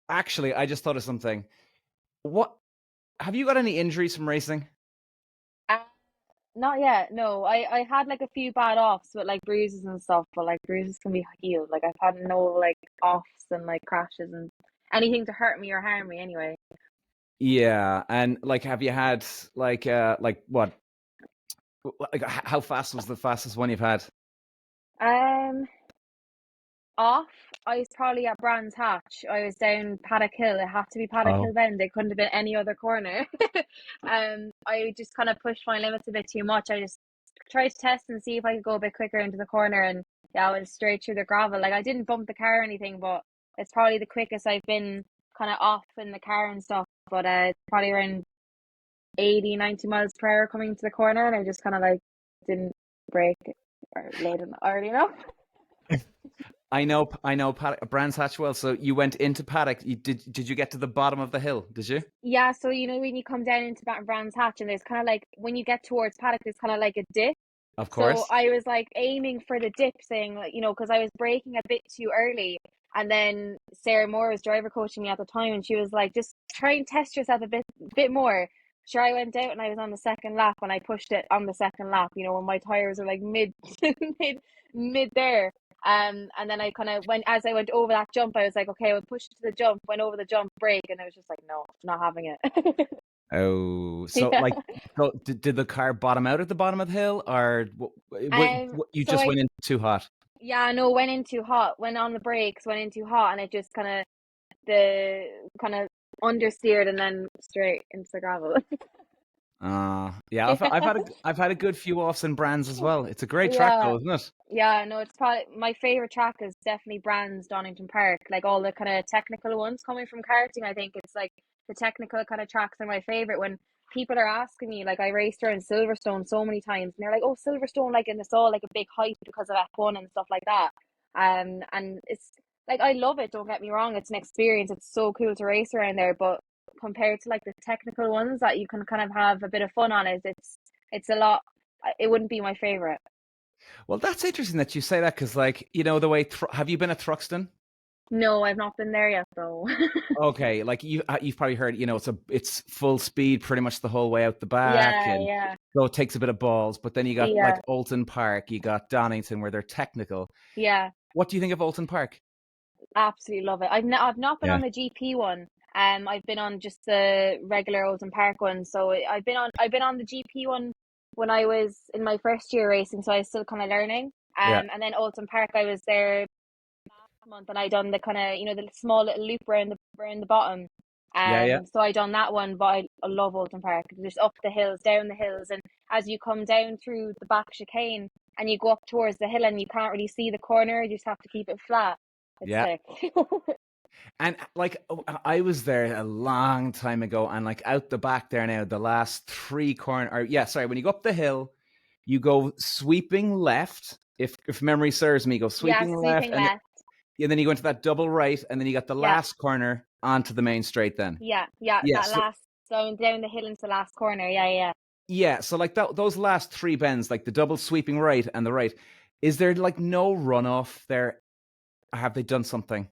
Actually, I just thought of something. What have you got any injuries from racing? Uh, Not yet. No, I had like a few bad offs with like bruises and stuff, but like bruises can be healed. Like I've had no like offs and like crashes and anything to hurt me or harm me anyway. Yeah, and like, have you had like what? Like, how fast was the fastest one you've had? Um, Off. I was probably at Brands Hatch. I was down Paddock Hill. It had to be Paddock Oh, Hill Bend. It couldn't have been any other corner. I just kind of pushed my limits a bit too much. I just tried to test and see if I could go a bit quicker into the corner, and yeah, I went straight through the gravel. Like I didn't bump the car or anything, but it's probably the quickest I've been kind of off in the car and stuff. But it's probably around 80, 90 miles per hour coming to the corner, and I just kind of like didn't brake or late enough, early enough. I know, Paddock, Brands Hatch well. So you went into Paddock. Did you get to the bottom of the hill? Did you? Yeah, so you know when you come down into Brands Hatch and there's kind of like when you get towards Paddock, there's kind of like a dip. Of So course. I was like aiming for the dip, saying like because I was braking a bit too early, and then Sarah Moore was driver coaching me at the time, and she was like, just try and test yourself a bit more. Sure, I went out and I was on the second lap when I pushed it on the second lap. When my tires were like mid there. And then I kind of went as I went over that jump, I was like, okay, I'll push it to the jump, went over the jump, brake, and I was just like, no, not having it. Oh, so Yeah. like, so did the car bottom out at the bottom of the hill, or you So just I went in too hot? Yeah, no, went in too hot, went on the brakes, went in too hot, and it just the kind of understeered and then straight into the gravel. Yeah, I've had a good few offs in Brands as well. It's a great track Yeah. though, isn't it? Yeah, no, it's probably my favorite track is definitely Brands Donington Park. Like all the kind of technical ones coming from karting, I think it's like the technical kind of tracks are my favorite. When people are asking me, like I raced around Silverstone so many times, and they're like, "Oh, Silverstone," like, and it's all like a big hype because of F1 and stuff like that. And it's like I love it. Don't get me wrong; it's an experience. It's so cool to race around there, but compared to like the technical ones that you can kind of have a bit of fun on, it's a lot. It wouldn't be my favorite. Well, that's interesting that you say that because, like, the way have you been at Thruxton? No, I've not been there yet though. Okay, like you've probably heard, it's full speed pretty much the whole way out the back, Yeah, and yeah, so it takes a bit of balls. But then you got like yeah, Alton Park, you got Donington where they're technical. yeah. What do you think of Alton Park? Absolutely love it. I've not been Yeah, on the GP one. I've been on just the regular Oldham Park one. So I've been on the GP one when I was in my first year racing. So I was still kind of learning. yeah, And then Oldham Park, I was there last month, and I done the kind of the small little loop around the bottom. yeah, yeah, So I done that one, but I love Oldham Park. Just up the hills, down the hills, and as you come down through the back chicane and you go up towards the hill, and you can't really see the corner, you just have to keep it flat. It's yeah. sick. And like, I was there a long time ago, and like out the back there now, the last three corner, or yeah, sorry, when you go up the hill, you go sweeping left. If memory serves me, you go Yeah, sweeping left, sweeping left. and then you go into that double right, and then you got the Yeah, last corner onto the main straight. Then, yeah. yeah, That so last down the hill into the last corner. Yeah, yeah. yeah, so like those last three bends, like the double sweeping right and the right, is there like no runoff there? Have they done something?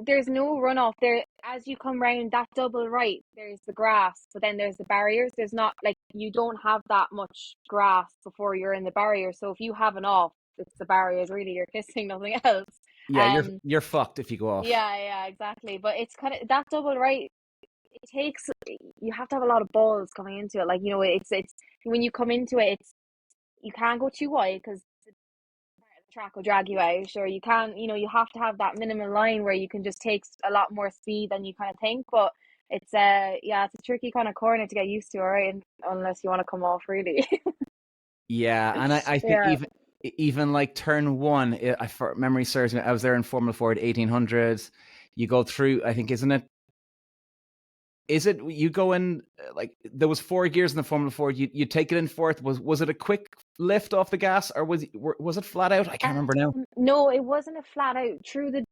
There's no runoff there. As you come round that double right, there's the grass, but then there's the barriers. There's not like you don't have that much grass before you're in the barrier. So if you have an off, it's the barriers. Really, you're kissing nothing else. Yeah, you're Um, you're fucked if you go off. yeah, yeah, exactly. But it's kind of that double right. It takes you have to have a lot of balls coming into it. Like it's when you come into it, it's you can't go too wide because the track will drag you out. Or you can't, you have to have that minimum line where you can just take a lot more speed than you kind of think. But it's yeah, it's a tricky kind of corner to get used to, all right, unless you want to come off really. Yeah, and I think Yeah. even like turn one, for memory serves me, I was there in Formula Ford 1800s. You go through, I think, isn't it? Is it you go in like there was four gears in the Formula Ford? You take it in fourth. Was it a quick lift off the gas, or was it flat out? I can't remember now. No, it wasn't a flat out through the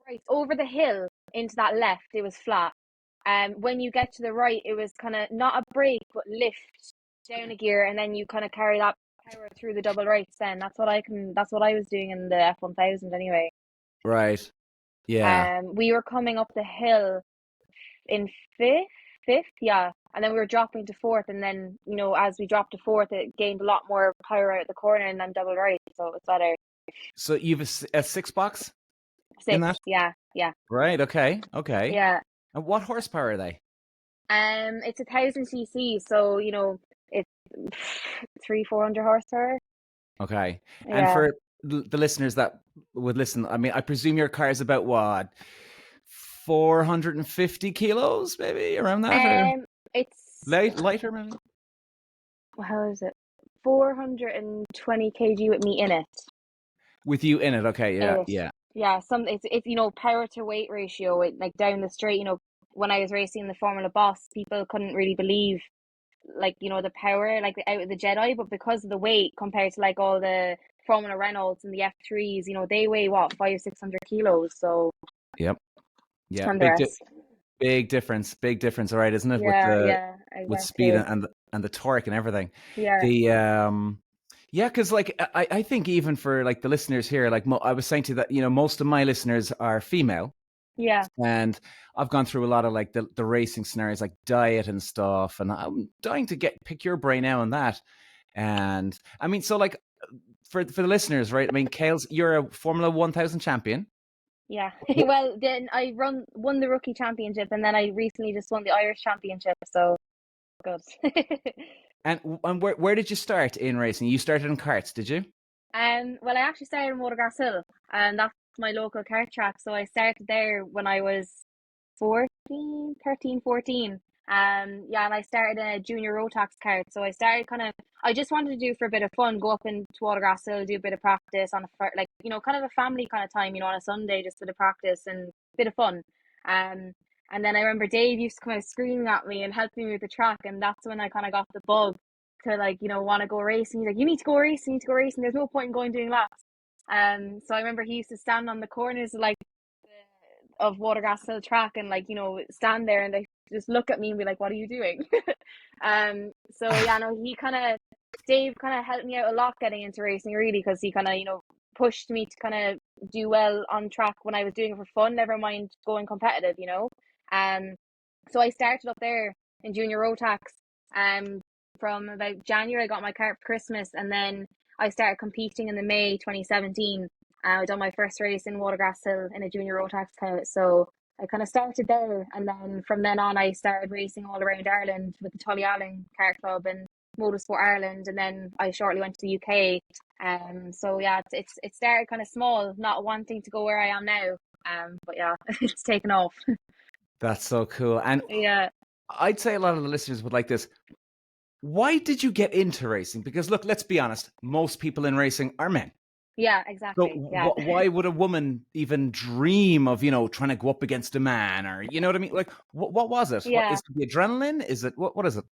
right over the hill into that left. It was flat. When you get to the right, it was kind of not a brake but lift down a gear, and then you kind of carry that power through the double rights. Then that's what I was doing in the F1000 anyway. Right. Yeah. We were coming up the hill in fifth, yeah. And then we were dropping to fourth, and then, as we dropped to fourth, it gained a lot more power out the corner, and then double right, so it was better. So you've a six box in that? Six, yeah, yeah, Right. Okay. Okay. yeah. And what horsepower are they? It's 1,000 cc, so it's 300-400 horsepower. Okay. And Yeah. for the listeners that would listen, I mean, I presume your car is about what, 450 kilos, maybe around that, or It's lighter, maybe? how is it? 420 kg with me in it. With you in it. Okay. Yeah. It, Yeah. yeah. It's power to weight ratio. It, like down the straight. When I was racing the Formula Boss, people couldn't really believe the power out of the Jedi, but because of the weight compared to like all the Formula Renaults and the F3s, they weigh what, 500-600 kilos. So Yep. Yeah. and the rest. Big difference. All right, isn't it? With Yeah, the yeah, with speed exactly. and the torque and everything. Yeah, The Yeah, because like I think even for like the listeners here, like I was saying to you that most of my listeners are female, yeah, and I've gone through a lot of like the racing scenarios, like diet and stuff, and I'm dying to pick your brain out on that. And I mean, so like for the listeners, right? I mean, Kayles, you're a Formula 1000 champion. yeah. Well, then I won the rookie championship, and then I recently just won the Irish championship. So good. And where did you start in racing? You started in karts, did you? Well, I actually started in Watergrass Hill, and that's my local kart track. So I started there when I was 14, 13, 14. Yeah, and I started in a junior road tax kart. So I started I just wanted to do for a bit of fun, go up into Watergrass Hill, do a bit of practice on kind of a family kind of time, on a Sunday, just a bit of practice and a bit of fun. Um, and then I remember Dave used to come out screaming at me and helping me with the track, and that's when I kind of got the bug to want to go racing. He's like, you need to go racing, you need to go racing. There's no point in going doing laps. So I remember he used to stand on the corners of Watergrass Hill track and stand there and just look at me and be like, what are you doing? So yeah, no, Dave kind of helped me out a lot getting into racing, really, because he kind of pushed me to kind of do well on track when I was doing it for fun, never mind going competitive. um so I started up there in junior road tax. From about January I got my car for Christmas, and then I started competing in the May 2017. I done my first race in Watergrass Hill in a junior road tax kart. So I kind of started there, and then from then on I started racing all around Ireland with the Tullyallen Kart Club and Motorsport Ireland, and then I shortly went to the UK. So yeah, it started kind of small, not wanting to go where I am now. But yeah, it's taken off. That's so cool. And Yeah, I'd say a lot of the listeners would like this. Why did you get into racing? Because look, let's be honest, most people in racing are men. yeah, So exactly. Yeah, why would a woman even dream of, trying to go up against a man, or, you know what I mean? Like, what was it? What yeah. is it, the adrenaline? Is it, what is it?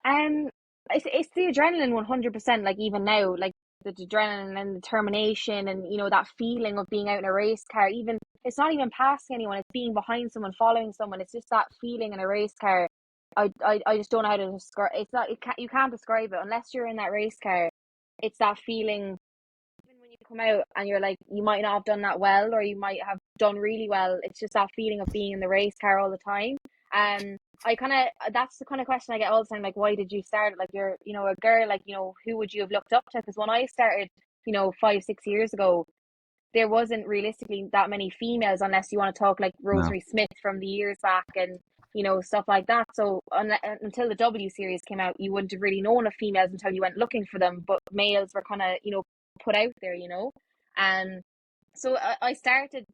Um, it's the adrenaline 100%. Like even now, like the adrenaline and determination, and that feeling of being out in a race car. Even it's not even passing anyone; it's being behind someone, following someone. It's just that feeling in a race car. I just don't know how to describe. It's not. You can't describe it unless you're in that race car. It's that feeling. Even when you come out and you're like, you might not have done that well, or you might have done really well. It's just that feeling of being in the race car all the time. I kind of, that's the kind of question I get all the time, like, why did you start? Like, you're, a girl, like, who would you have looked up to? Because when I started, 5-6 years ago, there wasn't realistically that many females, unless you want to talk like No. Rosemary Smith from the years back, and stuff like that. So until the W series came out, you wouldn't have really known of females until you went looking for them. But males were kind of put out there. And so I started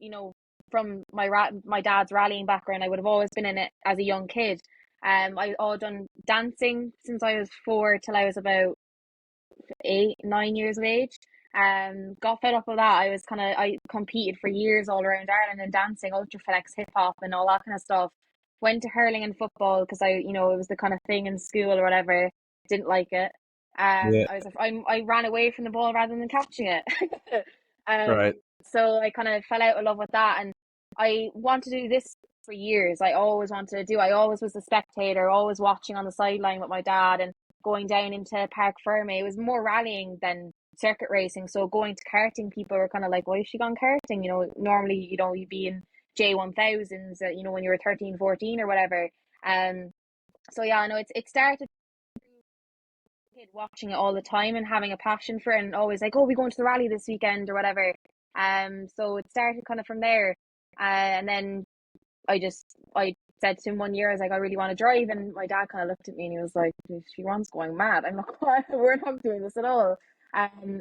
from my dad's rallying background. I would have always been in it as a young kid. I all done dancing since I was 4 till I was about 8-9 years of age. Got fed up with that. I competed for years all around Ireland in dancing, ultraflex, hip hop, and all that kind of stuff. Went to hurling and football because it was the kind of thing in school or whatever. Didn't like it. Yeah. I ran away from the ball rather than catching it. Right. So I kind of fell out of love with that, and I wanted to do this for years. I always wanted to do. I always was a spectator, always watching on the sideline with my dad, and going down into Park Ferme. It was more rallying than circuit racing. So going to karting, people were kind of like, why is she gone karting? Normally, you'd be in J1000s, when you were 13, 14 or whatever. So yeah, no, it started kid watching it all the time and having a passion for it and always like, oh, we going to the rally this weekend or whatever. So it started kind of from there. And then I said to him one year, I was like, I really want to drive, and my dad kind of looked at me and he was like, she wants going mad. I'm like, what? We're not doing this at all.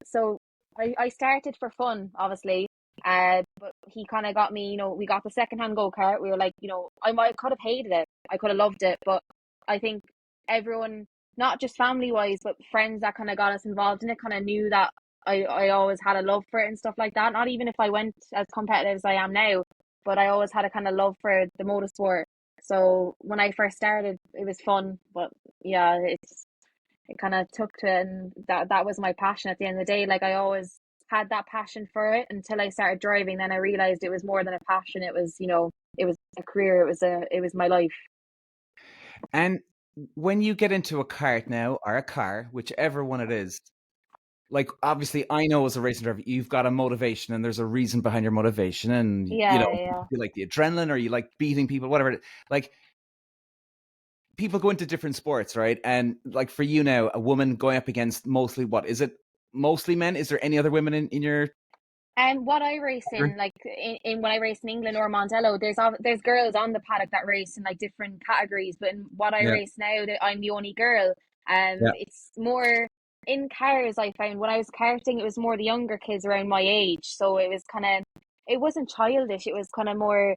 So I started for fun, obviously. But he kind of got me, we got the secondhand go-kart. We were like, I could have hated it. I could have loved it, but I think everyone, not just family wise, but friends that kind of got us involved in it, kind of knew that I always had a love for it and stuff like that. Not even if I went as competitive as I am now, but I always had a kind of love for the motorsport. So when I first started, it was fun, but yeah, it kind of took to it, and that was my passion at the end of the day. Like I always had that passion for it until I started driving. Then I realized it was more than a passion. It was, it was a career. It was my life. And when you get into a kart now, or a car, whichever one it is, like obviously I know as a racing driver, you've got a motivation and there's a reason behind your motivation, and Yeah. you like the adrenaline or you like beating people, whatever. Like people go into different sports, right? And like for you now, a woman going up against mostly what is it? Mostly men? Is there any other women in your And what I race in, like in when I race in England or Mondello, there's girls on the paddock that race in like different categories. But in what I Yeah. race now, that I'm the only girl. Yeah. It's more in cars. I found when I was karting, it was more the younger kids around my age. So it was it wasn't childish. It was kind of more.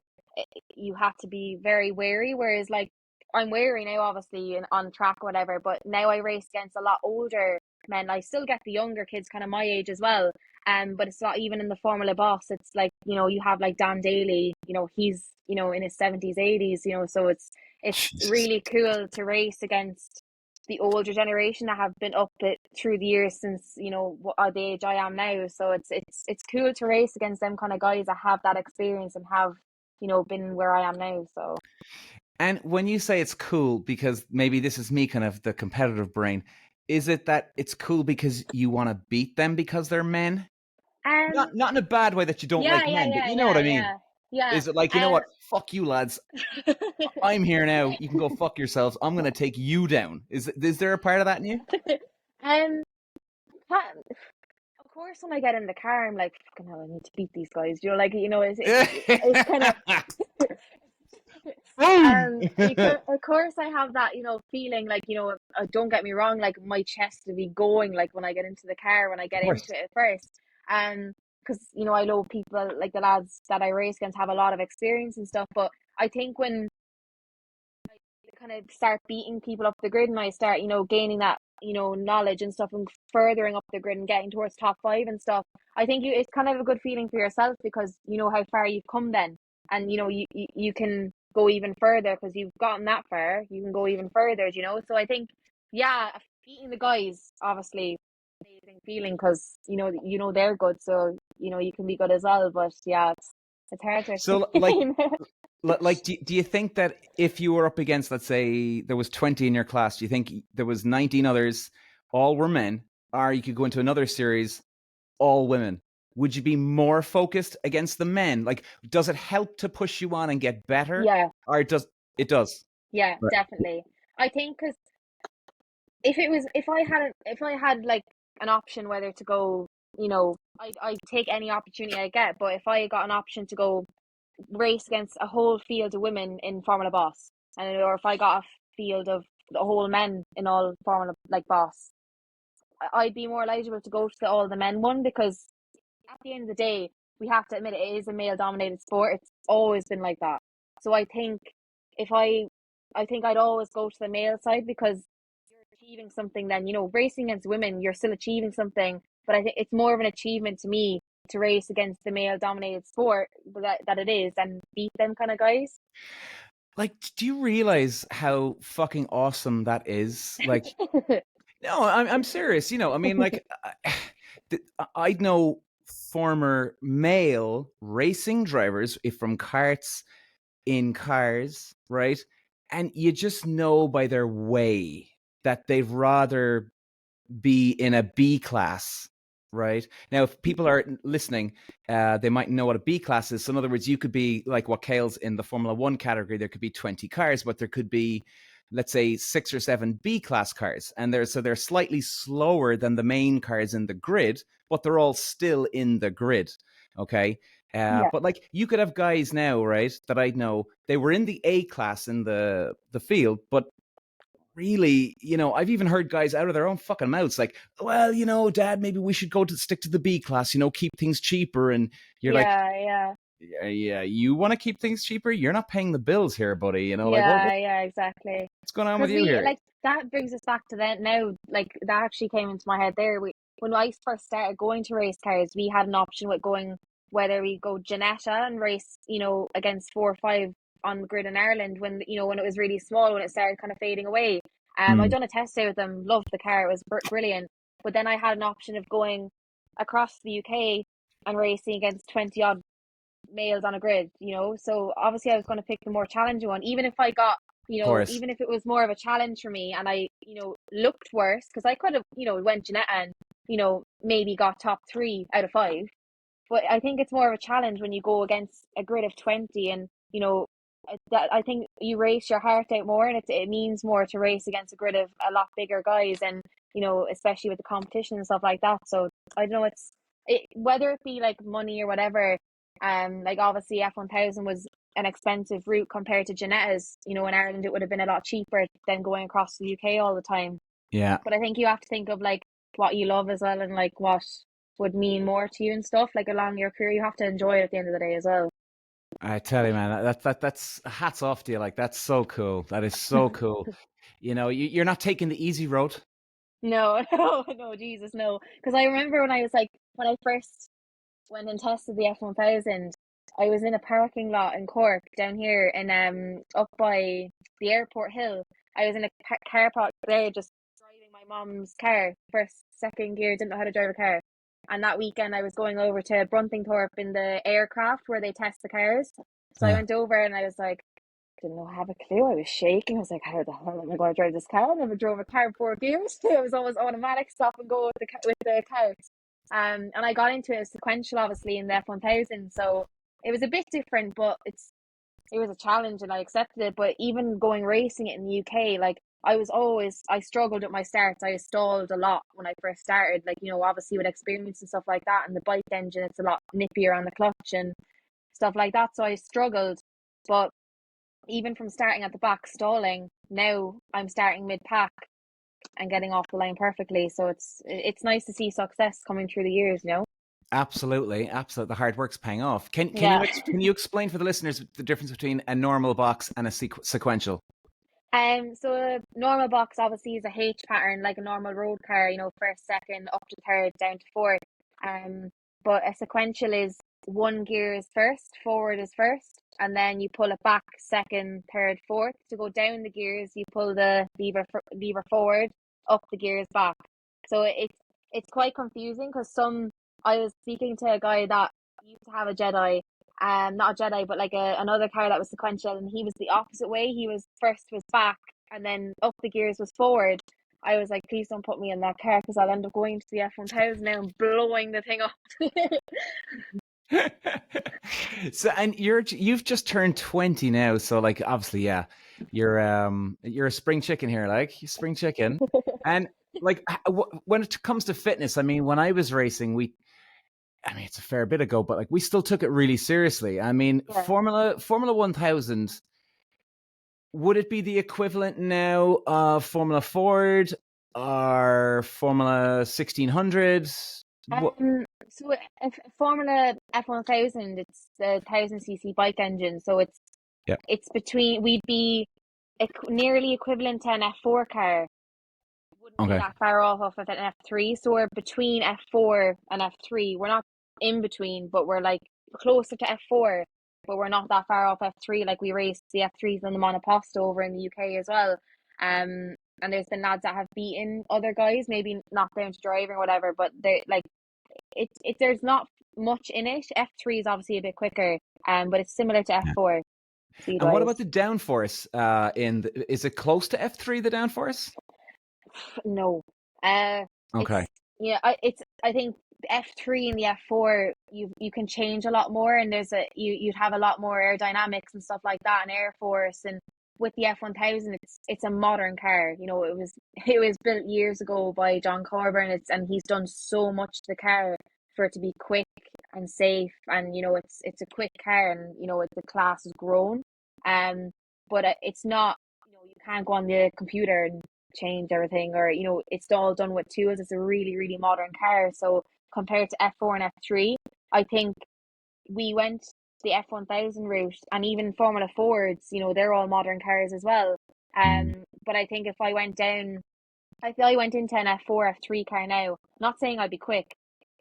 You had to be very wary. Whereas like I'm wary now, obviously, on track or whatever. But now I race against a lot older men. I still get the younger kids, kind of my age as well. But it's not even in the Formula Boss. It's like, you have like Dan Daly, he's, in his 70s, 80s, so it's Jesus. really cool to race against the older generation that have been up it through the years since, what the age I am now. So it's cool to race against them kind of guys that have that experience and have, been where I am now. So And when you say it's cool, because maybe this is me kind of the competitive brain, is it that it's cool because you want to beat them because they're men? um Not in a bad way that you don't yeah, like yeah, men, but yeah, you know what yeah, I mean. yeah, yeah. Is it like, you know what? Fuck you, lads. I'm here now. You can go fuck yourselves. I'm going to take you down. Is there a part of that in you? um Of course, when I get in the car, I'm like, fucking hell, I need to beat these guys. It's kind of, Boom! of course, I have that, feeling like, don't get me wrong, like my chest to be going, like when I get into the car, when I Of get into course. it at first. Because, I know people like the lads that I race against have a lot of experience and stuff, but I think when kind of start beating people up the grid and I start, gaining that, knowledge and stuff and furthering up the grid and getting towards top five and stuff, I think it's kind of a good feeling for yourself because you know how far you've come then. And, you can go even further because you've gotten that far. You can go even further, So I think, yeah, beating the guys, obviously, amazing feeling because, they're good. So, you can be good as well. But yeah, it's hard to So, like, explain. do you think that if you were up against, let's say, there was 20 in your class, do you think there was 19 others, all were men, or you could go into another series, all women? Would you be more focused against the men? Like, does it help to push you on and get better, Yeah. or it does? Yeah, Right. definitely. I think because if I had like an option whether to go, I take any opportunity I get. But if I got an option to go race against a whole field of women in Formula Boss, or if I got a field of the whole men in all Formula like Boss, I'd be more eligible to go to all the men one because at the end of the day, we have to admit it is a male dominated sport. It's always been like that. So I think if I think I'd always go to the male side because you're achieving something then, racing against women, you're still achieving something. But I think it's more of an achievement to me to race against the male dominated sport that it is and beat them kind of guys. Like, do you realize how fucking awesome that is? Like, no, I'm serious. I mean, like, I know former male racing drivers from karts in cars, right? And you just know by their way that they'd rather be in a B class Right. Now, if people are listening, they might know what a B class is. So, in other words, you could be like what Kayles in the Formula One category. There could be 20 cars, but there could be, let's say, 6 or 7 B class cars, and they're slightly slower than the main cars in the grid, but they're all still in the grid. Okay. Yeah. But like you could have guys now, right, that I know they were in the A class in the field, but really, I've even heard guys out of their own fucking mouths like, well, Dad, maybe we should go to stick to the B class, keep things cheaper. And you're like, Yeah. yeah, you want to keep things cheaper? You're not paying the bills here, buddy. Like Yeah, exactly. what's going on with Because you we here? like that brings us back to that now. Like that actually came into my head there. When I first started going to race cars, we had an option with going whether we go Janetta and race, against 4 or 5 on the grid in Ireland when when it was really small, when it started kind of fading away. I Mm, done a test day with them, loved the car, it was brilliant. But then I had an option of going across the UK and racing against 20 odd males on a grid, So obviously I was going to pick the more challenging one, even if I got, of course. even if it was more of a challenge for me and I, looked worse, because I could have, went Jeanette and, maybe got top 3 out of 5. But I think it's more of a challenge when you go against a grid of 20 and, that I think you race your heart out more, and it means more to race against a grid of a lot bigger guys, and, especially with the competition and stuff like that. So I don't know, whether it be like money or whatever, like obviously F1000 was an expensive route compared to Janetta's. In Ireland it would have been a lot cheaper than going across the UK all the time. Yeah. But I think you have to think of like what you love as well, and like what would mean more to you and stuff like along your career. You have to enjoy it at the end of the day as well. I tell you, man, that's hats off to you. Like, that's so cool. That is so cool. You're not taking the easy road. No, no, Jesus, no. Because I remember when I first went and tested the F1000, I was in a parking lot in Cork down here and up by the airport hill. I was in a car park there just driving my mom's car, first, second gear, didn't know how to drive a car. And that weekend I was going over to Bruntingthorpe in the aircraft where they test the cars. So I Yeah. went over and I was like, didn't know, have a clue. I was shaking. I was like, how the hell am I going to drive this car? I never drove a car before gears. It was always automatic, stop and go with the cars. And I got into it sequential, obviously, in the F1000. So it was a bit different, but it was a challenge and I accepted it. But even going racing it in the UK, like I struggled with my starts. I stalled a lot when I first started. Like, obviously with experience and stuff like that, and the bike engine, it's a lot nippier on the clutch and stuff like that. So I struggled. But even from starting at the back stalling, now I'm starting mid pack and getting off the line perfectly. So it's nice to see success coming through the years. Absolutely, absolutely. The hard work's paying off. Can you Yeah. can you explain for the listeners the difference between a normal box and a sequential? So a normal box obviously is a H pattern, like a normal road car, first, second, up to third, down to fourth. Um, but a sequential is one gear is first, forward is first, and then you pull it back second, third, fourth. To go down the gears, you pull the lever forward, up the gears back. So it's quite confusing because I was speaking to a guy that used to have a Jedi, not a Jedi, but like another car that was sequential, and he was the opposite way. He was first was back, and then up the gears was forward. I was like, please don't put me in that car because I'll end up going to the F1000 now and blowing the thing up. So, and you've just turned 20 now, so like obviously, yeah, you're a spring chicken here, like you spring chicken. And like when it comes to fitness, I mean, when I was racing, I mean, it's a fair bit ago, but like we still took it really seriously. I mean, Yeah. Formula 1000, would it be the equivalent now of Formula Ford or Formula 1600? What? So if Formula F1000, it's the 1000cc bike engine, so Yeah. it's between we'd be nearly equivalent to an F4 car. Wouldn't be Okay. that far off of an F3. So we're between F4 and F3. We're not in between, but we're like closer to F4, but we're not that far off F3. Like we raced the F3s on the monoposto over in the UK as well. And there's been lads that have beaten other guys, maybe not down to driving or whatever, but they like there's not much in it. F3 is obviously a bit quicker, but it's similar to Yeah. F4 speed And what about wise. the downforce? Is it close to F3, the downforce? No. Uh, it's Okay. yeah. I think the F3 and the F4, you can change a lot more, and you'd have a lot more aerodynamics and stuff like that, and airforce. And with the F1000, it's a modern car. You know, it was built years ago by John Corber, and he's done so much to the car for it to be quick and safe, and it's a quick car, and the class has grown. But it's not. You can't go on the computer and change everything, or it's all done with tools. It's a really, really modern car. So compared to F4 and F3, I think we went the F1000 route, and even Formula Fords, they're all modern cars as well. Mm. But I think if I went down, I feel I went into an F4, F3 car now. Not saying I'd be quick,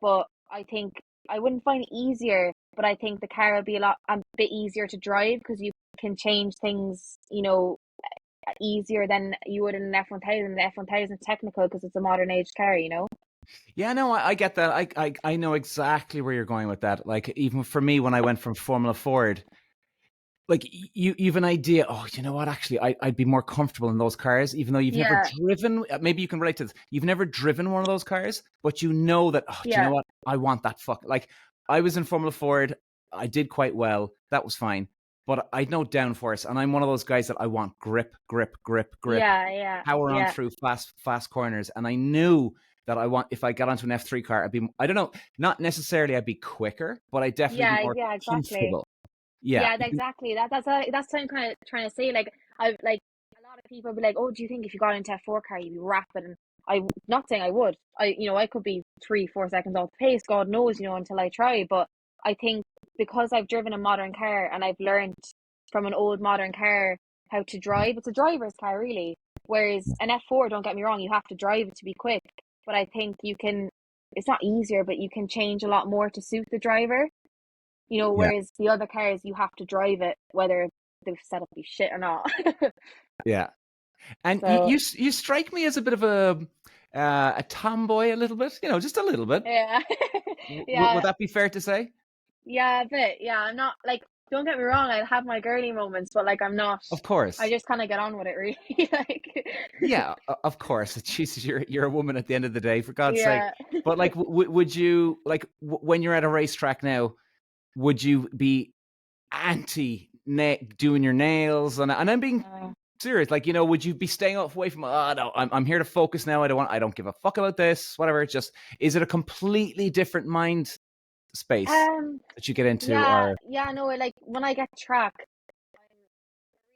but I think I wouldn't find it easier. But I think the car would be a bit easier to drive, because you can change things, easier than you would in an F1000. The F1000 is technical because it's a modern age car, Yeah, no, I get that. I know exactly where you're going with that. Like, even for me, when I went from Formula Ford, like you've an idea. Oh, you know what? Actually, I'd be more comfortable in those cars, even though you've never Yeah, driven. Maybe you can relate to this. You've never driven one of those cars, but you know that. Oh, do you know yeah, what? I want that fuck. Like, I was in Formula Ford. I did quite well. That was fine. But I'd no downforce, and I'm one of those guys that I want grip, grip, grip, grip, yeah, yeah, power on yeah, through fast corners. And I knew that if I got onto an F3 car, I'd be, I don't know, not necessarily I'd be quicker, but I'd definitely be yeah, more yeah, exactly. comfortable. Yeah. Yeah, exactly. That's what I'm kind of trying to say. Like, I've like a lot of people be like, "Oh, do you think if you got into a four car, you'd be rapid?" And I'm not saying I would. I could be 3, 4 seconds off the pace. God knows, until I try. But I think because I've driven a modern car, and I've learned from an old modern car how to drive. It's a driver's car, really. Whereas an F4, don't get me wrong, you have to drive it to be quick. But I think you can. It's not easier, but you can change a lot more to suit the driver. Yeah. Whereas the other cars, you have to drive it whether they've set up be shit or not. Yeah. And So you strike me as a bit of a tomboy, a little bit, just a little bit. yeah, Would yeah, that be fair to say? yeah, a bit. Yeah, I'm not like. Don't get me wrong. I have my girly moments, but like I'm not. Of I course. just kind of get on with it, really. Like, Yeah, of course. Jesus, you're a woman at the end of the day, for God's sake. yeah. But like, would you like when you're at a racetrack now? Would you be anti doing your nails? And I'm being Uh, serious. Like, would you be staying off away from? Oh no, I'm here to focus now. I don't give a fuck about this. Whatever. Just is it a completely different mind space um. that you get into? Yeah. Or Yeah. No. Like when I get track, I'm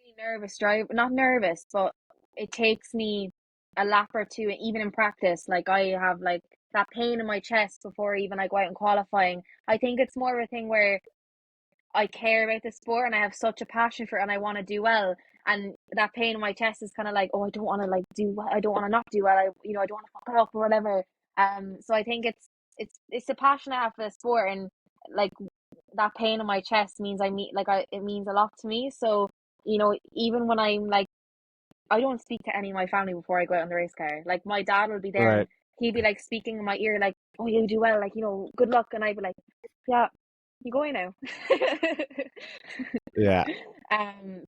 really nervous. Not nervous, but it takes me a lap or two, even in practice. Like I have like that pain in my chest before even I go out in qualifying. I think it's more of a thing where I care about the sport, and I have such a passion for it, and I want to do well. And that pain in my chest is kind of like, oh, I don't want to like do well. I don't want to not do well. I don't want to fuck it up or whatever. So I think it's the passion I have for the sport, and like that pain in my chest means it means a lot to me. So even when I'm like, I don't speak to any of my family before I go out on the race car. Like my dad will be there, and right? he'd be like speaking in my ear, like, "Oh, you do well, like good luck," and I'd be like, "Yeah, you going now?" Yeah.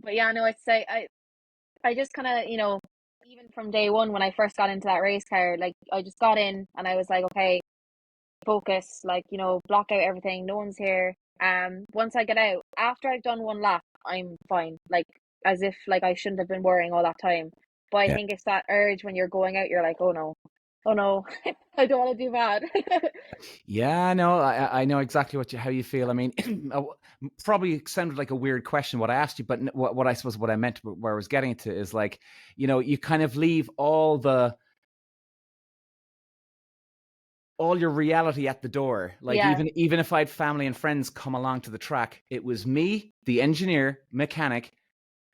But yeah, no, I just kind of even from day one when I first got into that race car, like I just got in and I was like, okay, focus, like block out everything. No one's here. Once I get out, after I've done one lap, I'm fine. Like as if like I shouldn't have been worrying all that time. But I Yeah. think it's that urge when you're going out, you're like, oh no, I don't want to do bad. Yeah, no, I know exactly how you feel. I mean, probably sounded like a weird question what I asked you, but what I suppose what I meant, where I was getting to, is like, you kind of leave all your reality at the door. Like, Yeah, even if I had family and friends come along to the track, it was me, the engineer, mechanic.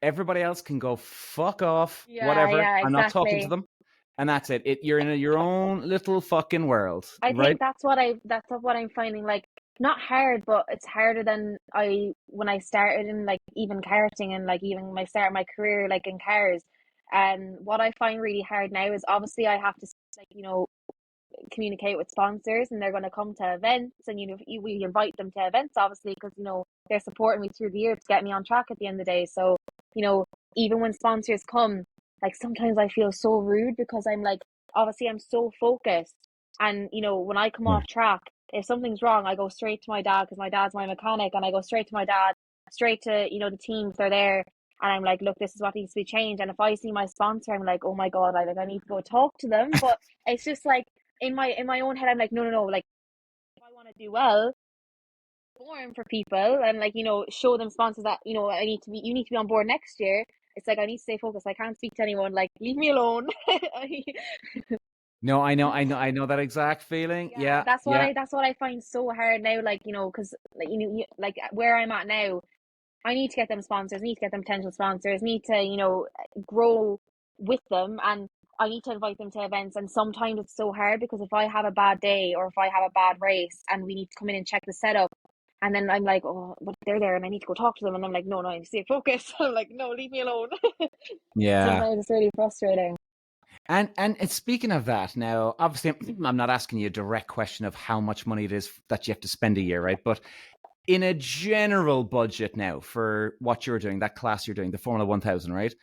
Everybody else can go fuck off, yeah, whatever. yeah, I'm not talking to exactly. them, and that's it. You're in your own little fucking world, I right? think that's what I'm finding, like not hard, but it's harder than I when I started in like even karting, and like even my start of my career like in cars. And what I find really hard now is obviously I have to like communicate with sponsors, and they're going to come to events, and we invite them to events obviously because they're supporting me through the year to get me on track at the end of the day. So you know even when sponsors come, like sometimes I feel so rude because I'm like, obviously I'm so focused, and when I come Yeah. off track, if something's wrong, I go straight to my dad because my dad's my mechanic, and I go straight to my dad, straight to, the team if they're there, and I'm like, look, this is what needs to be changed. And if I see my sponsor, I'm like, oh my God, I need to go talk to them. But it's just like in my own head, I'm like, no, like if I want to do well, form for people and like, show them sponsors that, you need to be on board next year. It's like I need to stay focused. I can't speak to anyone. Like, leave me alone. No, I know that exact feeling. Yeah, Yeah, yeah, that's what I find so hard now. Like, because like, like where I'm at now, I need to get them sponsors, need to get them potential sponsors, need to, grow with them, and I need to invite them to events. And sometimes it's so hard because if I have a bad day or if I have a bad race and we need to come in and check the setup, and then I'm like, oh, but they're there and I need to go talk to them, and I'm like, no, I need to stay focused. I'm like, no, leave me alone. yeah. Sometimes it's really frustrating. And speaking of that, now obviously I'm not asking you a direct question of how much money it is that you have to spend a year, right? But in a general budget now for what you're doing, that class you're doing, the Formula 1000, right?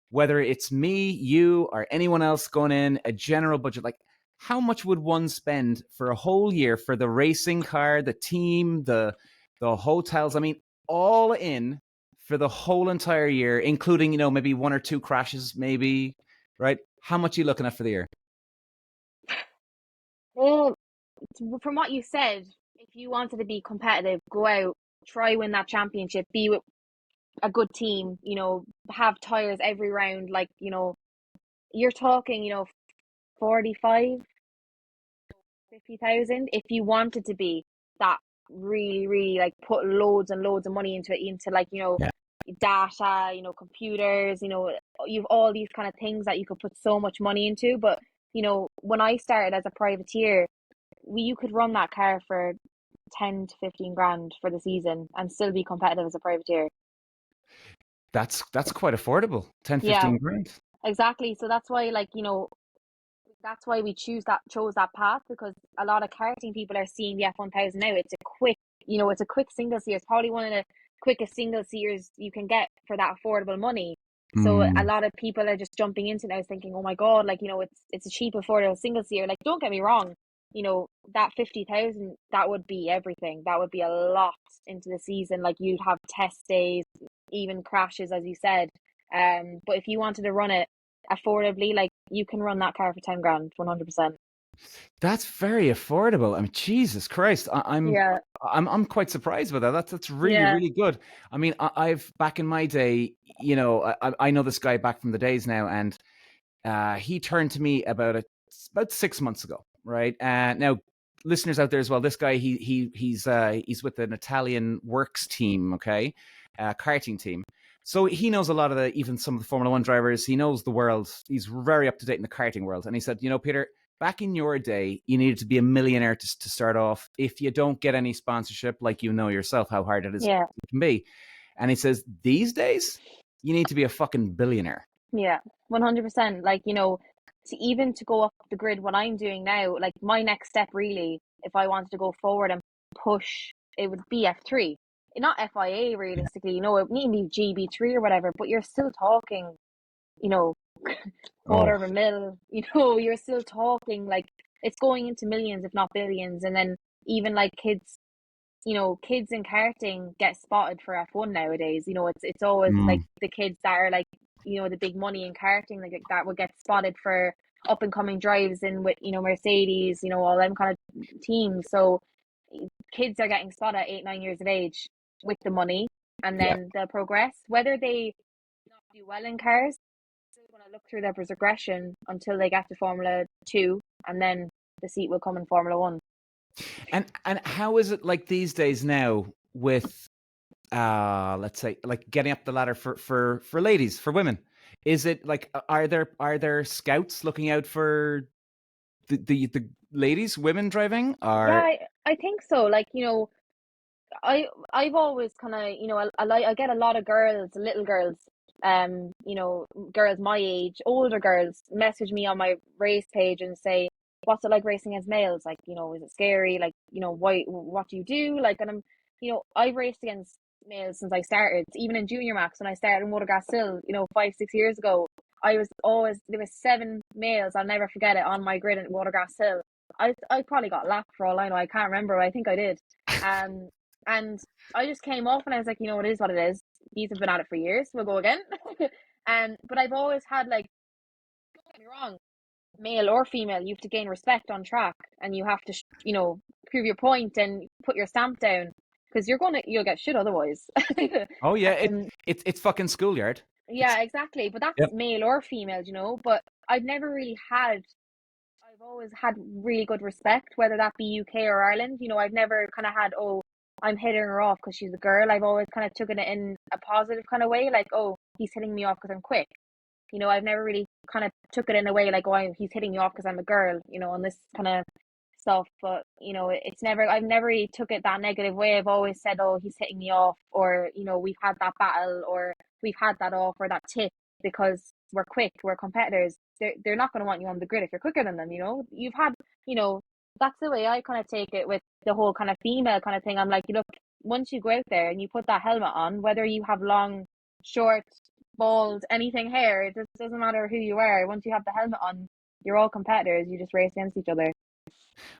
Whether it's me, you, or anyone else going in, a general budget, like how much would one spend for a whole year for the racing car, the team, the hotels? I mean, all in for the whole entire year, including, maybe one or two crashes, maybe, right? How much are you looking at for the year? Well, from what you said, if you wanted to be competitive, go out, try win that championship, be with a good team, have tires every round, like, you're talking, 45, 50,000 if you wanted to be that really, really like put loads and loads of money into it, into like, Yeah. data, computers, you've all these kind of things that you could put so much money into. But, when I started as a privateer, you could run that car for 10 to 15 grand for the season and still be competitive as a privateer. That's quite affordable. 10, Yeah, 15 grand. exactly. So that's why, like, that's why we chose that path, because a lot of karting people are seeing the F1000 now. It's a quick, it's a quick single series. It's probably one of the quickest single series you can get for that affordable money. So a Mm, lot of people are just jumping into it now thinking, oh my God, like, it's a cheap affordable single series. Like, don't get me wrong, that 50,000, that would be everything. That would be a lot into the season. Like, you'd have test days, even crashes, as you said. But if you wanted to run it affordably, like, you can run that car for 10 grand, 100%. that's very affordable. I mean, Jesus Christ, Yeah, I'm quite surprised with that. That's really, yeah, really good. I mean, I've back in my day, I know this guy back from the days now, and he turned to me about 6 months ago, right? Now, listeners out there as well, this guy he's with an Italian works team, okay, karting team. So he knows a lot of even some of the Formula One drivers. He knows the world. He's very up to date in the karting world. And he said, Peter, back in your day, you needed to be a millionaire to start off. If you don't get any sponsorship, like yourself, how hard yeah, it can be. And he says, these days, you need to be a fucking billionaire. yeah, 100%. Like, to go up the grid, what I'm doing now, like, my next step really, if I wanted to go forward and push, it would be F3. Not FIA Yeah. realistically, it need to be GB3 or whatever, but you're still talking, you know, quarter Oh, of a mil, you're still talking like it's going into millions, if not billions. And then even like kids in karting get spotted for F1 nowadays. It's always like mm, the kids that are like, the big money in karting, like that would get spotted for up and coming drives in with, Mercedes, all them kind of teams. So kids are getting spotted at 8, 9 years of age with the money, and yeah. then they'll progress. Whether they not do well in cars, still going to look through their progression until they get to Formula 2, and then the seat will come in Formula 1. And how is it like these days now with let's say like getting up the ladder for ladies, for women? Is it like are there scouts looking out for the ladies, women driving? Yeah, Or I think so. Like, I've always kind of, I get a lot of girls, little girls, girls my age, older girls message me on my race page and say, what's it like racing against males? Like, is it scary? Like, why, what do you do? Like, and I've raced against males since I started, even in junior max when I started in Watergrass Hill, 5, 6 years ago. I was always, there was 7 males, I'll never forget it, on my grid at Watergrass Hill. I probably got lapped for all I know. I can't remember. But I think I did. Um, and I just came off and I was like, you know, it is what it is. These have been at it for years. We'll go again. But I've always had like, don't get me wrong, male or female, you have to gain respect on track, and you have to, prove your point and put your stamp down because you'll get shit otherwise. Oh yeah, um, it's fucking schoolyard. It's yeah, exactly. But that's yep. male or female, But I've never really had. I've always had really good respect, whether that be UK or Ireland. I've never kind of had, oh, I'm hitting her off because she's a girl. I've always kind of taken it in a positive kind of way, like, oh, he's hitting me off because I'm quick. I've never really kind of took it in a way like, oh, he's hitting me off because I'm a girl, and this kind of stuff. But it's never, I've never really took it that negative way. I've always said, oh, he's hitting me off, or we've had that battle, or we've had that off, or that tip because we're quick, we're competitors. They're not going to want you on the grid if you're quicker than them. You've had, that's the way I kind of take it with the whole kind of female kind of thing. I'm like, look, once you go out there and you put that helmet on, whether you have long, short, bald, anything hair, it just doesn't matter who you are. Once you have the helmet on, you're all competitors. You just race against each other.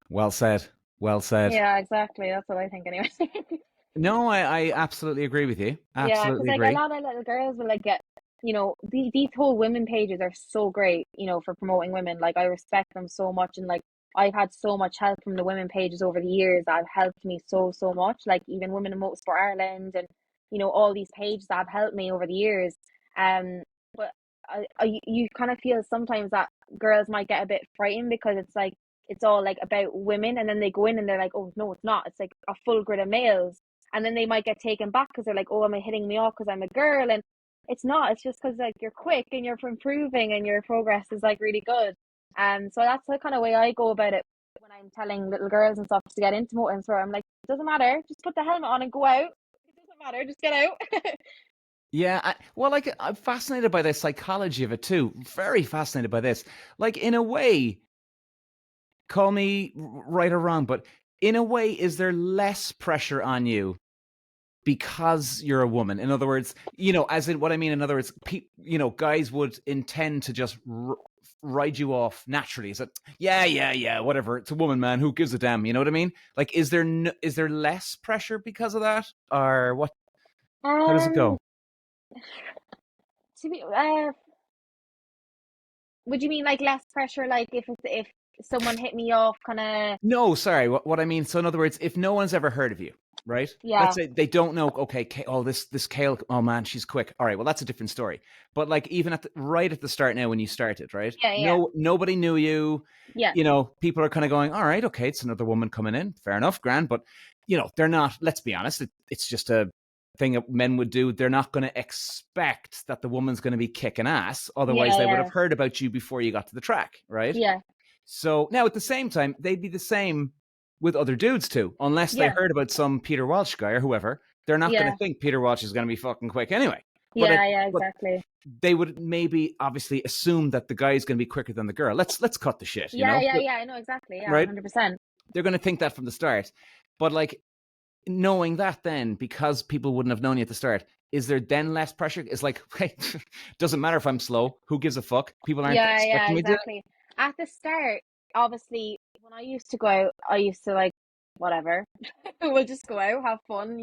Well said. Well said. Yeah, exactly. That's what I think anyway. No, I absolutely agree with you. Yeah, because Absolutely like a agree. lot of little girls will like get, these whole women pages are so great, for promoting women. Like I respect them so much, and like I've had so much help from the women pages over the years that have helped me so so much. Like even Women in Motorsport Ireland, and all these pages that have helped me over the years. But you kind of feel sometimes that girls might get a bit frightened because it's like it's all like about women, and then they go in and they're like, oh no, it's not. It's like a full grid of males, and then they might get taken back because they're like, oh, am I hitting me off because I'm a girl? And it's not. It's just because like you're quick and you're improving and your progress is like really good. So that's the kind of way I go about it when I'm telling little girls and stuff to get into motorsport. I'm like, it doesn't matter, just put the helmet on and go out. It doesn't matter, just get out. Yeah, well, like I'm fascinated by the psychology of it too. Very fascinated by this. Like in a way, call me right or wrong, but in a way, is there less pressure on you because you're a woman? In other words, as in what I mean. In other words, guys would intend to just ride you off naturally. Is it? Yeah, whatever. It's a woman, man. Who gives a damn? You know what I mean? Like, is there less pressure because of that, or what? How does it um, go? to be, would you mean like less pressure, like if someone hit me off, kind of? No, sorry. What I mean. So, in other words, if no one's ever heard of you, right? Let's Yeah, say they don't know. Okay, oh, this Kale. Oh man, she's quick. All right, well, that's a different story. But like even right at the start now, when you started, right? yeah, No, nobody knew you. yeah, People are kind of going, all right, okay, it's another woman coming in. Fair enough, grand. But they're not. Let's be honest. It's just a thing that men would do. They're not going to expect that the woman's going to be kicking ass. Otherwise, yeah, they would yeah, have heard about you before you got to the track, right? yeah, So now at the same time, they'd be the same with other dudes too, unless they yeah, heard about some Peter Walsh guy or whoever. They're not going yeah, to think Peter Walsh is going to be fucking quick anyway. But yeah, yeah, but exactly. they would maybe obviously assume that the guy's going to be quicker than the girl. Let's cut the shit, Yeah, yeah, yeah. I know exactly. Yeah, right? 100%. They're going to think that from the start. But like knowing that, then because people wouldn't have known you at the start, is there then less pressure? It's like, hey, doesn't matter if I'm slow. Who gives a fuck? People aren't Yeah, yeah, expecting me to do it. exactly. At the start, obviously, when I used to go out, I used to like, whatever, we'll just go out, have fun.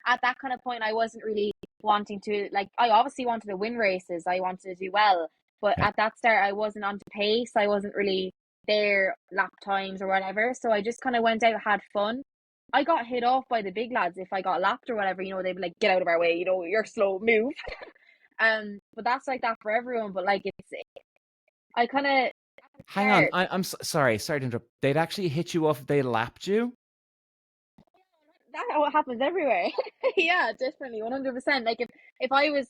At that kind of point, I wasn't really wanting to, like, I obviously wanted to win races, I wanted to do well. But Yeah. at that start, I wasn't on pace, I wasn't really there lap times or whatever. So I just kind of went out, had fun. I got hit off by the big lads if I got lapped or whatever, they'd be like, get out of our way, you're slow, move. But that's like that for everyone. But like I kind of at the Hang on, start, I'm sorry to interrupt. They'd actually hit you off if they lapped you. that what happens everywhere. Yeah, definitely, 100%. Like if I was,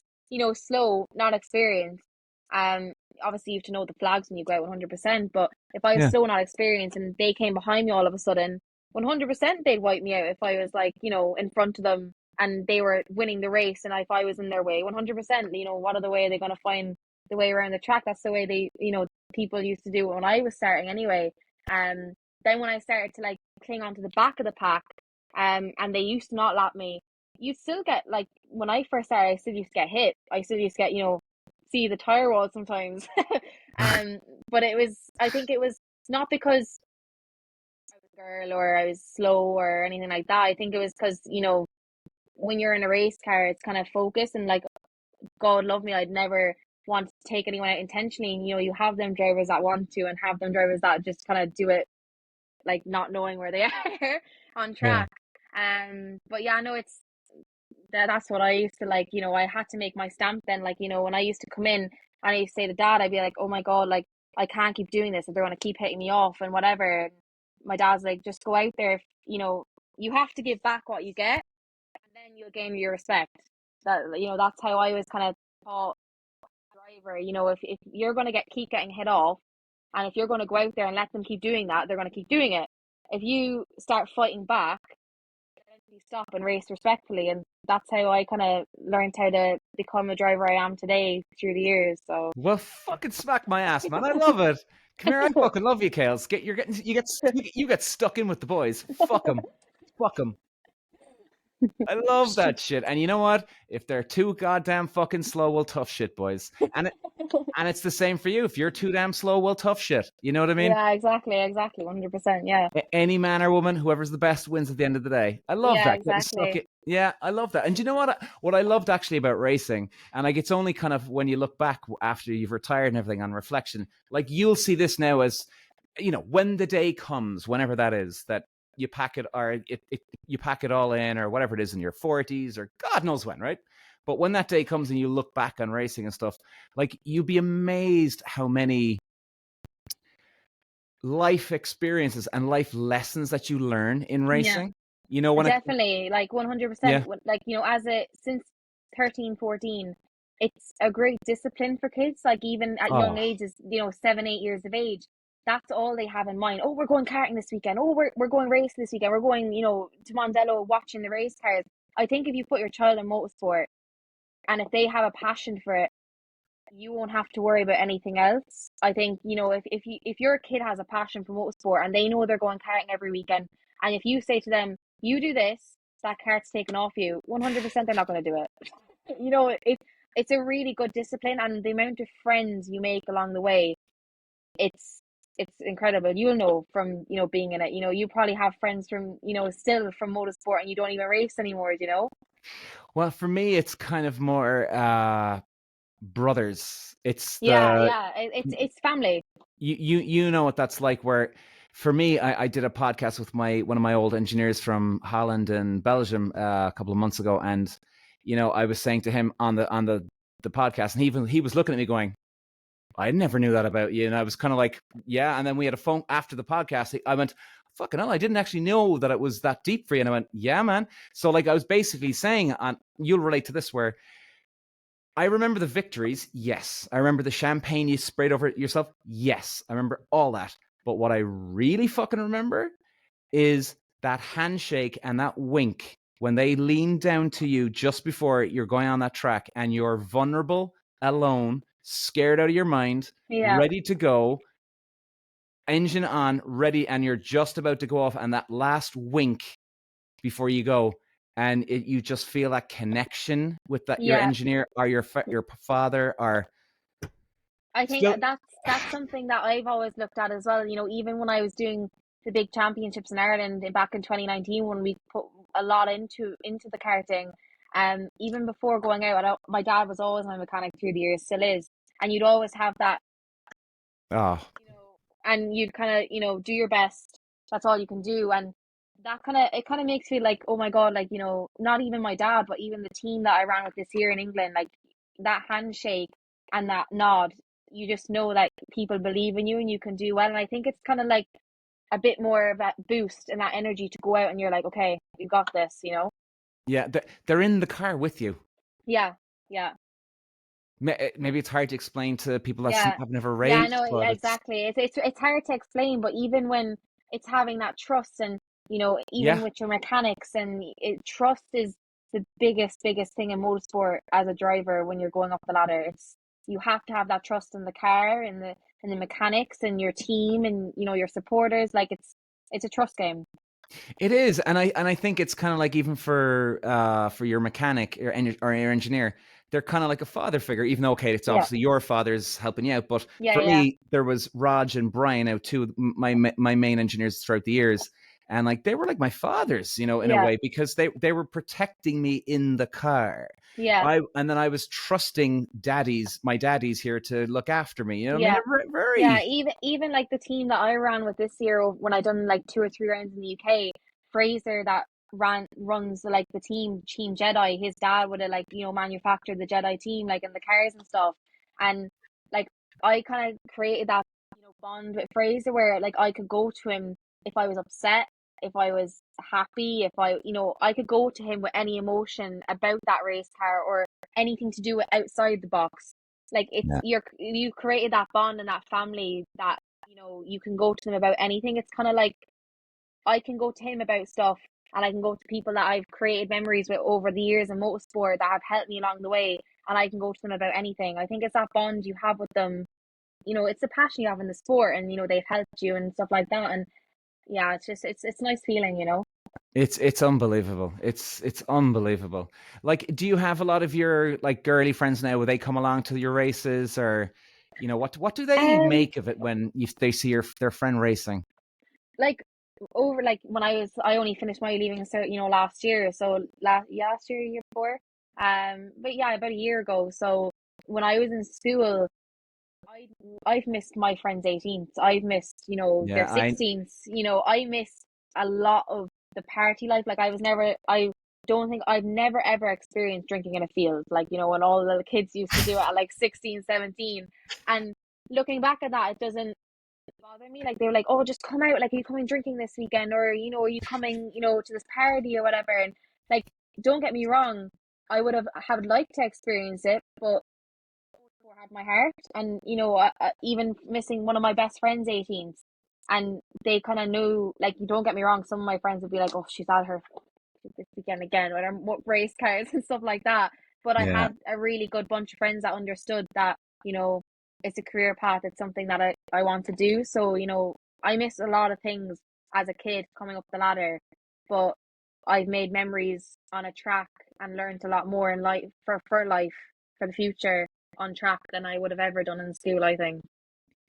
slow, not experienced, obviously you have to know the flags when you go out 100%. But if I was Yeah. slow, not experienced, and they came behind me all of a sudden, 100% they'd wipe me out if I was like, in front of them and they were winning the race, and if I was in their way, 100%. What other way are they going to find the way around the track? That's the way people used to do it when I was starting anyway. Then when I started to like cling onto the back of the pack, and they used to not lap me, you still get like when I first started, I still used to get hit. I still used to get, see the tire wall sometimes. um, but I think it was not because girl or I was slow or anything like that. I think it was because, when you're in a race car, it's kind of focused and like, God love me, I'd never want to take anyone out intentionally. And, you have them drivers that want to and have them drivers that just kind of do it like not knowing where they are on Yeah. track. But yeah, no, that's what I used to like. I had to make my stamp then. Like, when I used to come in and I used to say to dad, I'd be like, oh my God, like I can't keep doing this if they're going to keep hitting me off and whatever. And my dad's like, just go out there. You have to give back what you get, and then you'll gain your respect. That's how I was kind of taught driver. If you're going to keep getting hit off, and if you're going to go out there and let them keep doing that, they're going to keep doing it. If you start fighting back, you stop and race respectfully, and that's how I kind of learned how to become a driver I am today through the years. So Well, fucking smack my ass, man. I love it. Come here, I fucking love you, Kayles. You get stuck in with the boys. Fuck them. Fuck them. I love that shit. And you know what? If they're too goddamn fucking slow, well, tough shit, boys. And it's the same for you. If you're too damn slow, well, tough shit. You know what I mean? Yeah, exactly, 100%. Yeah, Any man or woman, whoever's the best wins at the end of the day. I love yeah, that. Getting stuck exactly. in. Yeah, I love that. And do you know what I loved actually about racing? And like, it's only kind of when you look back after you've retired and everything on reflection, like you'll see this now as, when the day comes, whenever that is, that you pack it or you pack it all in or whatever it is in your 40s or God knows when, right? But when that day comes and you look back on racing and stuff, like you'd be amazed how many life experiences and life lessons that you learn in Yeah, racing. When definitely, like 100%. yeah. Like, since 13, 14, it's a great discipline for kids. Like, even at young Oh, ages, 7, 8 years of age, that's all they have in mind. Oh, we're going karting this weekend. Oh, we're going racing this weekend. We're going, to Mondello watching the race cars. I think if you put your child in motorsport and if they have a passion for it, you won't have to worry about anything else. I think, if your kid has a passion for motorsport and they know they're going karting every weekend, and if you say to them, you do this, that kart's taken off you, 100% they're not going to do it. It's a really good discipline, and the amount of friends you make along the way, it's incredible. You'll know from, being in it. You probably have friends from, still from motorsport, and you don't even race anymore. well, for me, it's kind of more brothers. It's Yeah, the yeah. It's family. you know what that's like. Where for me, I did a podcast with one of my old engineers from Holland and Belgium a couple of months ago, and I was saying to him on the podcast, and he was looking at me going, I never knew that about you. And I was kind of like, yeah. And then we had a phone after the podcast. I went, fucking hell, I didn't actually know that it was that deep for you. And I went, yeah, man. So like I was basically saying, you'll relate to this, where I remember the victories. Yes. I remember the champagne you sprayed over yourself. Yes. I remember all that. But what I really fucking remember is that handshake and that wink when they lean down to you just before you're going on that track and you're vulnerable, alone, scared out of your mind, Yeah. ready to go, engine on, ready, and you're just about to go off, and that last wink before you go, and you just feel that connection with that your Yeah. engineer or your father or I think still. that's something that I've always looked at as well. Even when I was doing the big championships in Ireland back in 2019, when we put a lot into the karting, even before going out, my dad was always my mechanic through the years, still is, and you'd always have that, Oh, and you'd kind of, do your best. That's all you can do, and it kind of makes me like, oh my God, like, not even my dad, but even the team that I ran with this year in England, like that handshake and that nod, you just know that people believe in you and you can do well. And I think it's kind of like a bit more of that boost and that energy to go out and you're like, okay, you got this. yeah, they're in the car with you. Yeah, yeah. Maybe it's hard to explain to people that Yeah, have never yeah, I raced, know, but exactly. It's hard to explain, but even when it's having that trust, and even yeah. with your mechanics, and trust is the biggest thing in motorsport as a driver when you're going up the ladder. You have to have that trust in the car and the mechanics and your team and your supporters. Like it's a trust game. It is, and I think it's kind of like even for your mechanic or your engineer, they're kind of like a father figure. Even though okay, it's Yeah, obviously your father's helping you out, but yeah, for yeah, me, there was Raj and Brian out two my main engineers throughout the years, and like they were like my fathers, in a Yeah. way, because they were protecting me in the car. Yeah. And then I was trusting my daddies here to look after me. I mean, Yeah. Yeah, very, even like the team that I ran with this year, when I done like 2 or 3 rounds in the UK, Fraser that runs like the team Jedi, his dad would have like, manufactured the Jedi team like in the cars and stuff. And like I kind of created that, bond with Fraser where like I could go to him if I was upset, if I was happy, if I could go to him with any emotion about that race car or anything to do with outside the box. Like it's yeah. you created that bond and that family that you can go to them about anything. It's kind of like I can go to him about stuff, and I can go to people that I've created memories with over the years in motorsport that have helped me along the way, and I can go to them about anything. I think it's that bond you have with them. It's the passion you have in the sport, and they've helped you and stuff like that. And yeah, it's nice feeling. It's unbelievable. It's unbelievable. Like, do you have a lot of your like girly friends now? Will they come along to your races, or what do they Um, make of it when they see their friend racing? like over like when I only finished my leaving cert, last year. So last year, year before. But yeah, about a year ago. So when I was in school, I I've missed my friends' 18th. I've missed, their Yeah, 16th. I missed a lot of the party life. Like I don't think I've never ever experienced drinking in a field. Like, when all the kids used to do it at like 16, 17. And looking back at that, it doesn't bother me. Like they were like, "Oh, just come out. Like, are you coming drinking this weekend, or are you coming, to this party or whatever?" And like, don't get me wrong, I would have liked to experience it, but for had my heart, and even missing one of my best friends' 18th, and they kind of knew. Like, you don't get me wrong, some of my friends would be like, "Oh, she's at her this weekend again," with her race cars and stuff like that. But I yeah. had a really good bunch of friends that understood that it's a career path. It's something that I want to do. So I miss a lot of things as a kid coming up the ladder, but I've made memories on a track and learned a lot more in life for life for the future on track than I would have ever done in school, I think.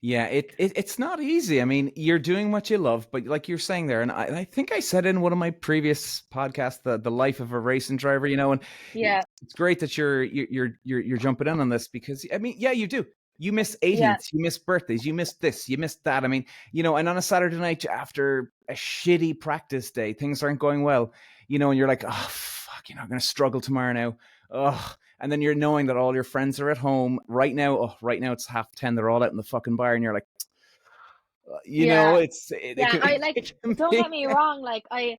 Yeah, it's not easy. I mean, you're doing what you love, but like you're saying there, and I think I said in one of my previous podcasts, the life of a racing driver, and Yeah, it's great that you're jumping in on this, because I mean, yeah, you do. You miss yeah, 18th, you miss birthdays, you miss this, you miss that. I mean, and on a Saturday night after a shitty practice day, things aren't going well, and you're like, oh fuck, I'm gonna struggle tomorrow now. Oh, and then you're knowing that all your friends are at home right now. Oh, right now it's 10:30. They're all out in the fucking bar, and you're like, yeah. it Yeah, can, I like, it can don't get be. me wrong, like I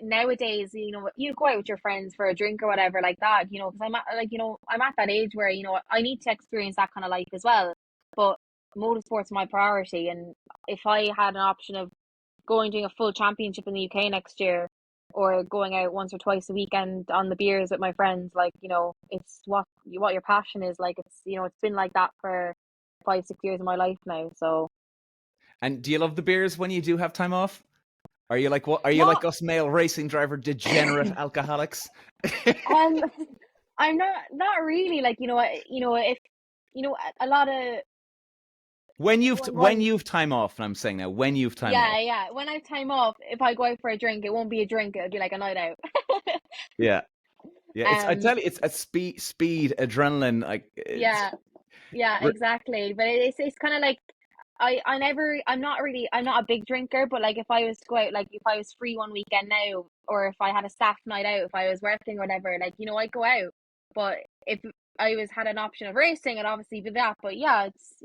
nowadays, you go out with your friends for a drink or whatever like that, because I'm at that age where, I need to experience that kind of life as well. But motorsport's my priority, and if I had an option of doing a full championship in the UK next year, or going out once or twice a weekend on the beers with my friends, like, it's what your passion is. Like, it's been like that for 5, 6 years of my life now. So And do you love the beers when you do have time off? Are you like what? Are you not like us male racing driver degenerate alcoholics? Um, I'm not really like, if a lot of when I you've won't go when out. you've time off, and I'm saying now, when you've time off. Yeah. When I have time off, if I go out for a drink, it won't be a drink. It'll be like a night out. Yeah, yeah. I um, tell you, it's a speed, adrenaline. Like yeah, yeah, exactly. But it's kind of like I'm not a big drinker, but like if I was to go out, like if I was free one weekend now, or if I had a staff night out, if I was working or whatever, like I'd go out. But if I had an option of racing, it'd obviously be that. But yeah, it's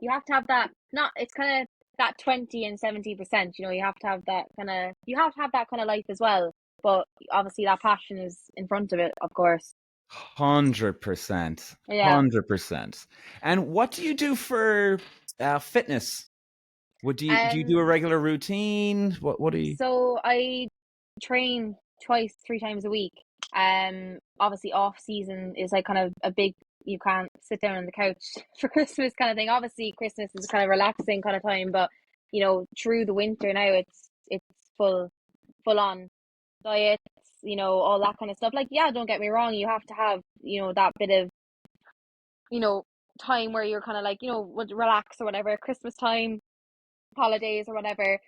you have to have that. Not It's kind of that 20 and 70%. You have to have that kind of life as well. But obviously, that passion is in front of it, of course. 100%, Yeah. 100%. And what do you do for fitness? What do you do a Um. regular routine? What do you? So I train twice, 3 times a week. Obviously off season is like kind of a big, you can't sit down on the couch for Christmas kind of thing. Obviously Christmas is kind of relaxing kind of time, but through the winter now it's full on diets, all that kind of stuff. Like, yeah, don't get me wrong, you have to have, that bit of, you know, time where you're kind of like, would relax or whatever, Christmas time, holidays or whatever.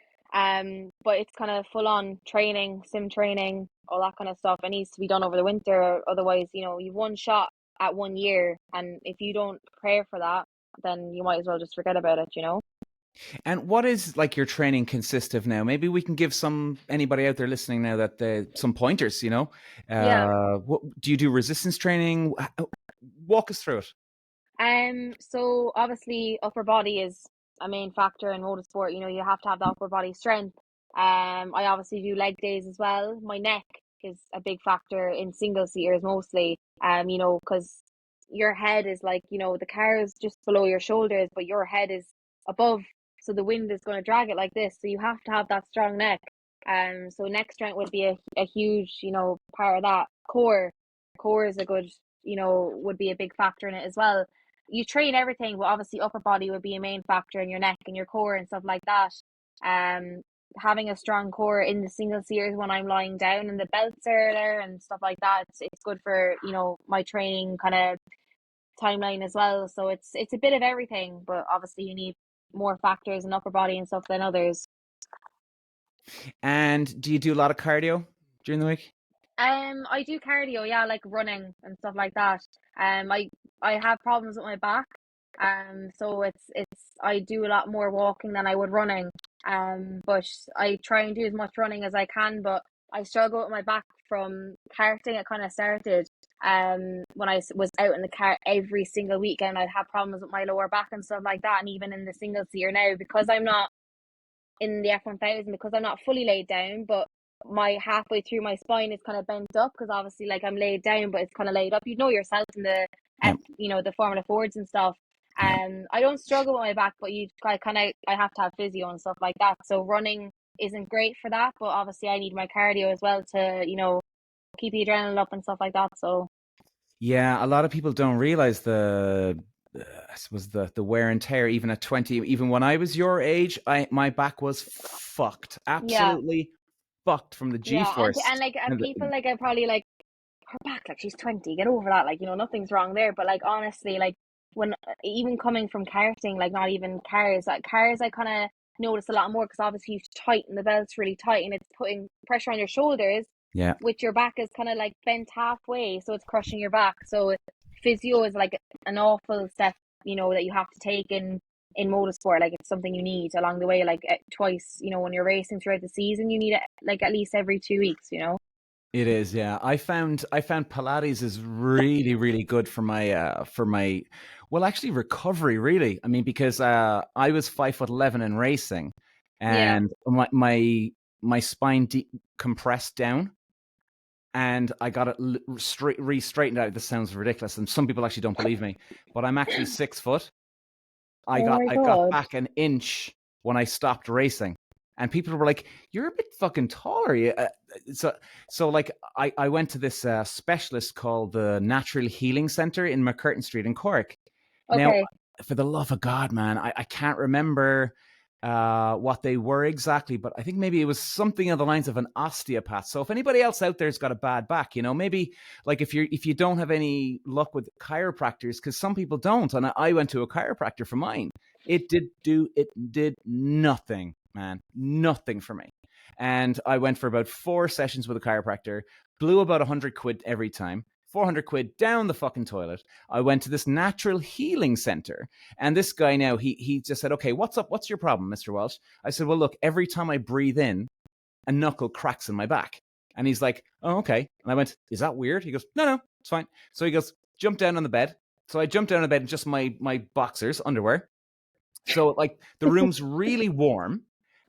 But it's kind of full on training, sim training, all that kind of stuff. It needs to be done over the winter, otherwise, you've one shot at 1 year, and if you don't prepare for that, then you might as well just forget about it. And what is like your training consist of now? Maybe we can give anybody out there listening now that some pointers. Yeah. What do you do? Resistance training? Walk us through it. So obviously upper body is a main factor in motorsport. You have to have the upper body strength. I obviously do leg days as well. My neck is a big factor in single seaters mostly. Because your head is like, the car is just below your shoulders, but your head is above, so the wind is going to drag it like this. So you have to have that strong neck. So neck strength would be a huge, part of that. Core is a good, would be a big factor in it as well. You train everything, but obviously upper body would be a main factor in your neck and your core and stuff like that. Um, Having a strong core in the single seaters when I'm lying down and the belts are there and stuff like that, it's good for my training kind of timeline as well. So it's a bit of everything, but obviously you need more factors in upper body and stuff than others. And do you do a lot of cardio during the week? I do cardio, yeah, like running and stuff like that. I have problems with my back, so it's I do a lot more walking than I would running. But I try and do as much running as I can, but I struggle with my back from karting. It kind of started when I was out in the car every single weekend. I'd have problems with my lower back and stuff like that, and even in the single seater now, because I'm not in the F1000, because I'm not fully laid down, but my halfway through my spine is kind of bent up, because obviously like I'm laid down, but it's kind of laid up. You know yourself in the Yeah, the Formula Fords and stuff. yeah. I don't struggle with my back, but I have to have physio and stuff like that. So running isn't great for that, but obviously I need my cardio as well to keep the adrenaline up and stuff like that. So Yeah, a lot of people don't realize I suppose the wear and tear. Even at 20, even when I was your age, my back was fucked, yeah, absolutely fucked from the yeah, and G-force. and people like are probably like, her back, like she's 20, get over that, like nothing's wrong there. But like honestly, like when even coming from karting, like not even cars, like cars I kind of notice a lot more, because obviously you tighten the belts really tight and it's putting pressure on your shoulders, Yeah, which your back is kind of like bent halfway, so it's crushing your back. So physio is like an awful step, that you have to take in motorsport. Like it's something you need along the way, like twice, when you're racing throughout the season, you need it like at least every 2 weeks. it is. Yeah, I found Pilates is really really good for my well, actually recovery. Really, I mean, because I was 5'11" in racing, Yeah. and my spine compressed down, and I got it re-straightened out. This sounds ridiculous, and some people actually don't believe me, but I'm actually 6 foot. I Oh got my I got god. back an inch when I stopped racing, and people were like, "You're a bit fucking taller." So like I went to this specialist called the Natural Healing Center in McCurtain Street in Cork. Now, Okay. for the love of God, man, I can't remember what they were exactly, but I think maybe it was something on the lines of an osteopath. So if anybody else out there's got a bad back, maybe like if you don't have any luck with chiropractors, because some people don't, and I went to a chiropractor for mine. It did nothing, man, nothing for me. And I went for about 4 sessions with a chiropractor, blew about 100 quid every time. 400 quid down the fucking toilet. I went to this natural healing center, and this guy now, he just said, "Okay, what's up? What's your problem, Mr. Walsh?" I said, "Well, look, every time I breathe in, a knuckle cracks in my back." And he's like, "Oh, okay." And I went, "Is that weird?" He goes, "No, it's fine." So he goes, "Jump down on the bed." So I jumped down on the bed in just my boxers, underwear. So like the room's really warm,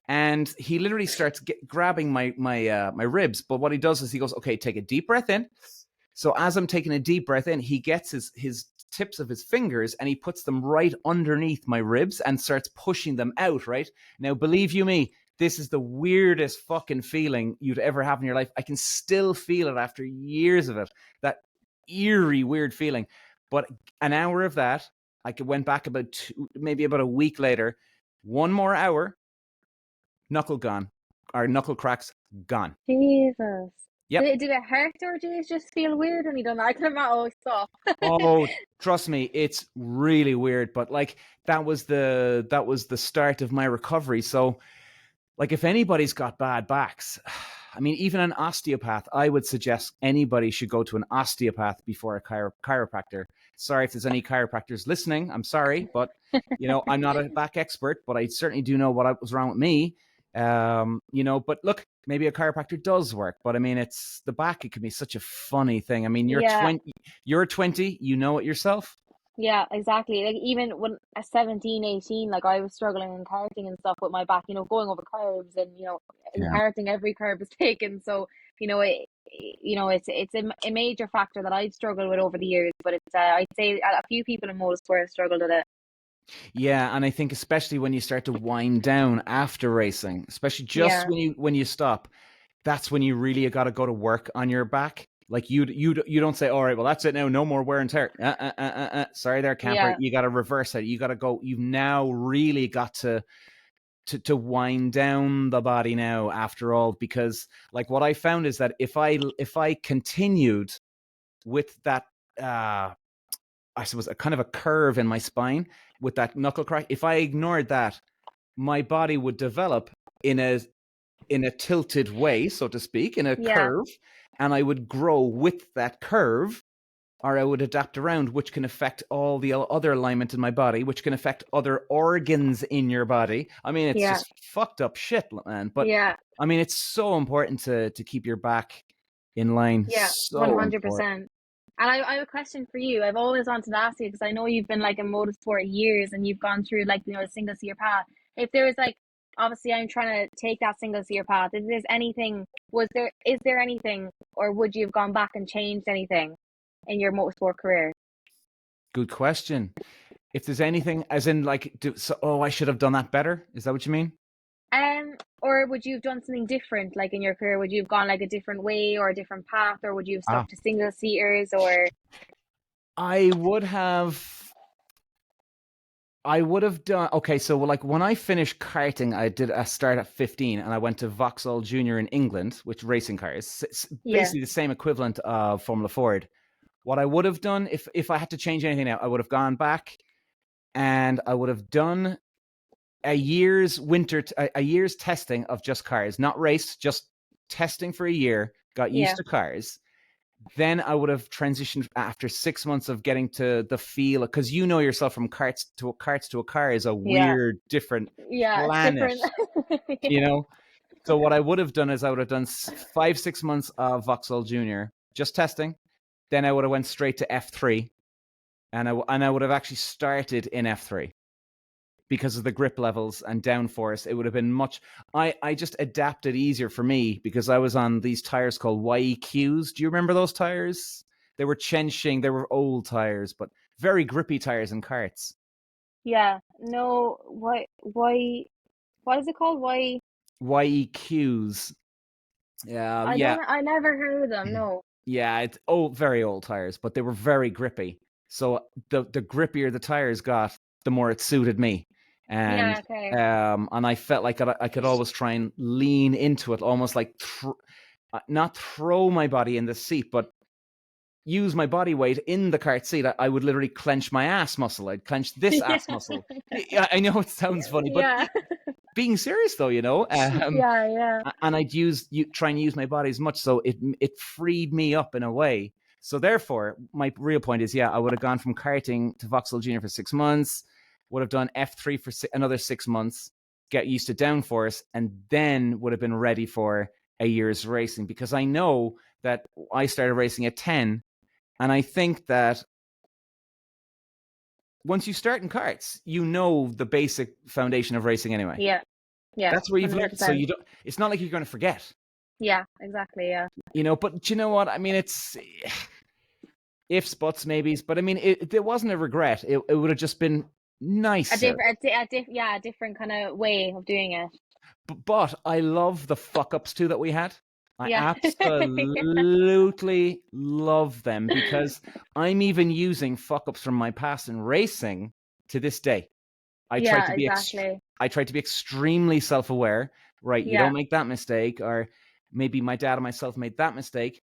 and he literally starts grabbing my ribs. But what he does is he goes, "Okay, take a deep breath in." So as I'm taking a deep breath in, he gets his tips of his fingers and he puts them right underneath my ribs and starts pushing them out, right? Now, believe you me, this is the weirdest fucking feeling you'd ever have in your life. I can still feel it after years of it, that eerie, weird feeling. But an hour of that, I went back maybe about a week later, 1 more hour, knuckle gone, or knuckle cracks gone. Jesus. Yep. Did it hurt, or did it just feel weird when you done that? I can imagine. Oh, stop. Oh, trust me, it's really weird, but like that was the start of my recovery. So like if anybody's got bad backs, I mean, even an osteopath, I would suggest anybody should go to an osteopath before a chiropractor. Sorry if there's any chiropractors listening. I'm sorry, but I'm not a back expert, but I certainly do know what was wrong with me. But look, maybe a chiropractor does work, but I mean, it's the back. It can be such a funny thing. I mean, Yeah. you're 20, you know it yourself. Yeah, exactly. Like even when I 17, 18, like I was struggling in karting and stuff with my back, going over curves and, in Yeah. karting every curve is taken. So, it's a major factor that I've struggled with over the years, but it's I'd say a few people in motorsport have struggled with it. Yeah, and I think especially when you start to wind down after racing, especially just Yeah, when you stop, that's when you really got to go to work on your back. Like you don't say, all right, well that's it now, no more wear and tear. Sorry there, camper. yeah, You got to reverse it. You got to go. You've now really got to wind down the body now. After all, because like what I found is that if I continued with that, I suppose a kind of a curve in my spine with that knuckle crack, if I ignored that, my body would develop in a tilted way, so to speak, in a yeah, curve, and I would grow with that curve, or I would adapt around, which can affect all the other alignment in my body, which can affect other organs in your body. I mean, it's yeah, just fucked up shit, man. But yeah, I mean, it's so important to keep your back in line. yeah, So important. 100%. And I have a question for you. I've always wanted to ask you because I know you've been like in motorsport years and you've gone through like, a single seater path. If there was like, obviously I'm trying to take that single seater path. If there's anything, is there anything, or would you have gone back and changed anything in your motorsport career? Good question. If there's anything, as in like, I should have done that better. Is that what you mean? Or would you have done something different, like in your career? Would you have gone like a different way or a different path, or would you have Ah, stuck to single seaters or I would have. I would have done okay. So, like when I finished karting, I did a start at 15, and I went to Vauxhall Junior in England, which racing cars, it's yeah, basically the same equivalent of Formula Ford. What I would have done if I had to change anything now, I would have gone back and I would have done a year's testing of just cars, not raced, just testing for a year. Got used yeah, to cars, then I would have transitioned after 6 months of getting to the feel, because yourself from karts to a car is a yeah, weird, different yeah, it's planet, different. you Yeah, know. So what I would have done is I would have done 5 6 months of Vauxhall Junior just testing. Then I would have went straight to F3, and I would have actually started in F3 because of the grip levels and downforce. It would have been much. I just adapted easier for me because I was on these tires called YEQs. Do you remember those tires? They were Chenxing. They were old tires, but very grippy tires in karts. yeah. No, what is it called? Why? YEQs. Yeah, I yeah, don't. I never heard of them. No. yeah. It's very old tires, but they were very grippy. So the grippier the tires got, the more it suited me, and Yeah. Okay. and I felt like I could always try and lean into it, almost like not throw my body in the seat, but use my body weight in the cart seat. I would literally clench my ass muscle. I'd clench this Yeah. ass muscle. Yeah, I know it sounds funny, but Yeah. being serious though, Yeah. Yeah. and I'd try and use my body as much, so it freed me up in a way. So therefore, my real point is, yeah, I would have gone from karting to Vauxhall Junior for 6 months, would have done F3 for another 6 months, get used to downforce, and then would have been ready for a year's racing, because I know that I started racing at 10, and I think that once you start in karts, you know the basic foundation of racing anyway. Yeah. Yeah. That's where you've learned. So 100%. you don't. It's not like you're going to forget. Yeah. Exactly. Yeah. But you know what? I mean, it's ifs, buts, maybes. But I mean, there wasn't a regret. It would have just been nicer. A different kind of way of doing it. But I love the fuck ups too that we had. I Yeah. absolutely love them, because I'm even using fuck ups from my past in racing to this day. I tried Yeah. to be Exactly. I tried to be extremely self-aware. Right, you Yeah. don't make that mistake, or maybe my dad and myself made that mistake.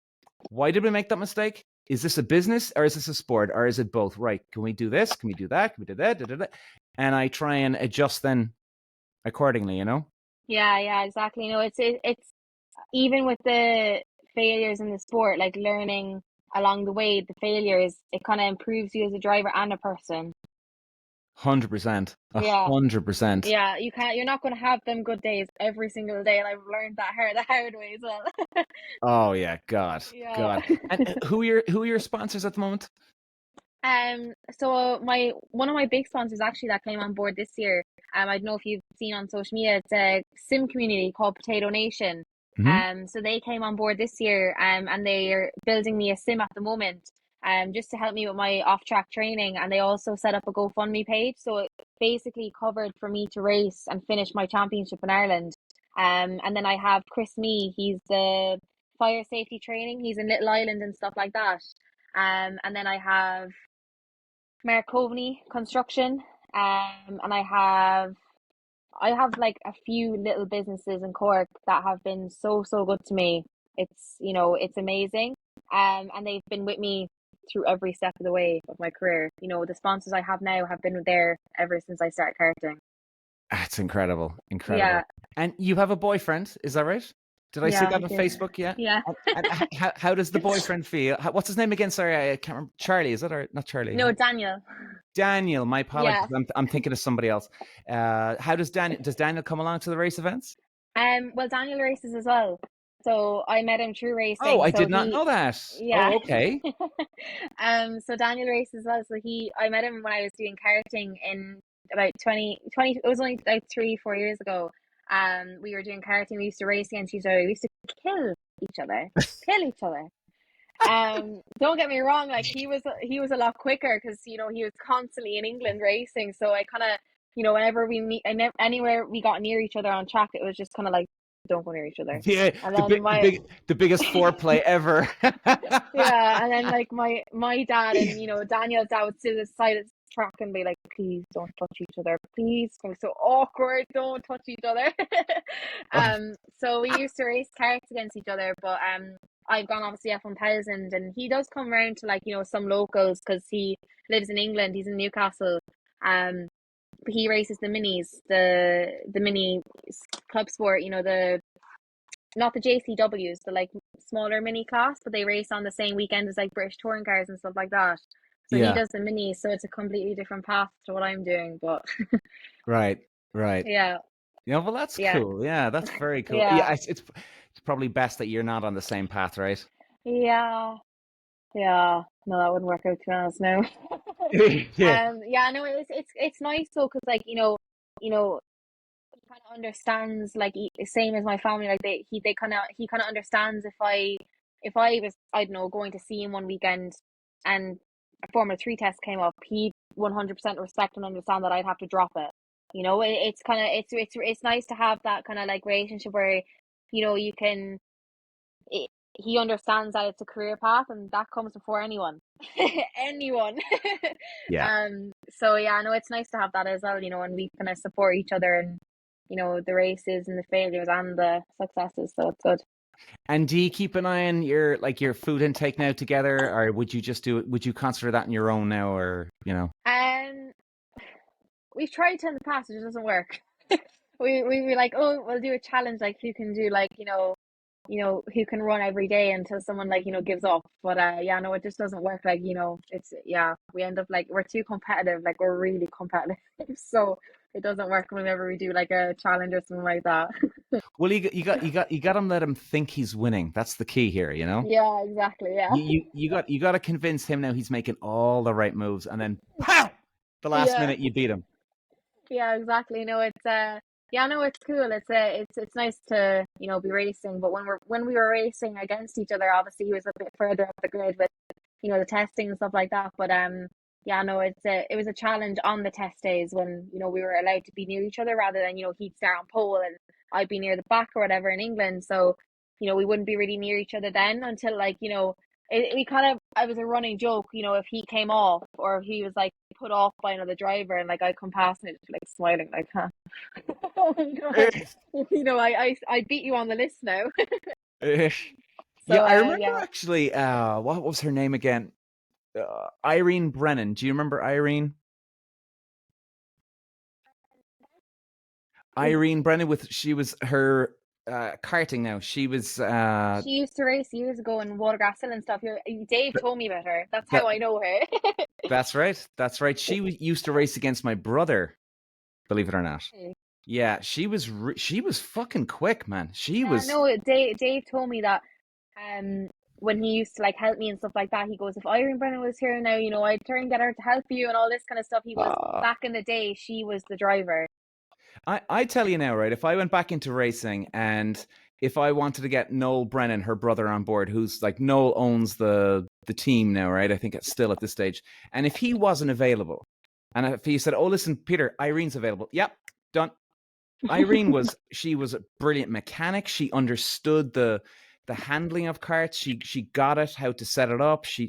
Why did we make that mistake? Is this a business, or is this a sport, or is it both? Right? Can we do this? Can we do that? Can we do that? Da, da, da. And I try and adjust then accordingly. Yeah, exactly. It's even with the failures in the sport, like learning along the way, the failures, it kind of improves you as a driver and a person. 100%, Yeah, 100%. yeah. You're not going to have them good days every single day, and I've learned that the hard way as well. Oh yeah, God, Yeah. God. And who are your sponsors at the moment? So my one of my big sponsors actually that came on board this year, I don't know if you've seen on social media, it's a sim community called Potato Nation. Hmm. So they came on board this year, and they're building me a sim at the moment, just to help me with my off-track training, and they also set up a GoFundMe page, so it basically covered for me to race and finish my championship in Ireland. And then I have Chris Mee, he's the fire safety training, he's in Little Island and stuff like that. And then I have Mark Coveney Construction. And I have like a few little businesses in Cork that have been so good to me. It's amazing. And they've been with me through every step of the way of my career. The sponsors I have now have been there ever since I started karting. That's incredible, incredible. Yeah, And you have a boyfriend, is that right? Did I see yeah, that I on do. Facebook? Yeah. Yeah. And how does the boyfriend feel? What's his name again? Sorry, I can't remember. Charlie, is it or not Charlie? No, Daniel. Daniel. My apologies. Yeah. I'm thinking of somebody else. How does Daniel come along to the race events? Well, Daniel races as well. So I met him through Oh, racing. I So did not he, know that. yeah. Oh, okay. So Daniel races as well. So I met him when I was doing karting in about 20. It was only like 3, 4 years ago. We were doing karting. We used to race against each other. We used to kill each other, kill each other. Don't get me wrong. Like he was a lot quicker because he was constantly in England racing. So I kind of whenever we meet, anywhere we got near each other on track, it was just kind of like don't go near each other. Yeah, And then the biggest foreplay ever. yeah, and then like my dad and Daniel's dad would sit at the side of the track and be like, "Please don't touch each other, please." It was so awkward. Don't touch each other. So we used to race karts against each other, but I've gone obviously F1000, and he does come around to like some locals because he lives in England. He's in Newcastle. Um, but he races the minis, the mini club sport. The not the JCWs, the like smaller mini class, but they race on the same weekend as like British touring cars and stuff like that. So he Yeah, does the minis, so it's a completely different path to what I'm doing. But right, right. yeah, Yeah, well, that's yeah, cool. Yeah, that's very cool. yeah, Yeah, it's probably best that you're not on the same path, right? yeah, yeah. No, that wouldn't work out to be honest. No. Yeah, Yeah, no, it's nice though, because like he kind of understands like same as my family. Like he kind of understands if I was, I don't know, going to see him one weekend and a Formula 3 test came up, he'd 100% respect and understand that I'd have to drop it. It's kind of it's nice to have that kind of like relationship where you can it, he understands that it's a career path and that comes before anyone. Anyone. yeah. So yeah, no, it's nice to have that as well, and we kind of support each other and the races and the failures and the successes, so it's good. And do you keep an eye on your food intake now together, or would you just do it? Would you consider that on your own now, or Um we've tried to in the past, it just doesn't work. We were like, oh, we'll do a challenge, like who can do like who can run every day until someone like gives up. But yeah, no, it just doesn't work. Like it's, yeah, we end up like we're too competitive, like we're really competitive. So it doesn't work whenever we do like a challenge or something like that. well, you got to let him think he's winning. That's the key here. Yeah, exactly. Yeah. You got to convince him now he's making all the right moves, and then pow, the last Yeah. minute you beat him. Yeah, exactly. No, it's yeah, no, it's cool. It's nice to be racing, but when we were racing against each other, obviously he was a bit further up the grid with the testing and stuff like that. But yeah, no, it was a challenge on the test days when we were allowed to be near each other rather than he'd start on pole and I'd be near the back or whatever in England. So we wouldn't be really near each other then until like we kind of, I was a running joke, if he came off or if he was like put off by another driver and like I come past and it's like smiling like, huh. I beat you on the list now. Yeah, So I remember yeah. actually. What was her name again? Irene Brennan. Do you remember Irene? Irene Brennan she was her karting now. She was She used to race years ago in Watergrass Hill and stuff. Dave told me about her. That's how that I know her. that's right. That's right. Used to race against my brother, believe it or not. Yeah, she was fucking quick, man. She Yeah, was. no, Dave told me that when he used to like help me and stuff like that, he goes, if Irene Brennan was here now, I'd try and get her to help you and all this kind of stuff. He goes, Uh, back in the day, she was the driver. I tell you now, right? If I went back into racing and if I wanted to get Noel Brennan, her brother, on board, who's like Noel owns the team now, right? I think it's still at this stage. And if he wasn't available, and if he said, "Oh, listen, Peter, Irene's available," yep, done. She was a brilliant mechanic. She understood the handling of carts. She got it, how to set it up. She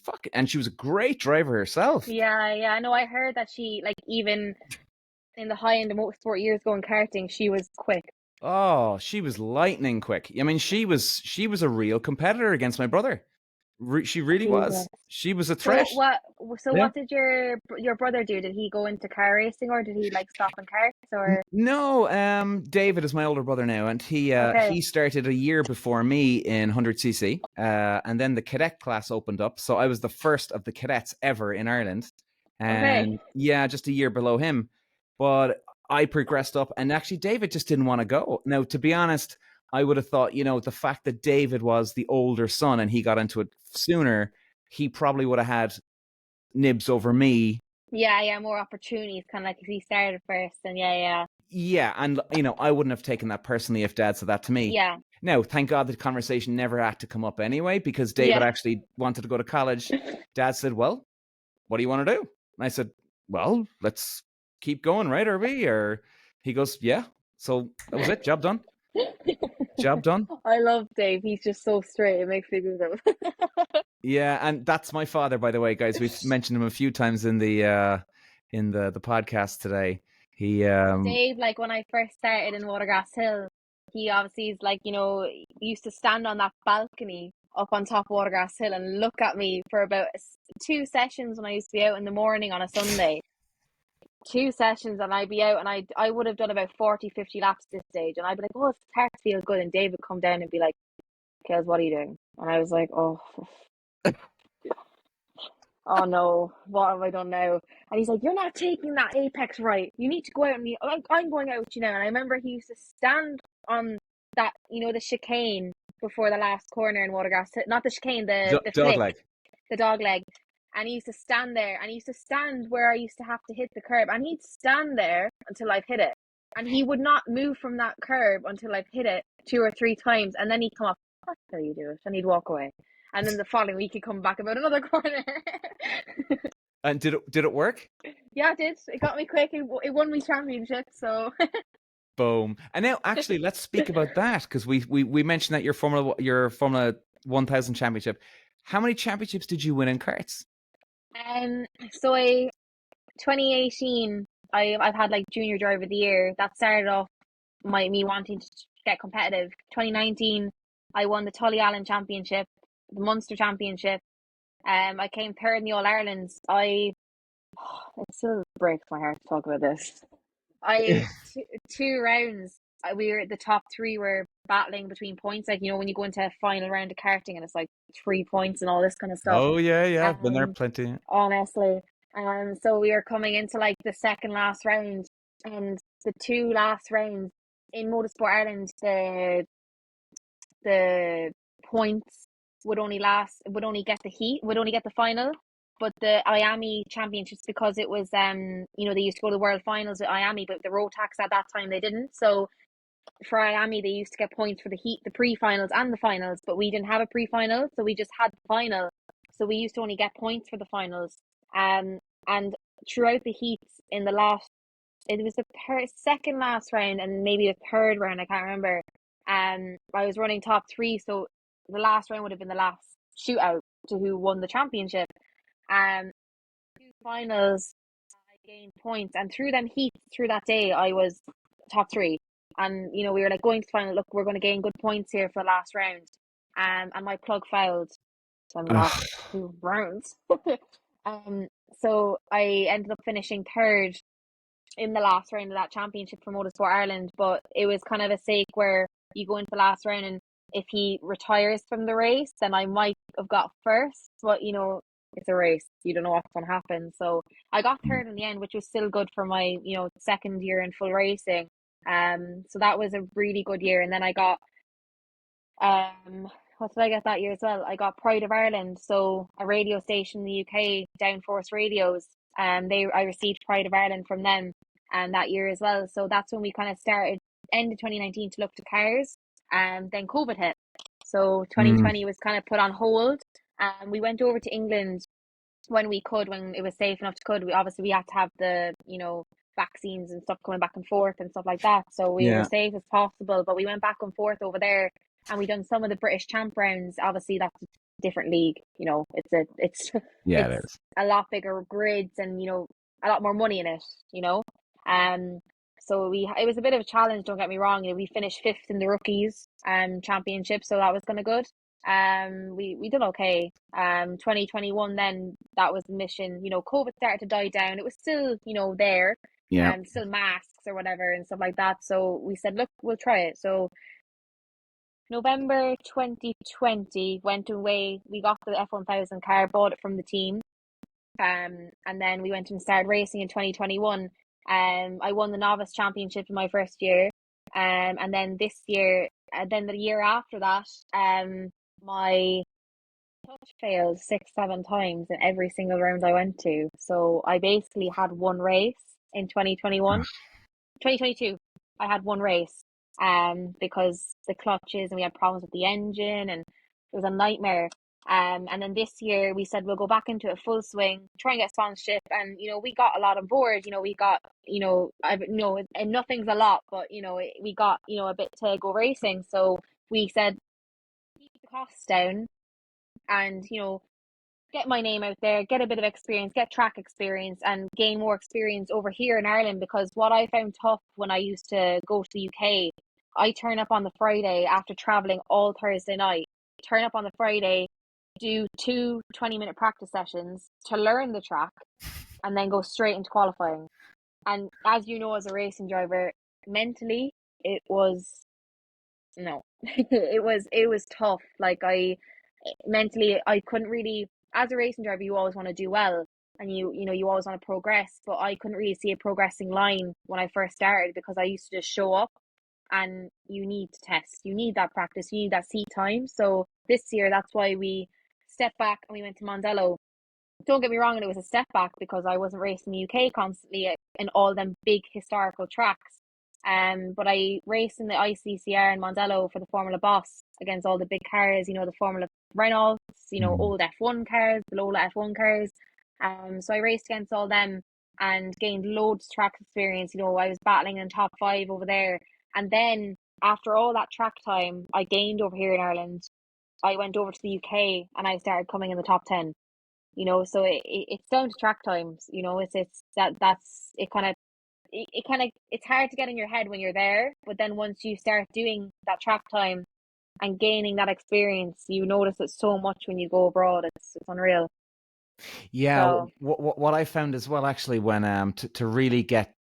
fucking, and she was a great driver herself. Yeah. No, I heard that she like even in the high end of motorsport years ago in karting, she was quick. Oh, she was lightning quick. I mean, she was a real competitor against my brother. She really Jesus. was. She was a So threat. what? So Yeah. what did your brother do? Did he go into car racing or did he like stop in karts or? No, David is my older brother now, and Okay. he started a year before me in 100cc, and then the cadet class opened up, so I was the first of the cadets ever in Ireland, Okay. and yeah, just a year below him, but I progressed up, and actually David just didn't want to go. Now, to be honest, I would have thought, the fact that David was the older son and he got into it sooner, he probably would have had nibs over me. Yeah, more opportunities, kind of like if he started first, and yeah. Yeah, and I wouldn't have taken that personally if Dad said that to me. Yeah. Now, thank God the conversation never had to come up anyway, because David Yeah. actually wanted to go to college. Dad said, "Well, what do you want to do?" And I said, "Well, let's keep going, right? Are we?" Or he goes, "Yeah." So that was it. Job done. Job done. I love Dave. He's just so straight. It makes me giggle. Yeah, and that's my father, by the way, guys. We've mentioned him a few times in the podcast today. He Dave, like when I first started in Watergrass Hill, he obviously is like, used to stand on that balcony up on top of Watergrass Hill and look at me for about 2 sessions when I used to be out in the morning on a Sunday. 2 sessions and I'd be out and I would have done about 40, 50 laps at this stage and I'd be like, oh, it's hard to feel good. And Dave would come down and be like, Kayles, what are you doing? And I was like, oh no, what have I done now? And he's like, you're not taking that apex right. You need to go out and I'm going out with you now. And I remember he used to stand on that, the chicane before the last corner in Watergrass, not the chicane, the dog flick, leg. the dog leg. And he used to stand there and he used to stand where I used to have to hit the curb. And he'd stand there until I've hit it. And he would not move from that curb until I've hit it 2 or 3 times. And then he'd come up, that's how you do it. And he'd walk away. And then the following week he'd come back about another corner. And did it work? Yeah, it did. It got me quick. It won me championship. So Boom. And now, actually, let's speak about that, because we mentioned that your Formula 1000 championship. How many championships did you win in karts? so 2018, I've had like junior driver of the year. That started off me wanting to get competitive. 2019, I won the Tully Allen Championship, the Munster Championship. I came third in the All Irelands. It still breaks my heart to talk about this. I 2 rounds. We were the top three were battling between points. Like when you go into a final round of karting and it's like 3 points and all this kind of stuff. Oh yeah, I've been there Um, plenty. honestly, so we were coming into like the second last round, and the two last rounds in Motorsport Ireland, the points would only get the heat, would only get the final. But the Miami championships, because it was they used to go to the world finals at Miami, but the Rotax at that time they didn't. So for Miami they used to get points for the heat, the pre-finals and the finals, but we didn't have a pre-final, so we just had the final. So we used to only get points for the finals. And throughout the heats in the last, it was the second last round and maybe the third round, I can't remember. I was running top three, so the last round would have been the last shootout to who won the championship. Um, two finals, I gained points, and through them heats through that day, I was top three. And we were like going to final. Look, we're going to gain good points here for the last round. And my plug failed in the last Ugh. 2 rounds. So I ended up finishing third in the last round of that championship for Motorsport Ireland, but it was kind of a stake where you go into the last round, and if he retires from the race, then I might have got first, but it's a race. You don't know what's going to happen. So I got third in the end, which was still good for my, second year in full racing. So that was a really good year. And then I got, what did I get that year as well? I got Pride of Ireland, so a radio station in the UK, Downforce Radios. I received Pride of Ireland from them, that year as well. So that's when we kind of started end of 2019 to look to cars, and then COVID hit. So 2020 was kind of put on hold. We went over to England when we could, when it was safe enough to could. We had to have the vaccines and stuff coming back and forth and stuff like that, so we were Yeah. safe as possible. But we went back and forth over there, and we done some of the British champ rounds. Obviously, that's a different league. It's Yeah, it it's is. a lot bigger grids, and a lot more money in it. Um. So it was a bit of a challenge. Don't get me wrong. We finished fifth in the rookies championship, so that was kind of good. We did okay. 2021, then that was the mission. COVID started to die down. It was still there, Yeah. still masks or whatever and stuff like that. So we said, look, we'll try it. So November 2020 went away. We got the F1000 car, bought it from the team. And then we went and started racing in 2021. I won the novice championship in my first year. And then this year, then the year after that, my touch failed 6, 7 times in every single round I went to. So I basically had one race in 2021. 2022, I had one race because the clutches, and we had problems with the engine, and it was a nightmare. And then this year we said we'll go back into a full swing, try and get sponsorship, and we got a lot on board. We got and nothing's a lot, but we got a bit to go racing. So we said keep the costs down, and get my name out there, get a bit of experience, get track experience, and gain more experience over here in Ireland. Because what I found tough when I used to go to the UK, I turn up on the Friday after traveling all Thursday night, turn up on the Friday, do 2 20-minute practice sessions to learn the track, and then go straight into qualifying. And as you know, as a racing driver, mentally, it was no, it was tough. Like mentally, I couldn't really, as a racing driver, you always want to do well, and you always want to progress, but I couldn't really see a progressing line when I first started, because I used to just show up, and you need to test, you need that practice, you need that seat time. So this year, that's why we stepped back and we went to Mondello. Don't get me wrong, and it was a step back because I wasn't racing the UK constantly in all them big historical tracks. But I raced in the ICCR in Mondello for the Formula Boss against all the big cars, the Formula Renaults, old F1 cars, the Lola F1 cars. So I raced against all them and gained loads of track experience. I was battling in top 5 over there. And then after all that track time I gained over here in Ireland, I went over to the UK and I started coming in the top 10. So it's down to track times. That's it. It's hard to get in your head when you're there, but then once you start doing that track time and gaining that experience, you notice it so much when you go abroad. It's unreal. Yeah, So what I found as well, actually, when to really get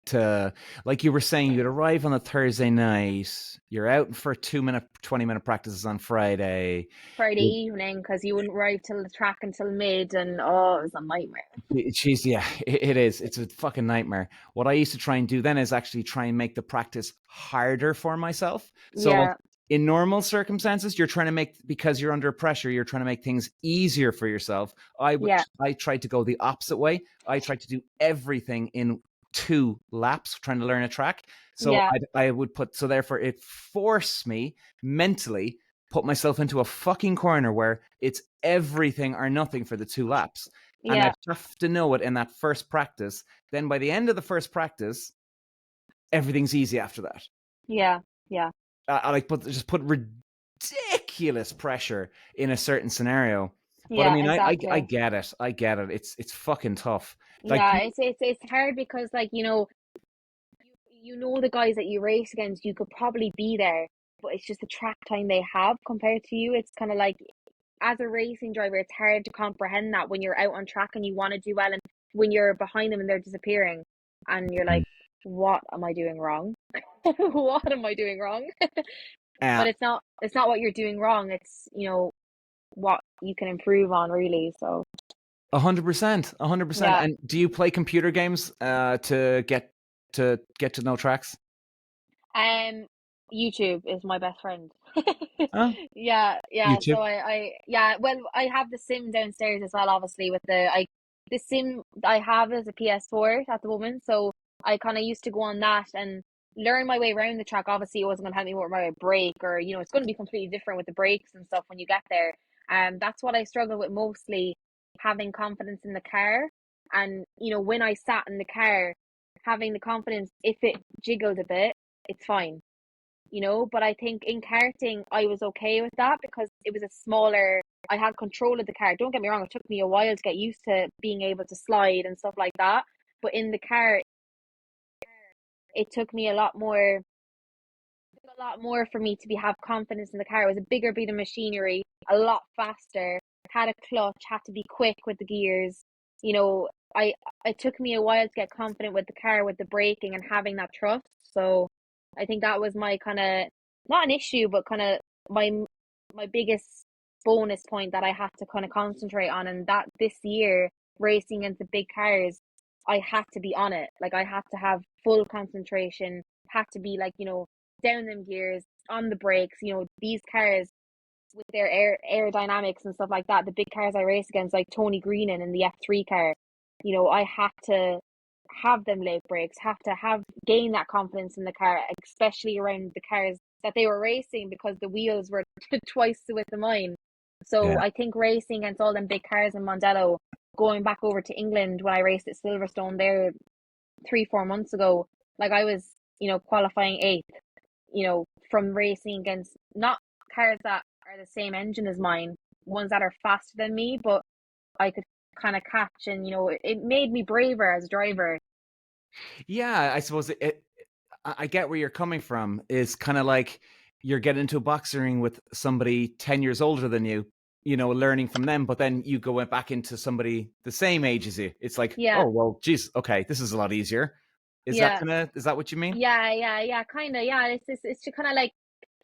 to, like you were saying, you'd arrive on a Thursday night, you're out for 2-minute, 20-minute practices on Friday. Friday evening, because you wouldn't arrive till the track until mid, and it was a nightmare. Jeez, yeah, it is. It's a fucking nightmare. What I used to try and do then is actually try and make the practice harder for myself. So like, Yeah, in normal circumstances, you're trying to make, because you're under pressure, you're trying to make things easier for yourself. yeah, I tried to go the opposite way. I tried to do everything in 2 laps, trying to learn a track. So yeah, I would put, so therefore it forced me mentally put myself into a fucking corner where it's everything or nothing for the 2 laps. And yeah, I have to know it in that first practice. Then by the end of the first practice, everything's easy after that. yeah, yeah, I like put ridiculous pressure in a certain scenario. But I yeah, mean, I exactly. get it. I get it. It's fucking tough. Like, Yeah, it's hard because, like, you know the guys that you race against, you could probably be there, but it's just the track time they have compared to you. It's kind of like, as a racing driver, it's hard to comprehend that when you're out on track and you want to do well, and when you're behind them and they're disappearing. and you're like, what am I doing wrong? What am I doing wrong? Uh, But it's not what you're doing wrong. It's, what you can improve on, really. So 100%, 100%. yeah. And do you play computer games to know tracks? Um, YouTube is my best friend. Oh, Yeah, yeah. So YouTube. yeah. Well, I have the sim downstairs as well. Obviously, the sim I have is a PS4 at the moment. So I kind of used to go on that and learn my way around the track. Obviously, it wasn't going to help me with my brake, or it's going to be completely different with the brakes and stuff when you get there. That's what I struggle with mostly, having confidence in the car. And when I sat in the car, having the confidence, if it jiggled a bit, it's fine. But I think in karting I was okay with that because it was a smaller, I had control of the car. Don't get me wrong, it took me a while to get used to being able to slide and stuff like that. But in the car, it took me a lot more for me to have confidence in the car. It was a bigger bit of machinery, a lot faster, had a clutch, had to be quick with the gears. You know, I it took me a while to get confident with the car, with the braking and having that trust. So I think that was my kind of, not an issue, but kind of my biggest bonus point that I had to kind of concentrate on. And that this year, racing into big cars, I had to be on it. Like, I had to have full concentration, had to be like, down them gears, on the brakes. These cars with their aerodynamics and stuff like that, the big cars I race against, like Tony Greenan in the F3 car, I had to have them late brakes, have to gain that confidence in the car, especially around the cars that they were racing, because the wheels were twice the width of mine. So Yeah. I think racing against all them big cars in Mondello, going back over to England when I raced at Silverstone there 3-4 months ago, like I was, qualifying eighth, from racing against not cars that are the same engine as mine, ones that are faster than me, but I could kind of catch, and it made me braver as a driver. Yeah, I suppose I get where you're coming from. Is kind of like you're getting into a boxing ring with somebody 10 years older than you, learning from them, but then you go back into somebody the same age as you. It's like, Yeah, oh, well, geez, okay, this is a lot easier. yeah, Is that what you mean? yeah, kind of, yeah. It's just kind of like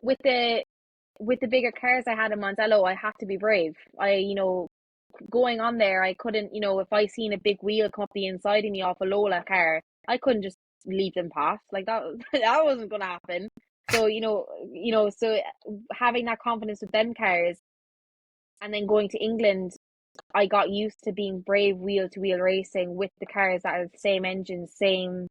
with the bigger cars I had in Mondello, I had to be brave. Going on there, I couldn't, if I seen a big wheel come up the inside of me off a Lola car, I couldn't just leave them past. Like that, that wasn't gonna happen. So, so having that confidence with them cars, and then going to England, I got used to being brave wheel to wheel racing with the cars that are the same engine, same,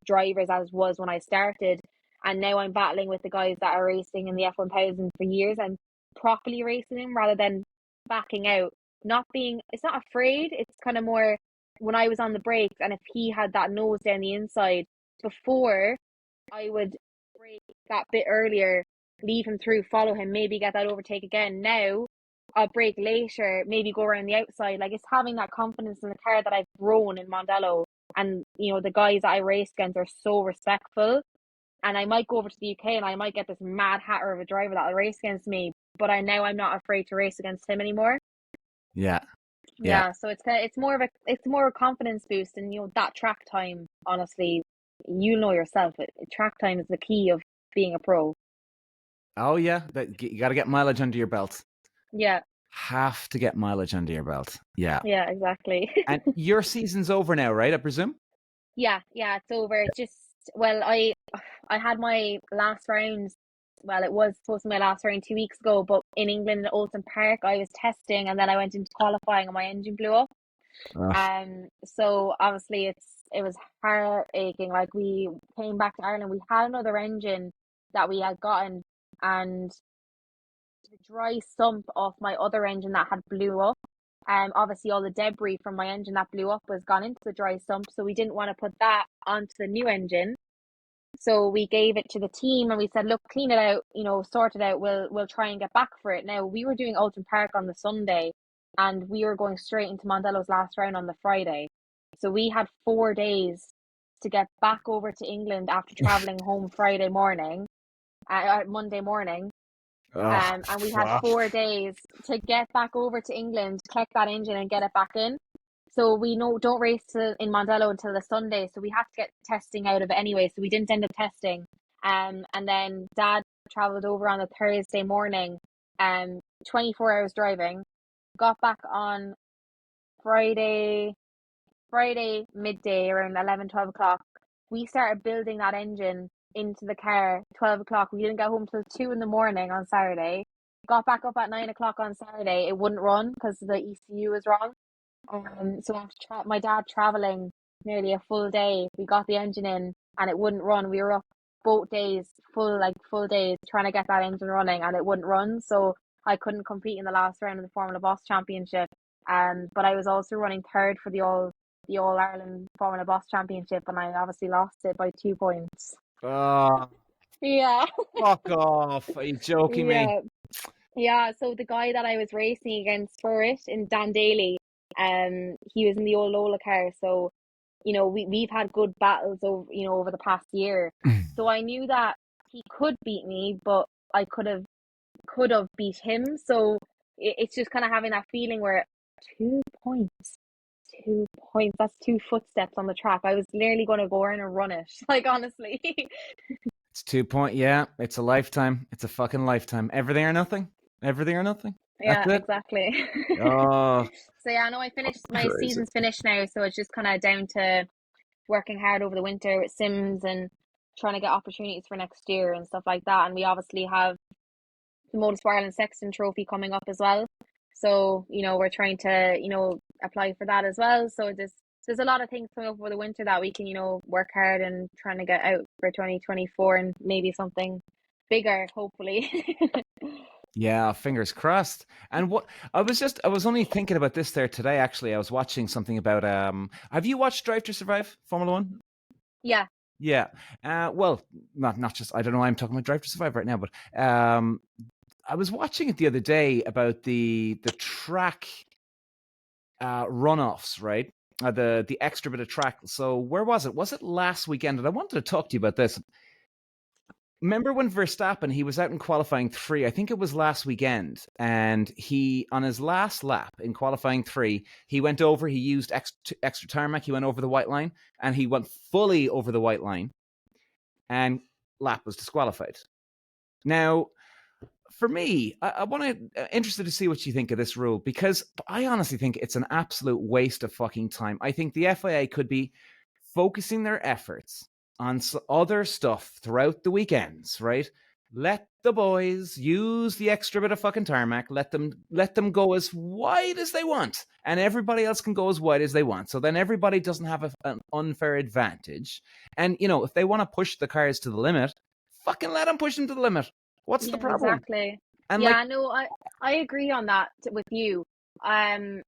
drivers as was when I started. And now I'm battling with the guys that are racing in the F1000 for years. I'm properly racing them rather than backing out. It's not afraid. It's kind of more, when I was on the brakes, and if he had that nose down the inside before, I would brake that bit earlier, leave him through, follow him, maybe get that overtake again. Now I'll brake later, maybe go around the outside. Like, it's having that confidence in the car that I've grown in Mondello. And, the guys that I race against are so respectful. And I might go over to the UK and I might get this mad hatter of a driver that'll race against me, but I'm not afraid to race against him anymore. Yeah, yeah. Yeah, so it's more of a confidence boost. And that track time, honestly, yourself, track time is the key of being a pro. Oh, yeah. You got to get mileage under your belt. Yeah, Have to get mileage under your belt. Yeah. yeah, exactly. And your season's over now, right? I presume. Yeah, it's over. Just, well, I had my last round. Well, it was supposed to be my last round 2 weeks ago, but in England at Oulton Park, I was testing, and then I went into qualifying, and my engine blew up. Oh, So obviously it was heart aching. Like, we came back to Ireland, we had another engine that we had gotten, and the dry sump of my other engine that had blew up. Obviously all the debris from my engine that blew up was gone into the dry sump, so we didn't want to put that onto the new engine. So we gave it to the team and we said, look, clean it out, sort it out. We'll try and get back for it. Now, we were doing Alton Park on the Sunday, and we were going straight into Mondello's last round on the Friday. So we had 4 days to get back over to England after traveling home Monday morning. oh, And we had fuck. 4 days to get back over to England, collect that engine and get it back in. So we don't race in Mondello until the Sunday, so we had to get testing out of it anyway. So we didn't end up testing. And then Dad traveled over on the Thursday morning. 24 hours driving. Got back on Friday midday around 11, 12 o'clock. We started building that engine into the car 12 o'clock. We didn't get home till 2 in the morning on Saturday. Got back up at 9 o'clock on Saturday. It wouldn't run because the ECU was wrong. So after my dad traveling nearly a full day, we got the engine in and it wouldn't run. We were up both days, full days, trying to get that engine running and it wouldn't run. So I couldn't compete in the last round of the Formula Boss Championship. But I was also running third for the All Ireland Formula Boss Championship, and I obviously lost it by 2 points. Oh, Yeah, fuck off. Are you joking me? yeah, yeah. So the guy that I was racing against for it in Dan Daly, he was in the old Lola car. So, we've had good battles over the past year. So I knew that he could beat me, but I could have beat him. So it's just kind of having that feeling where 2 points. 2 points. That's 2 footsteps on the track. I was nearly going to go in and run it. Like, honestly. It's 2 point. Yeah, it's a lifetime. It's a fucking lifetime. Everything or nothing. Everything or nothing. That's Yeah, it. exactly. Oh, So yeah, I know I finished my crazy. season's finished now, so it's just kind of down to working hard over the winter with Sims and trying to get opportunities for next year and stuff like that. And we obviously have the Motorsport Ireland Sexton Trophy coming up as well. So, we're trying to, apply for that as well. So there's a lot of things coming up over the winter that we can, work hard and trying to get out for 2024 and maybe something bigger, hopefully. Yeah, fingers crossed. And what I was only thinking about this there today, actually. I was watching something about have you watched Drive to Survive Formula One? Yeah. Yeah. Well, not just I don't know why I'm talking about Drive to Survive right now, but I was watching it the other day about the track runoffs, right? The extra bit of track. So where was it? Was it last weekend? And I wanted to talk to you about this. Remember when Verstappen, he was out in qualifying 3, I think it was last weekend, and he, on his last lap in qualifying 3, he went over, he used extra tarmac, he went over the white line, and he went fully over the white line, and lap was disqualified. Now, for me, I want to interested to see what you think of this rule, because I honestly think it's an absolute waste of fucking time. I think the FIA could be focusing their efforts on other stuff throughout the weekends, right? Let the boys use the extra bit of fucking tarmac. Let them go as wide as they want, and everybody else can go as wide as they want. So then everybody doesn't have an unfair advantage. And if they want to push the cars to the limit, fucking let them push them to the limit. What's the Yeah, problem? exactly. And like, Yeah, no, I agree on that with you. I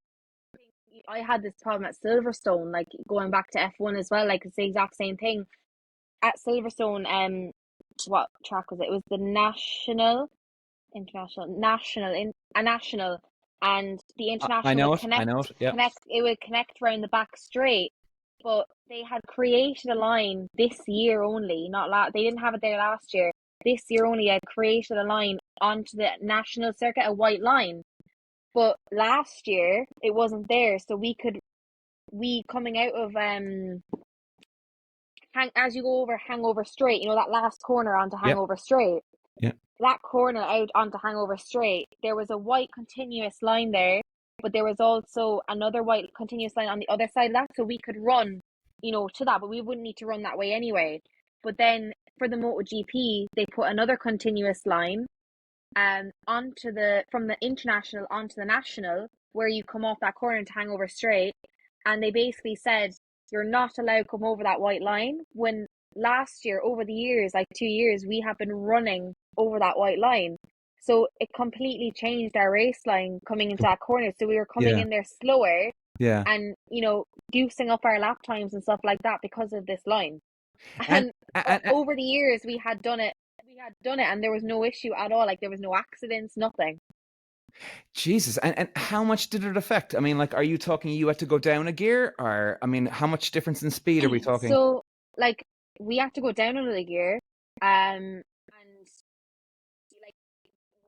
had this problem at Silverstone, like going back to F1 as well, like it's the exact same thing. At Silverstone, what track was it? It was the national, and the I international know would it. I know it. Yeah. connect around the back straight. But they had created a line this year only, they didn't have it there last year. This year only had created a line onto the national circuit, a white line. But last year it wasn't there, so we coming out of as you go over Hangover Straight, that last corner onto Yep. Hangover Straight. Yeah. That corner out onto Hangover Straight, there was a white continuous line there, but there was also another white continuous line on the other side of that, so we could run, to that, but we wouldn't need to run that way anyway. But then for the MotoGP, they put another continuous line from the international onto the national, where you come off that corner to Hangover Straight, and they basically said you're not allowed to come over that white line. When last year, over the years, like 2 years, we have been running over that white line. So it completely changed our race line coming into that corner. So we were coming Yeah. in there slower Yeah. and, goosing up our lap times and stuff like that because of this line. And, And and, and over the years, we had done it, and there was no issue at all. Like there was no accidents, nothing. Jesus, and how much did it affect? I mean, like, are you talking you had to go down a gear, or I mean, how much difference in speed are we talking? So, like, we had to go down another gear, and like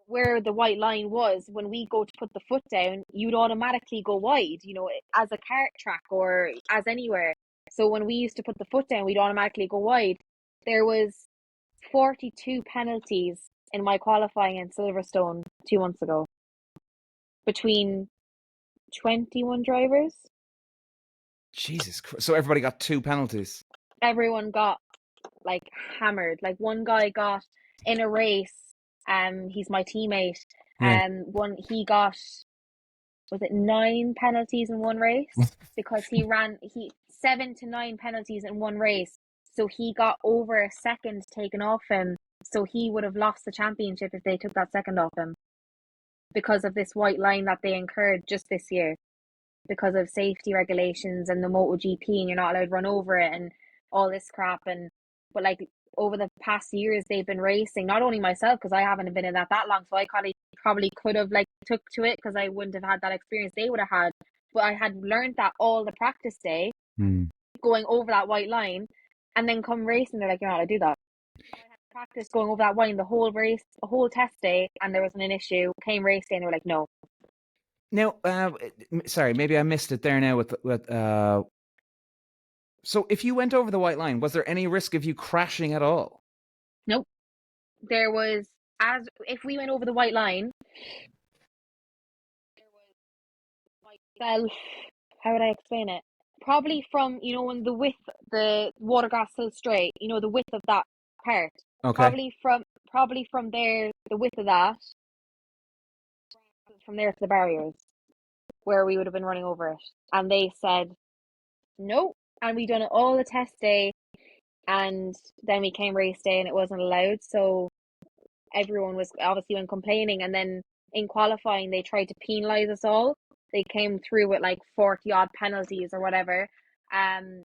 where the white line was, when we go to put the foot down, you'd automatically go wide, as a kart track or as anywhere. So when we used to put the foot down, we'd automatically go wide. There was 42 penalties in my qualifying in Silverstone 2 months ago between 21 drivers. Jesus Christ. So everybody got 2 penalties. Everyone got like hammered. Like one guy got in a race, he's my teammate, Yeah. one he got, was it 9 penalties in one race? Because he 7 to 9 penalties in one race. So he got over a second taken off him. So he would have lost the championship if they took that second off him, because of this white line that they incurred just this year, because of safety regulations and the MotoGP, and you're not allowed to run over it and all this crap. But like over the past years they've been racing, not only myself, because I haven't been in that long, so I probably could have like took to it because I wouldn't have had that experience they would have had. But I had learned that all the practice day, going over that white line, and then come racing, they're like, you're not allowed to do that. I had practice going over that line the whole race, the whole test day, and there wasn't an issue. Came race day and they were like, no. Now, sorry, maybe I missed it there now with so if you went over the white line, was there any risk of you crashing at all? Nope. There was, as if we went over the white line, there was myself, how would I explain it? Probably from, when the Watergrass Hill Straight, the width of that part. Okay. Probably from there, the width of that, from there to the barriers, where we would have been running over it. And they said, no. And we done it all the test day, and then we came race day and it wasn't allowed. So everyone was obviously complaining, and then in qualifying they tried to penalise us all. They came through with like 40 odd penalties or whatever. And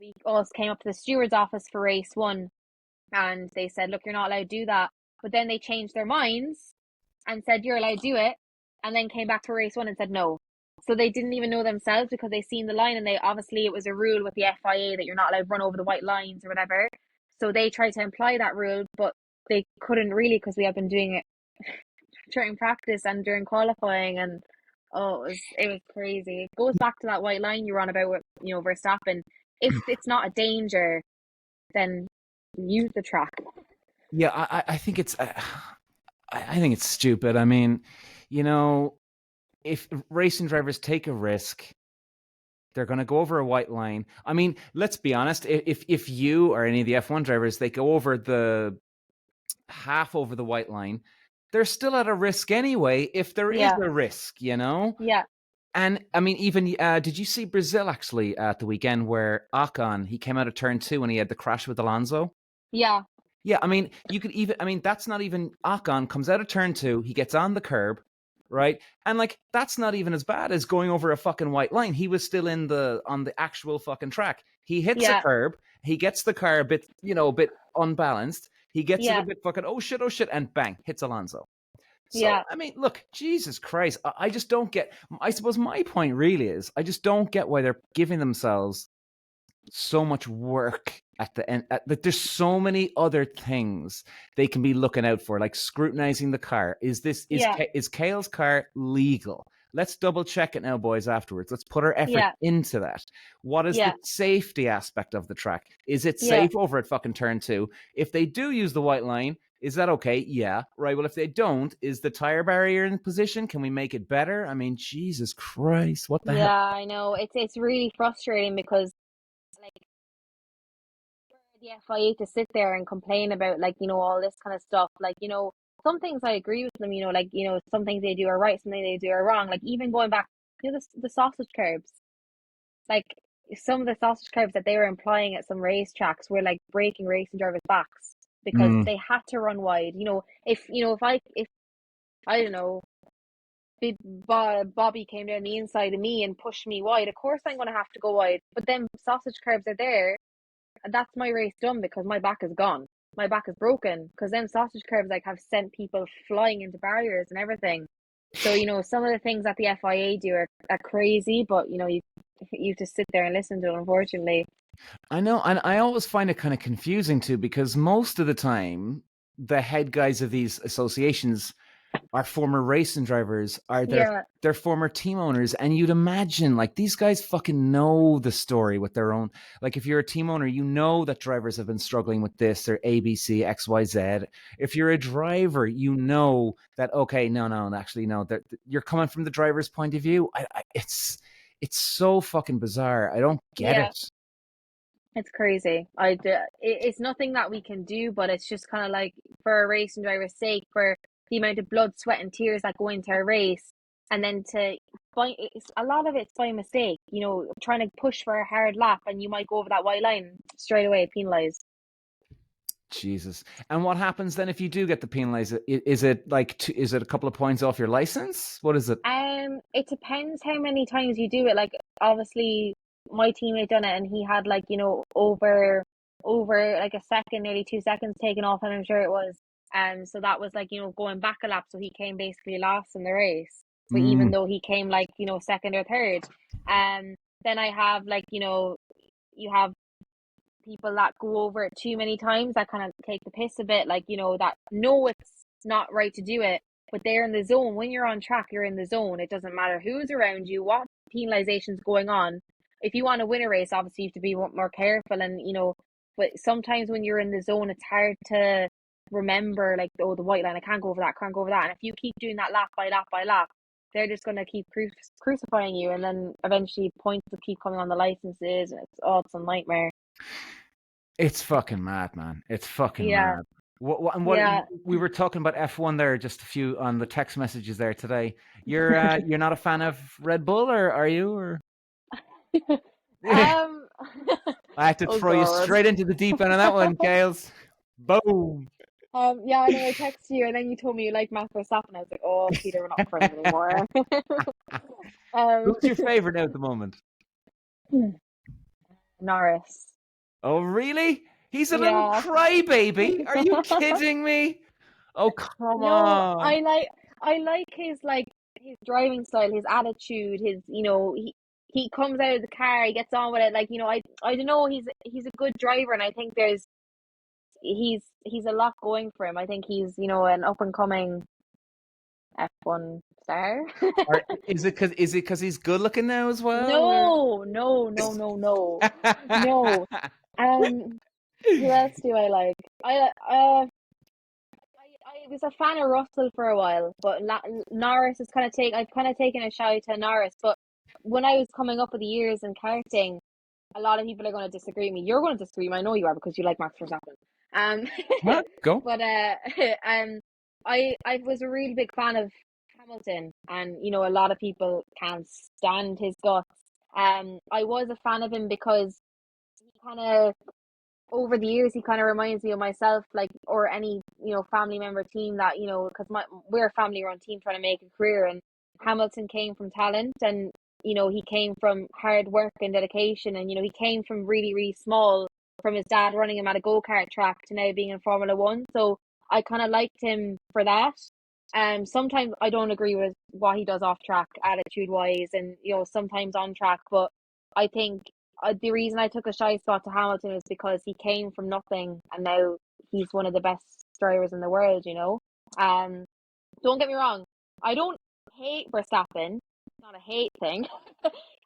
we all came up to the steward's office for race one, and they said, look, you're not allowed to do that. But then they changed their minds and said you're allowed to do it, and then came back for race one and said no. So they didn't even know themselves, because they seen the line, and it was a rule with the FIA that you're not allowed to run over the white lines or whatever. So they tried to imply that rule, but they couldn't really, because we have been doing it during practice and during qualifying, and it was crazy. It goes back to that white line you were on about with Verstappen. If it's not a danger, then use the track. Yeah, I think it's I think it's stupid. I mean, if racing drivers take a risk, they're going to go over a white line. I mean, let's be honest. If you or any of the F1 drivers, they go over the half over the white line, they're still at a risk anyway. If there is a risk, Yeah. And I mean, even did you see Brazil actually at the weekend where Ocon, he came out of turn 2 and he had the crash with Alonso? Yeah. Yeah, I mean, that's not even, Ocon comes out of turn 2, he gets on the curb, right? And like, that's not even as bad as going over a fucking white line. He was still on the actual fucking track. He hits a curb, he gets the car a bit unbalanced. He gets it a bit fucking, oh shit, and bang, hits Alonso. So, I memean, look, Jesus Christ, I just don't get, I suppose my point really is, I just don't get why they're giving themselves so much work at the end. There's so many other things they can be looking out for, like scrutinizing the car. Is Kayles' car legal? Let's double check it now, boys, afterwards. Let's put our effort into that. What is the safety aspect of the track? Is it safe over at fucking turn 2? If they do use the white line, is that okay? Yeah. Right. Well, if they don't, is the tire barrier in position? Can we make it better? I mean, Jesus Christ, what the hell? Yeah, I know. It's really frustrating, because like the FIA to sit there and complain about all this kind of stuff. Some things I agree with them, some things they do are right, some things they do are wrong. Like even going back, the sausage curbs. Like some of the sausage curbs that they were employing at some racetracks were like breaking racing drivers' backs, because they had to run wide. If I don't know, Bobby came down the inside of me and pushed me wide, of course I'm going to have to go wide. But then sausage curbs are there, and that's my race done, because my back is gone. My back is broken, because them sausage curbs have sent people flying into barriers and everything. So some of the things that the FIA do are crazy, but you just sit there and listen to it, unfortunately. I know, and I always find it kind of confusing too, because most of the time the head guys of these associations are former racing drivers, are Yeah. they're former team owners, and you'd imagine like these guys fucking know the story with their own. Like if you're a team owner, you know that drivers have been struggling with this or ABC XYZ. If you're a driver, you know that okay, no, actually no, that you're coming from the driver's point of view. It's so fucking bizarre. I don't get Yeah. it. It's crazy. It's nothing that we can do, but it's just kind of like for a racing driver's sake, for the amount of blood, sweat, and tears that go into a race, and then a lot of it's by mistake. Trying to push for a hard lap, and you might go over that white line straight away, penalized. Jesus. And what happens then if you do get the penalized? Is it like is it a couple of points off your license? What is it? It depends how many times you do it. Like obviously, my teammate done it, and he had like over like a second, nearly 2 seconds taken off him. I'm sure it was. So that was like going back a lap, so he came basically last in the race. But even Mm. though he came like second or third, then I have like you have people that go over it too many times that kind of take the piss a bit, like that know it's not right to do it, but they're in the zone. When you're on track, you're in the zone. It doesn't matter who's around you, what penalization's going on. If you want to win a race, obviously you have to be more careful, and but sometimes when you're in the zone, it's hard to remember like, oh, the white line, I can't go over that, can't go over that. And if you keep doing that lap by lap by lap, they're just going to keep crucifying you, and then eventually points will keep coming on the licenses, and it's a nightmare. It's fucking mad, man. It's fucking Yeah. mad. What Yeah. we were talking about F1 there just a few on the text messages there today. You're not a fan of Red Bull, or are you? Or Um. I have to Oh throw you God. straight into the deep end on that one, Kayles. Boom. Yeah, I know I texted you and then you told me you like Max Verstappen. I was like, oh, Peter, we're not friends anymore. Um, Who's your favorite now at the moment? Norris. Oh, really? He's a little Yeah. crybaby. Are you kidding me? Oh, come No, on. I like his driving style, his attitude, his he comes out of the car, he gets on with it. Like I don't know, he's a good driver, and I think he's a lot going for him. I think he's an up and coming F1 star. Or is it because he's good looking now as well? Or? No, no, no, no, no, no. Um, who else do I like? I was a fan of Russell for a while, but Norris is I've kind of taken a shy to Norris. But when I was coming up with the years in karting, a lot of people are going to disagree with me. You're going to disagree with me. I know you are because you like Max Verstappen. Um, What? Go. but I was a really big fan of Hamilton, and a lot of people can't stand his guts. I was a fan of him because he kind of over the years he kind of reminds me of myself, like, or any family member team that because we're a family run team trying to make a career, and Hamilton came from talent, and he came from hard work and dedication, and he came from really really small, from his dad running him at a go-kart track to now being in Formula One. So I kind of liked him for that. Sometimes I don't agree with what he does off track attitude wise, and sometimes on track, but I think the reason I took a shy spot to Hamilton is because he came from nothing, and now he's one of the best drivers in the world. Don't get me wrong, I don't hate Verstappen. It's not a hate thing.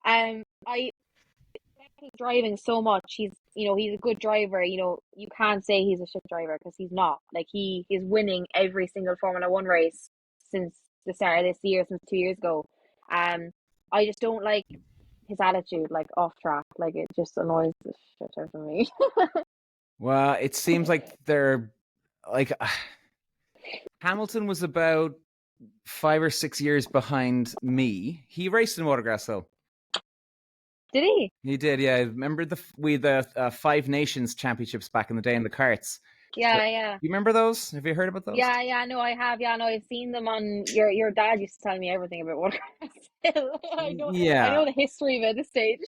I respect his driving so much. He's a good driver. You can't say he's a shit driver because he's not. Like, he is winning every single Formula One race since the start of this year, since 2 years ago. I just don't like his attitude, like off track. Like, it just annoys the shit out of me. Well, it seems like they're like Hamilton was about 5 or 6 years behind me. He raced in Watergrass Hill. Did he? He did, yeah. Remember the Five Nations Championships back in the day in the karts? So, Yeah, yeah. you remember those? Have you heard about those? Yeah, no, I have. Yeah, no, I've seen them on your dad used to tell me everything about Watercraft. I Yeah. know the history of it at this stage.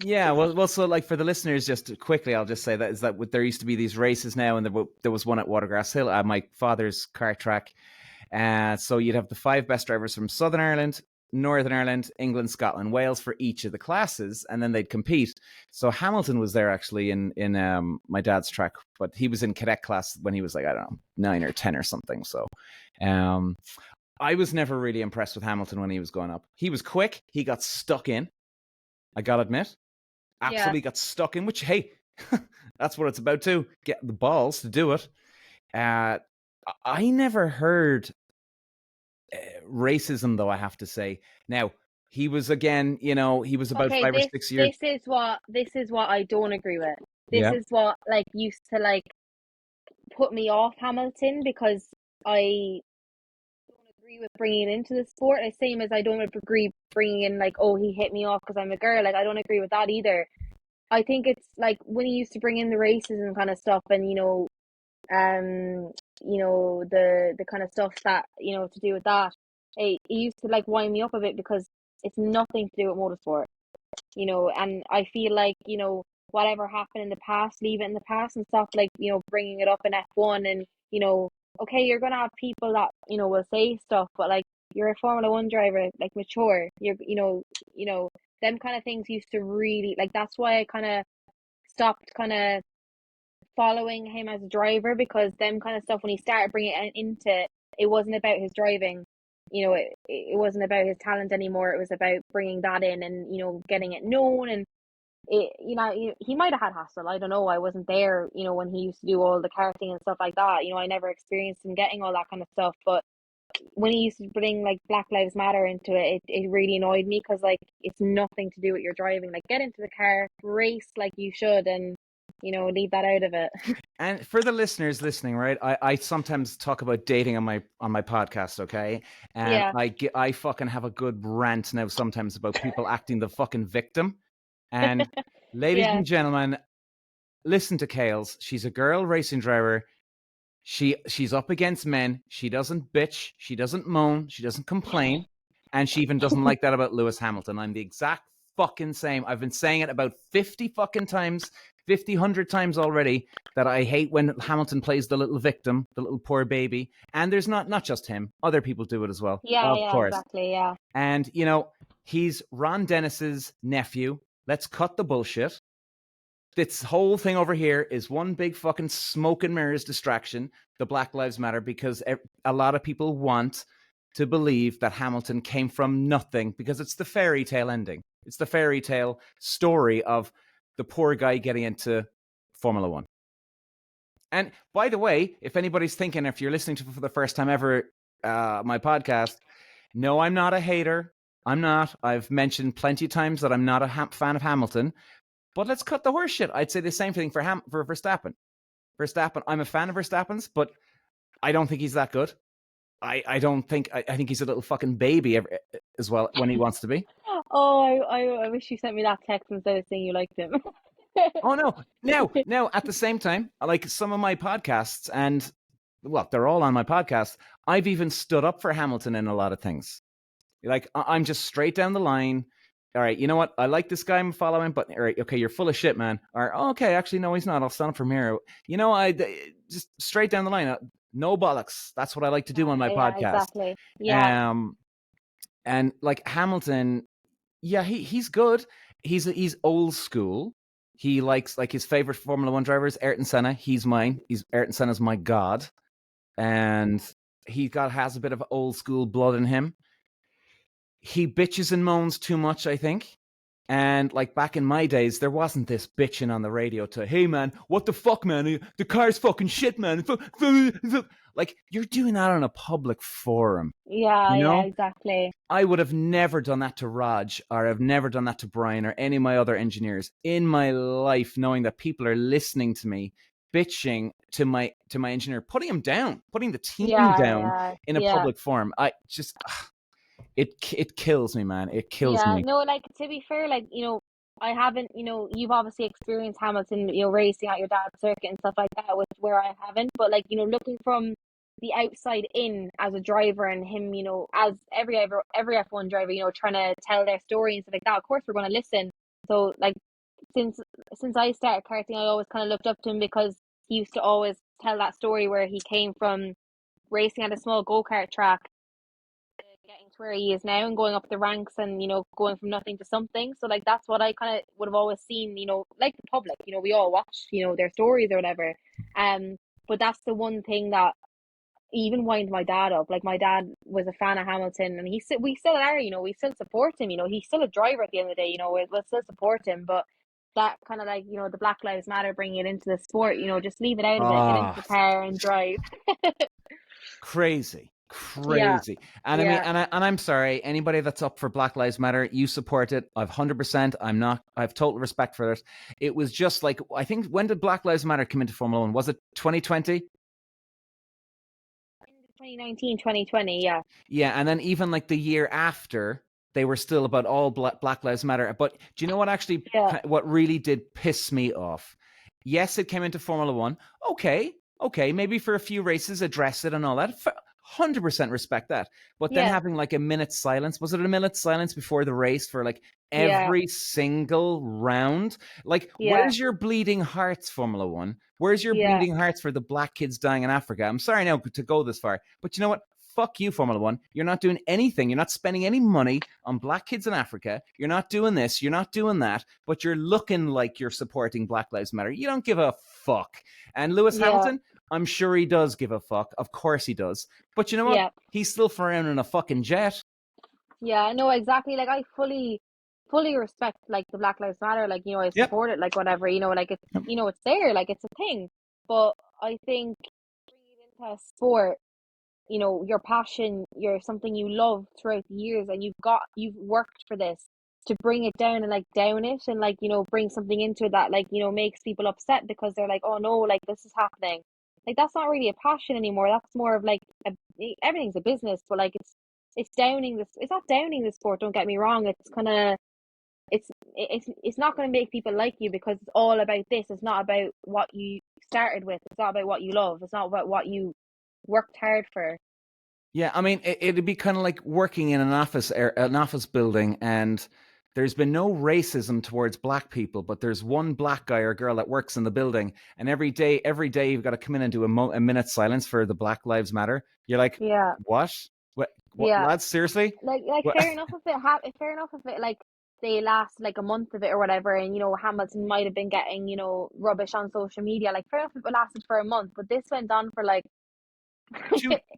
Yeah, well, so like for the listeners, just quickly, I'll just say that is that there used to be these races now, and there was one at Watergrass Hill, at my father's kart track. So you'd have the five best drivers from Southern Ireland, Northern Ireland, England, Scotland, Wales for each of the classes, and then they'd compete. So Hamilton was there actually in my dad's track, but he was in cadet class when he was like, I don't know, 9 or 10 or something. So I was never really impressed with Hamilton when he was going up. He was quick. He got stuck in. I gotta admit, Yeah. absolutely got stuck in. Which, hey, that's what it's about too. Get the balls to do it. I never heard racism, though, I have to say. Now, he was again, he was about Okay, 5 or 6 years. this is what I don't agree with. This Yeah. is what like used to like put me off Hamilton, because I don't agree with bringing it into the sport. The same as I don't agree bringing in like, oh, he hit me off because I'm a girl. Like, I don't agree with that either. I think it's like when he used to bring in the racism kind of stuff, and the kind of stuff that to do with that. It used to like wind me up a bit, because it's nothing to do with motorsport. And I feel like, whatever happened in the past, leave it in the past and stuff, like, bringing it up in F1, and, okay, you're going to have people that, will say stuff, but like, you're a Formula One driver, like, mature, them kind of things used to really, like, that's why I kind of stopped kind of following him as a driver, because them kind of stuff, when he started bringing it into it, it wasn't about his driving. It wasn't about his talent anymore. It was about bringing that in, and getting it known. And he might have had hassle. I don't know. I wasn't there. When he used to do all the karting and stuff like that. I never experienced him getting all that kind of stuff. But when he used to bring like Black Lives Matter into it, it really annoyed me, because like it's nothing to do with your driving. Like, get into the car, race like you should, and leave that out of it. And for the listeners listening, right, I sometimes talk about dating on my podcast, okay? And Yeah. I fucking have a good rant now sometimes about people acting the fucking victim. And ladies Yeah. and gentlemen, listen to Kayles. She's a girl racing driver. She's up against men. She doesn't bitch. She doesn't moan. She doesn't complain. And she even doesn't like that about Lewis Hamilton. I'm the exact fucking same. I've been saying it about 50 fucking times, 100 times already, that I hate when Hamilton plays the little victim, the little poor baby. And there's not just him. Other people do it as well. Yeah, Of yeah, course. exactly. Yeah. And, he's Ron Dennis's nephew. Let's cut the bullshit. This whole thing over here is one big fucking smoke and mirrors distraction, the Black Lives Matter, because a lot of people want to believe that Hamilton came from nothing, because it's the fairy tale ending. It's the fairy tale story of the poor guy getting into Formula One. And by the way, if anybody's thinking, if you're listening to for the first time ever my podcast, no, I'm not a hater. I'm not. I've mentioned plenty of times that I'm not a fan of Hamilton. But let's cut the horse shit. I'd say the same thing for Verstappen. Verstappen, I'm a fan of Verstappen's, but I don't think he's that good. I don't think, I think he's a little fucking baby as well when he wants to be. Oh, I wish you sent me that text instead of saying you liked him. Oh, no. Now, at the same time, like some of my podcasts, and well, they're all on my podcast, I've even stood up for Hamilton in a lot of things. Like, I'm just straight down the line. All right, you know what? I like this guy I'm following, but all right, okay, you're full of shit, man. Or okay, actually, no, he's not. I'll stand up from here. I just straight down the line. No bollocks. That's what I like to do on my Yeah, podcast. exactly. Yeah. And like Hamilton, yeah, he's good. He's old school. He likes, like, his favorite Formula One driver is Ayrton Senna. He's mine. Ayrton Senna's my god, and has a bit of old school blood in him. He bitches and moans too much, I think. And like back in my days, there wasn't this bitching on the radio to, hey man, what the fuck, man? The car's fucking shit, man. Like, you're doing that on a public forum. Yeah, yeah, exactly. I would have never done that to Raj, or I've never done that to Brian or any of my other engineers in my life, knowing that people are listening to me bitching to my engineer, putting him down, putting the team down Yeah, in a yeah. public forum. I just it kills me, man. It kills Yeah, me. no, like, to be fair, like, I haven't, you've obviously experienced Hamilton, racing at your dad's circuit and stuff like that, which where I haven't. But like, looking from the outside in as a driver, and him, as every F1 driver, trying to tell their story and stuff like that, of course we're going to listen. So like, since I started karting, I always kind of looked up to him, because he used to always tell that story where he came from racing at a small go-kart track, getting to where he is now and going up the ranks and, going from nothing to something. So like that's what I kind of would have always seen, like the public, we all watch, their stories or whatever. But that's the one thing that even wind my dad up. Like my dad was a fan of Hamilton, and we still are. We still support him. He's still a driver at the end of the day. We'll still support him, but that kind of like the Black Lives Matter, bringing it into the sport. Just leave it out of it. Get into Ah, the car and drive. crazy, Yeah, crazy. And I mean, yeah. I'm sorry, anybody that's up for Black Lives Matter, you support it. I've 100%. I'm not. I have total respect for it. It was just like, I think, when did Black Lives Matter come into Formula One? Was it 2020? 2019, 2020. Yeah, Yeah, and then even like the year after, they were still about all Black Lives Matter. But do you know what actually, yeah, what really did piss me off? Yes, it came into Formula One. Okay, maybe for a few races, address it and all that. 100% respect that. But then yeah, having like a minute's silence, was it a minute's silence before the race for like yeah, every single round? Like, yeah, where's your bleeding hearts, Formula One? Where's your yeah, bleeding hearts for the black kids dying in Africa? I'm sorry now to go this far, but you know what? Fuck you, Formula One. You're not doing anything. You're not spending any money on black kids in Africa. You're not doing this. You're not doing that. But you're looking like you're supporting Black Lives Matter. You don't give a fuck. And Lewis yeah, Hamilton, I'm sure he does give a fuck. Of course he does. But you know what? yeah. He's still flying in a fucking jet. Yeah, no, exactly. Like I fully respect like the Black Lives Matter. Like, I Yep. support it, like whatever, like it's it's there, like it's a thing. But I think bringing it into a sport, your passion, your something you love throughout the years, and you've worked for this to bring it down and like down it and like, bring something into it that like, makes people upset because they're like, oh no, like this is happening. Like that's not really a passion anymore. That's more of like everything's a business, but like it's downing this. It's not downing the sport. Don't get me wrong. It's kind of it's not going to make people like you because it's all about this. It's not about what you started with. It's not about what you love. It's not about what you worked hard for. Yeah, I mean, it'd be kind of like working in an office building, and there's been no racism towards black people, but there's one black guy or girl that works in the building, and every day you've got to come in and do a minute silence for the Black Lives Matter. You're like, Yeah, what? What, yeah. lads? Seriously? Like What? fair enough if fair enough if it like they last like a month of it or whatever, and Hamilton might have been getting rubbish on social media. Like fair enough if it lasted for a month, but this went on for like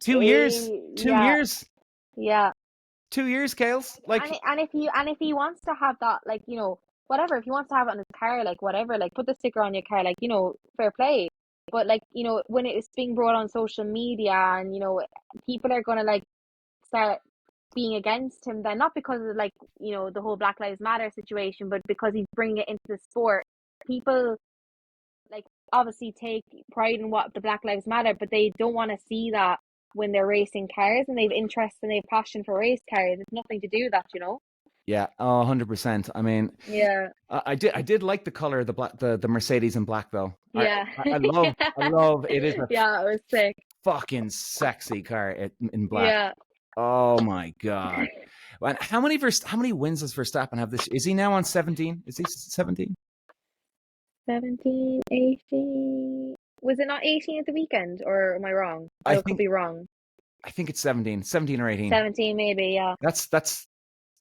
Two years? yeah, 2 years? yeah. 2 years, Kales? And Like, if he wants to have that, like whatever, if he wants to have it on his car, like whatever, like put the sticker on your car, like fair play. But like when it is being brought on social media, and people are gonna like start being against him, then not because of like the whole Black Lives Matter situation, but because he's bringing it into the sport. People like obviously take pride in what the Black Lives Matter, but they don't want to see that when they're racing cars and they've interest and they've passion for race cars. It's nothing to do with that. yeah, 100%. I mean, Yeah, I did like the color of the Mercedes in black though. I yeah, I I love I love it. Is a yeah. It was sick. fucking sexy car in black. Yeah, Oh my god! And how many wins does Verstappen have this? Is he now on 17? Is he 17? 17, 18. Was it not 18 at the weekend, or am I wrong? I I could think be wrong. I think it's 17 or 18. 17 maybe. Yeah. That's it's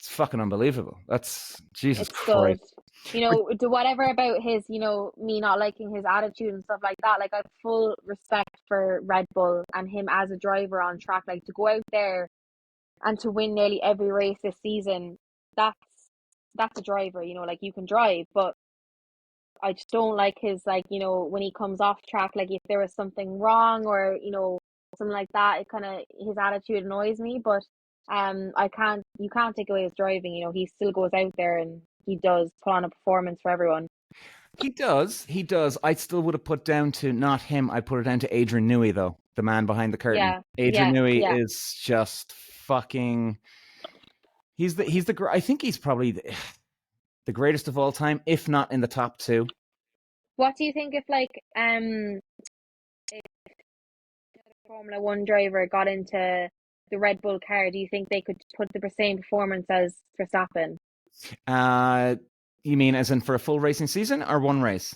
fucking unbelievable. That's Jesus It's good. Christ. But Do whatever about his, me not liking his attitude and stuff like that. Like, I have full respect for Red Bull and him as a driver on track. Like, to go out there and to win nearly every race this season, that's that's a driver. Like you can drive, but I just don't like his like, when he comes off track, like if there was something wrong or, something like that, it kind of his attitude annoys me. But I can't you can't take away his driving. He still goes out there and he does put on a performance for everyone. he does, he does. I still would have put down to not him. I put it down to Adrian Newey though, the man behind the curtain. Yeah, Adrian yeah, Newey yeah. is just fucking. I think he's probably the greatest of all time, if not in the top two. What do you think if like if a Formula One driver got into the Red Bull car? Do you think they could put the same performance as Verstappen? Uh, you mean as in for a full racing season or one race?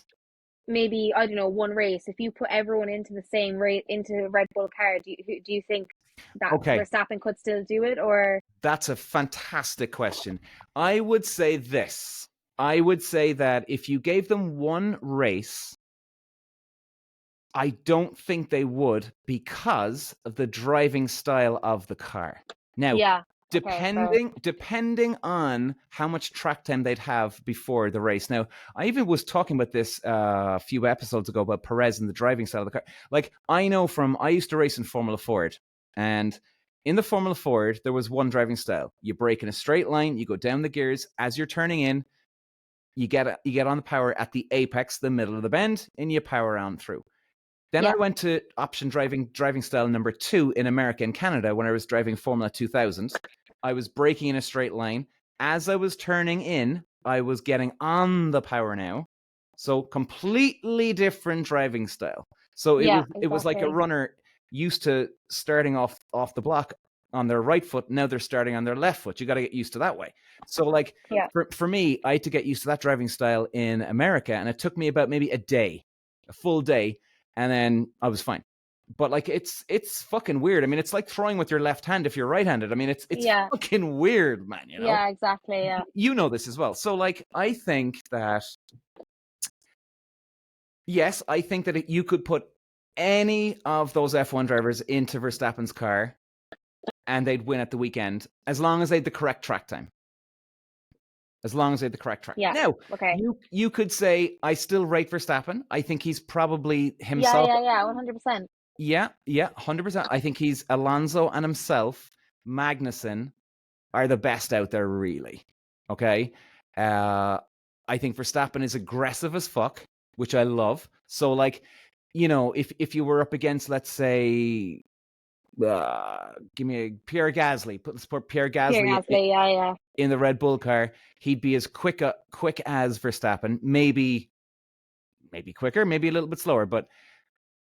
maybe, I don't know, one race, if you put everyone into the same race into Red Bull car, do you think that Okay, Verstappen could still do it, or that's a fantastic question. I would say this. I would say that if you gave them one race, I don't think they would because of the driving style of the car. Now, yeah, okay, fair. depending on how much track time they'd have before the race. Now, I even was talking about this a few episodes ago about Perez and the driving style of the car. Like I used to race in Formula Ford, and in the Formula Ford there was one driving style. You brake in a straight line, you go down the gears as you're turning in. You get on the power at the apex, the middle of the bend, and you power on through. Then I Yeah, went to option driving style number 2 in America and Canada when I was driving Formula 2000. I was braking in a straight line. As I was turning in, I was getting on the power now. So completely different driving style. So yeah, it was like a exactly. runner used to starting off the block on their right foot. Now they're starting on their left foot. You got to get used to that way. So like Yeah, for me, I had to get used to that driving style in America, and it took me about maybe a full day, and then I was fine. But like it's fucking weird. I mean, it's like throwing with your left hand if you're right-handed. I mean, it's yeah, fucking weird, man, you know. yeah, exactly. Yeah, You know this as well. So like I think that yes, I think that you could put any of those F1 drivers into Verstappen's car and they'd win at the weekend as long as they had the correct track time. As long as they had the correct track. yeah, Now, okay. you could say I still rate Verstappen. I think he's probably Yeah, himself. yeah, yeah, 100%. Yeah, yeah, 100%. I think he's Alonso and himself, Magnussen are the best out there, really. Okay. Uh, I think Verstappen is aggressive as fuck, which I love. So, like, if you were up against, let's say, give me a Pierre Gasly. Let's put Pierre Pierre Gasly Gasly, yeah, yeah, in the Red Bull car. He'd be as quick as Verstappen. Maybe quicker, maybe a little bit slower, but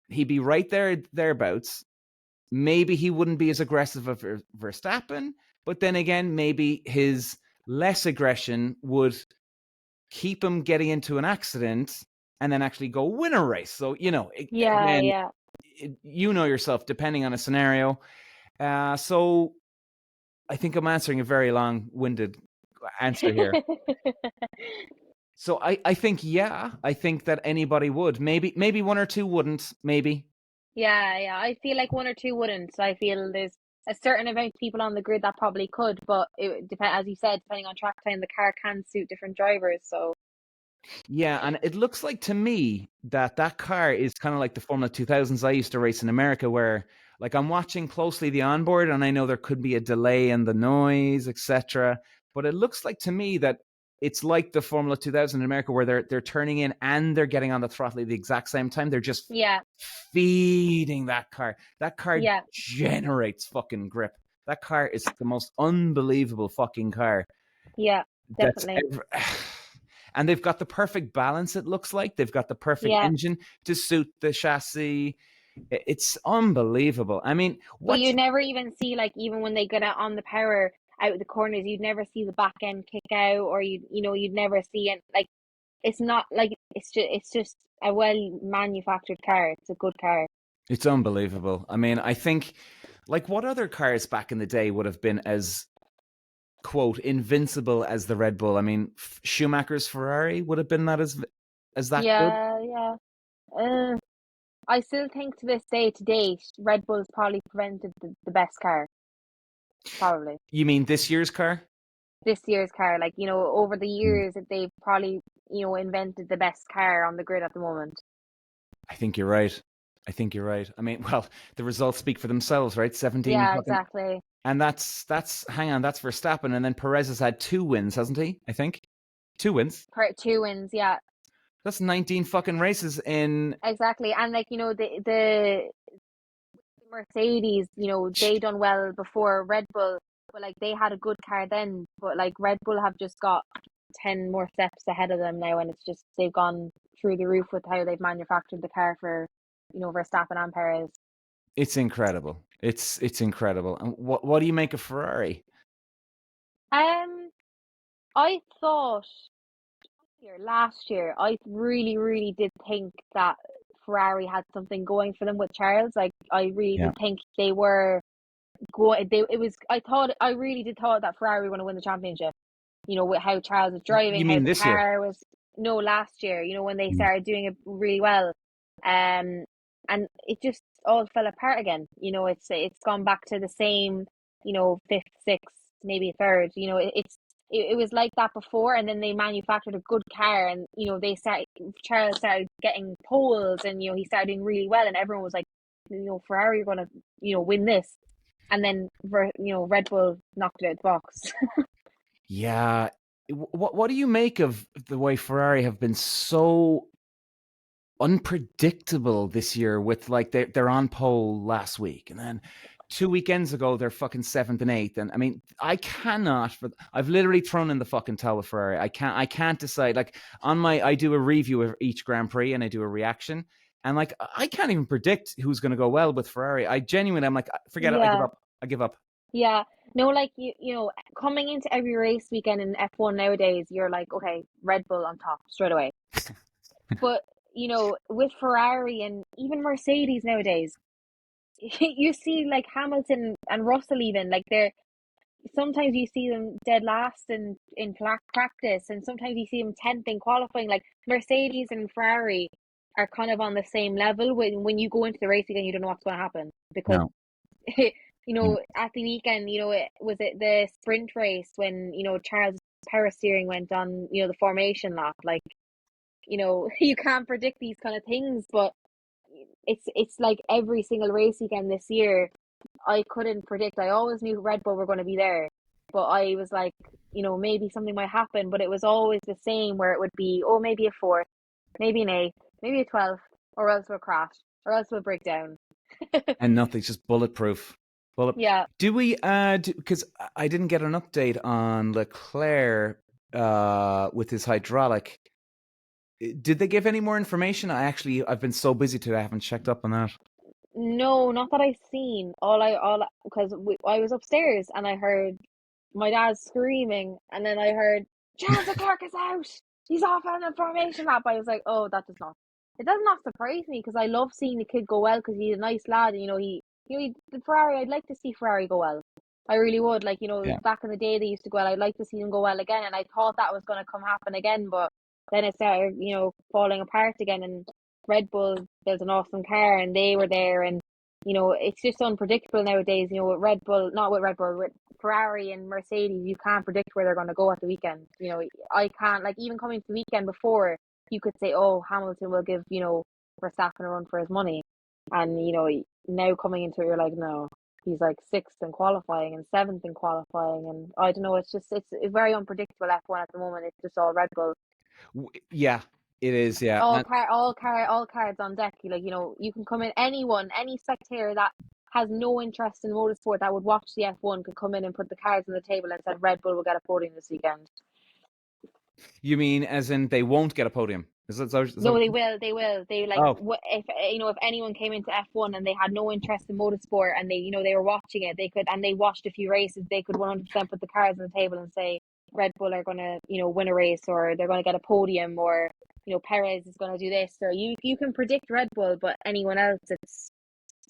he'd be right thereabouts. Maybe he wouldn't be as aggressive as Verstappen, but then again, maybe his less aggression would keep him getting into an accident and then actually go win a race. So, yeah, again, yeah. you know yourself, depending on a scenario. So I think I'm answering a very long-winded answer here. So I think, yeah, I think that anybody would. Maybe one or two wouldn't. Maybe. Yeah, yeah. I feel like one or two wouldn't. I feel there's a certain amount of people on the grid that probably could, but it depend, as you said, depending on track time, the car can suit different drivers. So Yeah, and it looks like to me that car is kind of like the Formula 2000s I used to race in America, where like I'm watching closely the onboard, and I know there could be a delay in the noise, etc. But it looks like to me that it's like the Formula 2000 in America, where they're turning in and they're getting on the throttle at the exact same time. They're just yeah, feeding that car. That car yeah, generates fucking grip. That car is the most unbelievable fucking car yeah, that's definitely. ever. And they've got the perfect balance, it looks like. They've got the perfect Yeah. engine to suit the chassis. It's unbelievable. I mean, But what you never even see, like, even when they get out on the power out of the corners, you'd never see the back end kick out, or you'd never see it. Like, it's not like it's just a well manufactured car. It's a good car. it's unbelievable. I mean, I think like what other cars back in the day would have been as quote invincible as the Red Bull? I mean, Schumacher's Ferrari would have been that as that good. Yeah, yeah. Uh, I still think to this day, to date, Red Bull's probably prevented the best car, probably. You mean this year's car? This year's car, like, over the years that they've probably, invented the best car on the grid at the moment. I think you're right. I think you're right. I mean, well, the results speak for themselves, right? 17 Yeah, fucking. exactly. And that's hang on, that's Verstappen, and then Perez has had 2 wins, hasn't he? I think 2 wins. Part two wins, yeah, That's 19 fucking races in. exactly. And like, the Mercedes, they done well before Red Bull, but like they had a good car then, but like Red Bull have just got 10 more steps ahead of them now, and it's just they've gone through the roof with how they've manufactured the car for, Verstappen and Perez. It's incredible. It's incredible. And what do you make of Ferrari? Um, I thought Last year, I really, really did think that Ferrari had something going for them with Charles. Like, I really Yeah. did think they were going. It was. I really did thought that Ferrari were going to win the championship. You know, with how Charles was driving, You how mean the this year? car was. No, last year. You know, when they Mm. started doing it really well, um, and it just all fell apart again. You know, it's gone back to the same. You know, fifth, sixth, maybe third. You know, it was like that before, and then they manufactured a good car, and you know Charles started getting poles, and you know he started doing really well, and everyone was like, you know, Ferrari are going to win this, and then Red Bull knocked it out the box. Yeah. What do you make of the way Ferrari have been so unpredictable this year with like they're on pole last week and then 2 weekends ago they're fucking seventh and eighth, and I mean I've literally thrown in the fucking towel with Ferrari. I can't decide. Like I do a review of each Grand Prix and I do a reaction, and like I can't even predict who's going to go well with Ferrari. I'm like, forget it, I give Yeah, up. I give up. yeah. No, like you know, coming into every race weekend in F1 nowadays, you're like, okay, Red Bull on top straight away. But you know, with Ferrari and even Mercedes nowadays, you see like Hamilton and Russell even like they're sometimes you see them dead last in practice, and sometimes you see them 10th in qualifying. Like Mercedes and Ferrari are kind of on the same level. When you go into the race again, you don't know what's going to happen because No. you Yeah. know at the weekend, you know, was it the sprint race when you know Charles power steering went on, you know, the formation lap. Like you know, you can't predict these kind of things, but it's like every single race weekend this year I couldn't predict. I always knew Red Bull were going to be there, but I was like, you know, maybe something might happen. But it was always the same, where it would be, oh, maybe a fourth, maybe an eighth, maybe a 12th, or else we'll crash, or else we'll break down. And nothing's just bulletproof. Yeah, Do we because I didn't get an update on Leclerc with his hydraulic. Did they give any more information? I've been so busy today I haven't checked up on that. no, not that I've seen. Because I was upstairs and I heard my dad screaming, and then I heard Charles Leclerc is out. He's off on the formation lap. I was like, oh, that does not. It does not surprise me because I love seeing the kid go well because he's a nice lad. And, the Ferrari. I'd like to see Ferrari go well. I really would. Like, you know, Yeah. back in the day they used to go well. I'd like to see them go well again, and I thought that was going to come happen again, but then it started, falling apart again. And Red Bull, there's an awesome car, and they were there, and it's just unpredictable nowadays. With Red Bull, not with Red Bull, with Ferrari and Mercedes, you can't predict where they're going to go at the weekend. I can't, like, even coming to the weekend before, you could say, oh, Hamilton will give, Verstappen a run for his money. And, now coming into it, you're like, no, he's like sixth in qualifying and seventh in qualifying. And I don't know, it's very unpredictable F1 at the moment. It's just all Red Bull. Yeah, it is. Yeah. All cards on deck. You can come in, any spectator that has no interest in motorsport that would watch the F1 could come in and put the cards on the table and said Red Bull will get a podium this weekend. You mean as in they won't get a podium? No, they will. They will. They like Oh, if anyone came into F1 and they had no interest in motorsport and they were watching it, they could, and they watched a few races, they could 100% put the cards on the table and say Red Bull are going to win a race, or they're going to get a podium, or Perez is going to do this, or you can predict Red Bull, but anyone else, you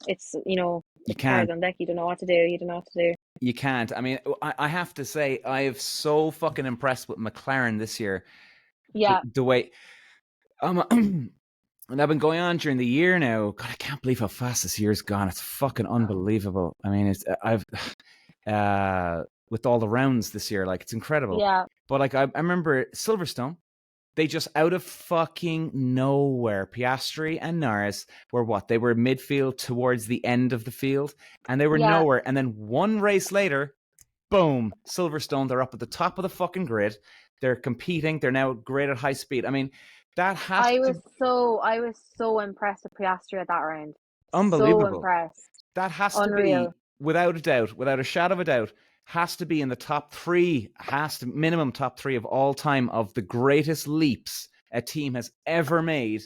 it's cards can't. on deck. You don't know what to do. You don't know what to do. You can't. I mean, I have to say, I am so fucking impressed with McLaren this year. Yeah, The way, and I've been going on during the year now. God, I can't believe how fast this year's gone. It's fucking unbelievable. I mean, with all the rounds this year, like it's incredible. yeah, But like, I remember Silverstone. They just out of fucking nowhere, Piastri and Norris were what? They were midfield towards the end of the field, and they were yeah. nowhere. And then one race later, boom, Silverstone, they're up at the top of the fucking grid. They're competing. They're now great at high speed. I mean, that has I to was so impressed with Piastri at that round. So unbelievable. impressed. That has to be, Unreal. without a doubt, without a shadow of a doubt, has to be in the top three, has to minimum top three of all time of the greatest leaps a team has ever made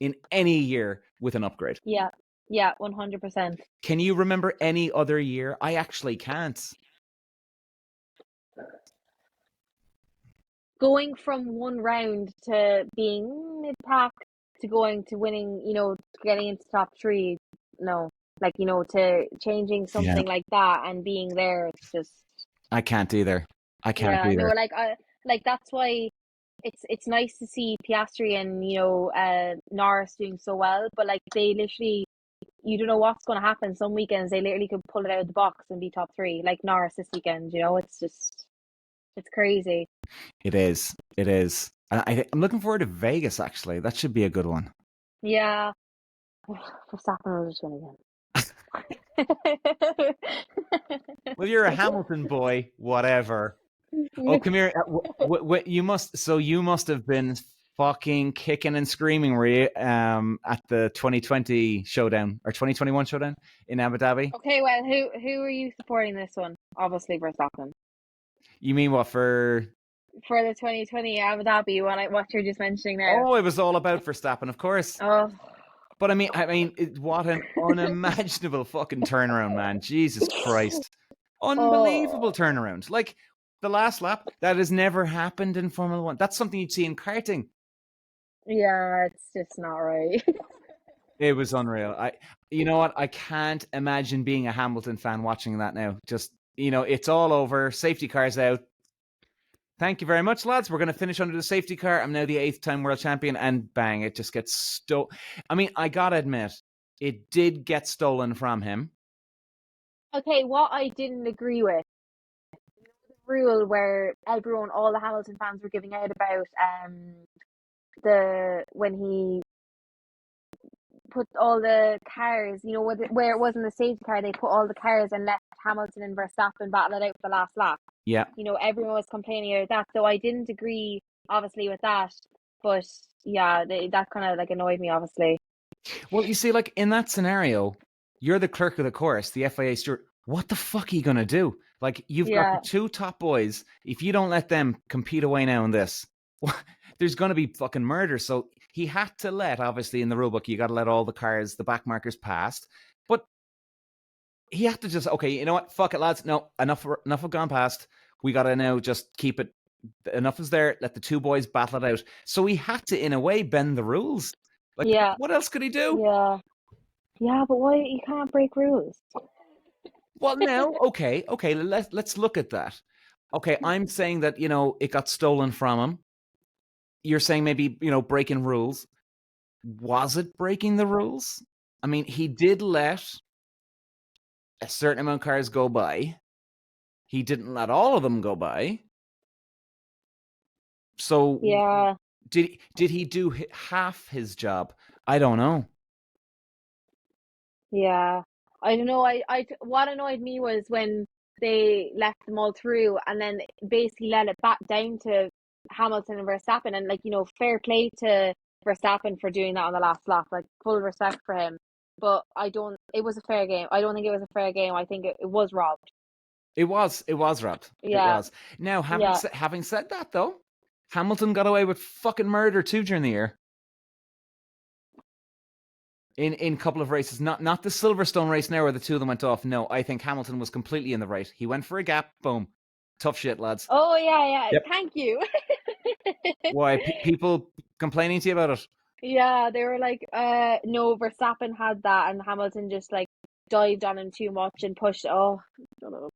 in any year with an upgrade. Yeah. Yeah, 100%. Can you remember any other year? I actually can't. going from one round to being mid pack to going to winning, getting into top three. No, like to changing Yeah, something like that and being there. It's just I can't either. I can't yeah, no, either. like that's why it's nice to see Piastri and Norris doing so well, but like they literally you don't know what's going to happen. Some weekends they literally could pull it out of the box and be top three, like Norris this weekend. It's just it's crazy. It is. It is. And I'm looking forward to Vegas. Actually, that should be a good one. Yeah, Verstappen will just win again. Well, you're a Hamilton boy, whatever. Oh, come here. You must. So you must have been fucking kicking and screaming, were you? At the 2020 showdown or 2021 showdown in Abu Dhabi. Okay, well, who are you supporting this one? Obviously, Verstappen. You mean what for? For the 2020 Abu Dhabi, what you're just mentioning there. Oh, it was all about Verstappen, of course. Oh. But what an unimaginable fucking turnaround, man! Jesus Christ, unbelievable Oh. turnaround. Like the last lap, that has never happened in Formula One. That's something you'd see in karting. Yeah, it's just not right. It was unreal. You know what? I can't imagine being a Hamilton fan watching that now. Just, it's all over. Safety car's out. Thank you very much, lads. We're going to finish under the safety car. I'm now the 8th time world champion, and bang, it just gets stolen. I mean, I got to admit, it did get stolen from him. Okay, what I didn't agree with, the rule where all the Hamilton fans were giving out about when he put all the cars, where it wasn't the safety car, they put all the cars and let Hamilton and Verstappen battle it out for the last lap. Yeah. Everyone was complaining about that, so I didn't agree, obviously, with that. But yeah, that kind of like annoyed me, obviously. Well, you see, like in that scenario, you're the clerk of the course, the FIA steward. What the fuck are you going to do? Like, you've got the two top boys. If you don't let them compete away now in this, there's going to be fucking murder. So he had to let, obviously, in the rulebook, you got to let all the cars, the back markers past. But he had to just, okay, you know what? Fuck it, lads. No, enough have gone past. We got to now just keep it. Enough is there. Let the two boys battle it out. So he had to, in a way, bend the rules. Like, what else could he do? Yeah, but why you can't break rules? Well, no, okay. Let's look at that. Okay, I'm saying that it got stolen from him. You're saying maybe breaking rules. Was it breaking the rules? I mean, he did let a certain amount of cars go by. He didn't let all of them go by. So yeah, did he do half his job? I don't know. Yeah, I don't know. What annoyed me was when they left them all through and then basically let it back down to Hamilton and Verstappen, and fair play to Verstappen for doing that on the last lap, like full respect for him. But I don't. It was a fair game. I don't think it was a fair game. I think it was robbed. It was robbed. It Yeah, was. Now, having said that, though, Hamilton got away with fucking murder too during the year. In a couple of races, not the Silverstone race now where the two of them went off. No, I think Hamilton was completely in the right. He went for a gap. Boom. Tough shit, lads. Oh yeah. Yep. Thank you. Why people complaining to you about it? Yeah, they were like, no, Verstappen had that, and Hamilton just like dived on him too much and pushed. Oh, I don't know.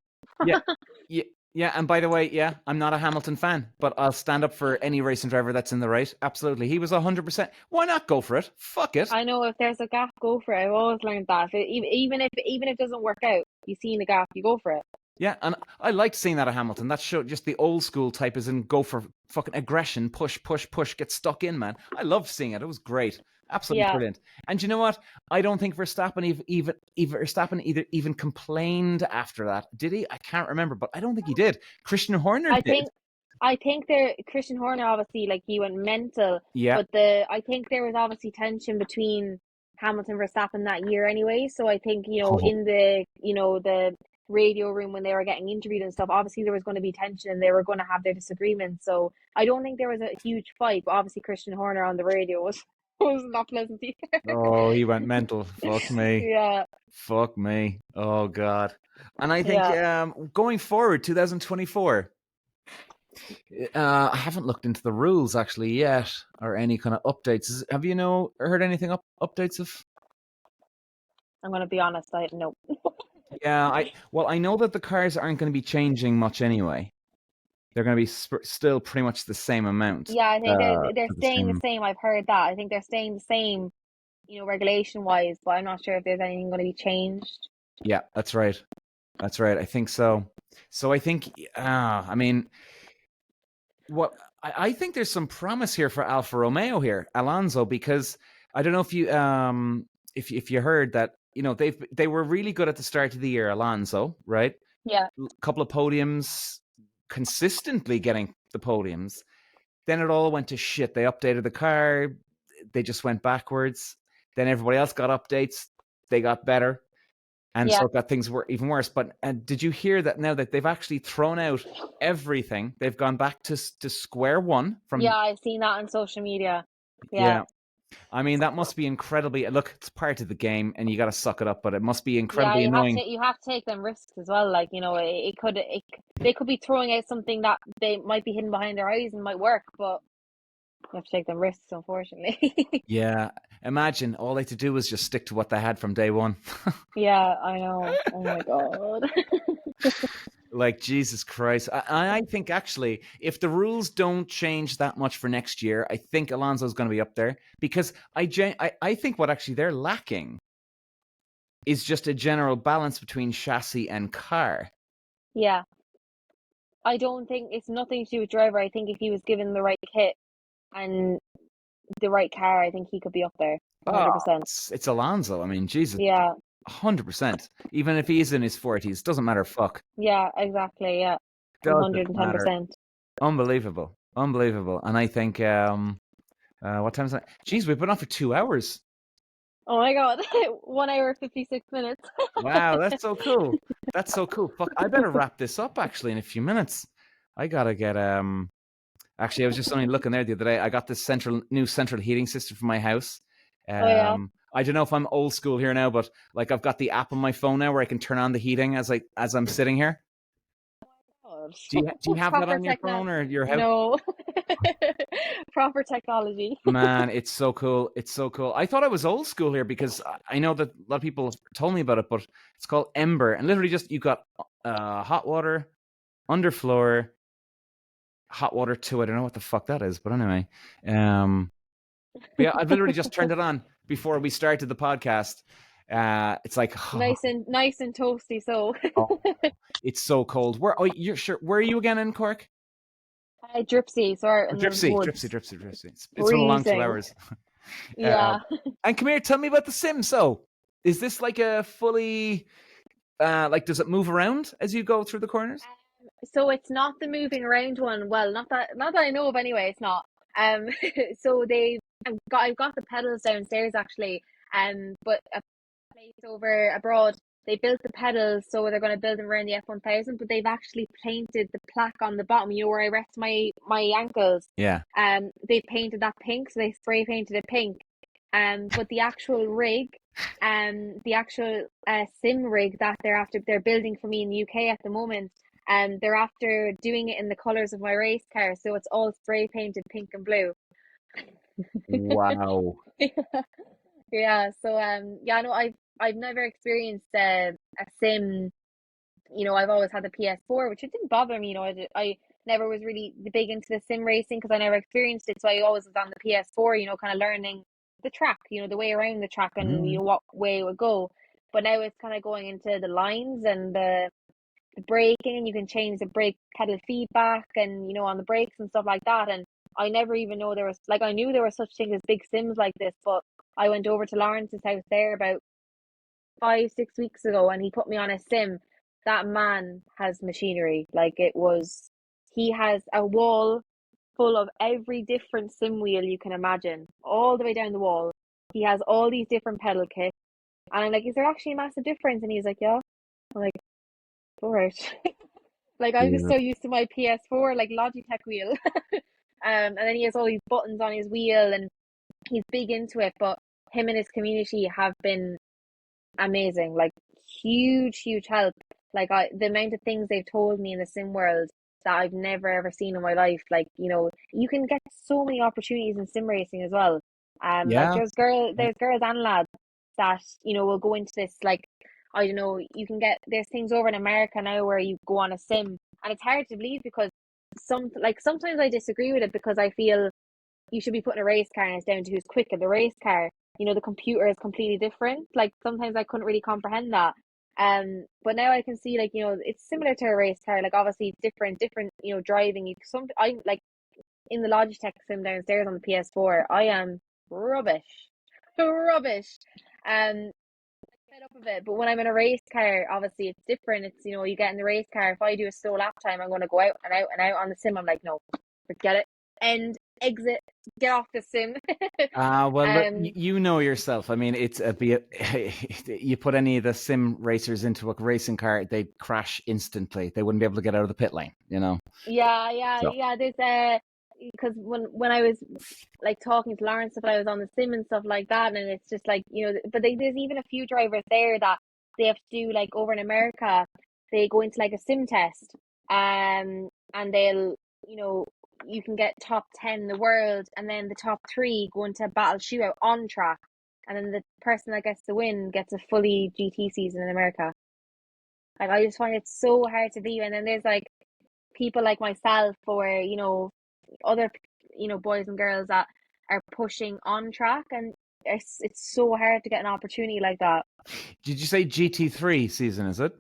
Yeah. And by the way, yeah, I'm not a Hamilton fan, but I'll stand up for any racing driver that's in the right. Absolutely, he was 100%. Why not go for it? Fuck it. I know if there's a gap, go for it. I've always learned that. Even if it doesn't work out, you see the gap, you go for it. Yeah, and I liked seeing that at Hamilton. That showed just the old school type is in go for fucking aggression, push, get stuck in, man. I loved seeing it. It was great. Absolutely brilliant. And you know what? I don't think Verstappen even complained after that. Did he? I can't remember, but I don't think he did. Christian Horner did. I think Christian Horner obviously like he went mental. Yeah. But I think there was obviously tension between Hamilton and Verstappen that year anyway. So I think, in the radio room when they were getting interviewed and stuff, obviously there was going to be tension and they were going to have their disagreements. So I don't think there was a huge fight, but obviously Christian Horner on the radio was not pleasant either. Oh, he went mental. Fuck me. Yeah. Fuck me. Oh God. And I think going forward, 2024, I haven't looked into the rules actually yet, or any kind of updates. Have you heard anything updates of? I'm gonna be honest, I no. Yeah, I know that the cars aren't going to be changing much anyway. They're going to be still pretty much the same amount. Yeah, I think they're For the staying the same. same. I've heard that. I think they're staying the same, regulation wise, but I'm not sure if there's anything going to be changed. Yeah, that's right. That's right. I think so. So I think, I mean, what I think there's some promise here for Alfa Romeo here, Alonso, because I don't know if if you heard that they were really good at the start of the year, Alonso, right? Yeah, A couple of podiums, consistently getting the podiums. Then it all went to shit. They updated the car, they just went backwards. Then everybody else got updates, they got better, and yeah, so it got things were even worse. But did you hear that now that they've actually thrown out everything? They've gone back to square one yeah. from. I've seen that on social media. Yeah, Yeah, I mean that must be incredibly. Look, it's part of the game, and you got to suck it up. But it must be yeah. incredibly annoying. You have to take them risks as well. Like they could be throwing out something that they might be hidden behind their eyes and might work, but you have to take them risks, unfortunately. Yeah, imagine all they had to do was just stick to what they had from day one. Yeah, I know. Oh my God. Like Jesus Christ, I think actually, if the rules don't change that much for next year, I think Alonso's going to be up there because I think what actually they're lacking is just a general balance between chassis and car. Yeah. I don't think it's nothing to do with driver. I think if he was given the right kit and the right car, I think he could be up there, Oh, 100%. it's Alonso. I mean, Jesus, Yeah, 100%. Even if he's in his 40s, doesn't matter. Fuck, yeah, exactly. Yeah, doesn't matter. 110%. Unbelievable, unbelievable. And I think, what time is it? Jeez, we've been on for 2 hours. Oh my God, 1 hour 56 minutes. Wow, that's so cool. That's so cool. Fuck, I better wrap this up actually in a few minutes. I gotta get actually I was just only looking there the other day. I got this new central heating system for my house. Oh yeah. I don't know if I'm old school here now, but like I've got the app on my phone now where I can turn on the heating as I'm sitting here. God. Do you have that Proper on your techno. phone or your house? No. Proper technology. Man, it's so cool. It's so cool. I thought I was old school here because I know that a lot of people have told me about it, but it's called Ember. And literally just you got hot water, underfloor, hot water too. I don't know what the fuck that is, but anyway. But yeah, I've literally just turned it on before we started the podcast. It's like Nice and toasty. So, oh, it's so cold. You're sure? Where are you again in Cork? Dripsy, sorry, Oh, in the Dripsey, Dripsey, woods, Dripsey, Dripsey. It's been a long two freezing. hours. Uh, Yeah. and come here, tell me about the Sim. So, is this like a fully like does it move around as you go through the corners? So it's not the moving around one. Well, not that I know of anyway, it's not. Um so I've got the pedals downstairs actually. But a place over abroad they built the pedals so they're gonna build them around the F1000, but they've actually painted the plaque on the bottom, where I rest my ankles. Yeah. They painted that pink, so they spray painted it pink. But the actual rig, the actual sim rig that they're building for me in the UK at the moment, they're after doing it in the colours of my race car, so it's all spray painted pink and blue. Wow. Yeah, so yeah, no, I've never experienced a sim. I've always had the PS4, which it didn't bother me. I never was really big into the sim racing because I never experienced it. So I always was on the PS4, kind of learning the track, the way around the track and Mm. what way it would go. But now it's kind of going into the lines and the braking, and you can change the brake pedal feedback and on the brakes and stuff like that. And I never even know there was like I knew there were such things as big sims like this, but I went over to Lawrence's house there about 5 6 weeks ago and he put me on a sim. That man has machinery. He has a wall full of every different sim wheel you can imagine, all the way down the wall. He has all these different pedal kits. And I'm like, is there actually a massive difference? And he's like, yeah. I'm like, all right. Like I was Yeah. so used to my PS4, like Logitech wheel. And then he has all these buttons on his wheel and he's big into it. But him and his community have been amazing, like huge help. The amount of things they've told me in the sim world, that I've never ever seen in my life. Like, you can get so many opportunities in sim racing as well. Like Yeah. there's girls and lads that, will go into this, like, I don't know, you can get, there's things over in America now where you go on a sim, and it's hard to believe because sometimes I disagree with it, because I feel you should be putting a race car and it's down to who's quicker. The race car, the computer is completely different. Like, sometimes I couldn't really comprehend that. But now I can see, like, it's similar to a race car. Like, obviously different, driving. I like in the Logitech sim downstairs on the PS4. I am rubbish, rubbish. Um, fed up of it. But when I'm in a race car, obviously it's different. It's, you get in the race car. If I do a slow lap time, I'm going to go out and out and out. On the sim, I'm like, no, forget it. End, exit, get off the sim. Well, look, um, you know yourself. I mean, you put any of the sim racers into a racing car, they'd crash instantly. They wouldn't be able to get out of the pit lane. yeah, yeah, So, yeah. There's because when I was like talking to Lawrence, if I was on the sim and stuff like that, and it's just like, but there's even a few drivers there that they have to do, like, over in America, they go into like a sim test, and they'll, you know, you can get top 10 in the world, and then the top three go into a battle shootout on track, and then the person that gets the win gets a fully GT season in America. Like, I just find it so hard to believe, and then there's like people like myself, or other boys and girls that are pushing on track, and it's so hard to get an opportunity like that. did you say GT3 season? Is it?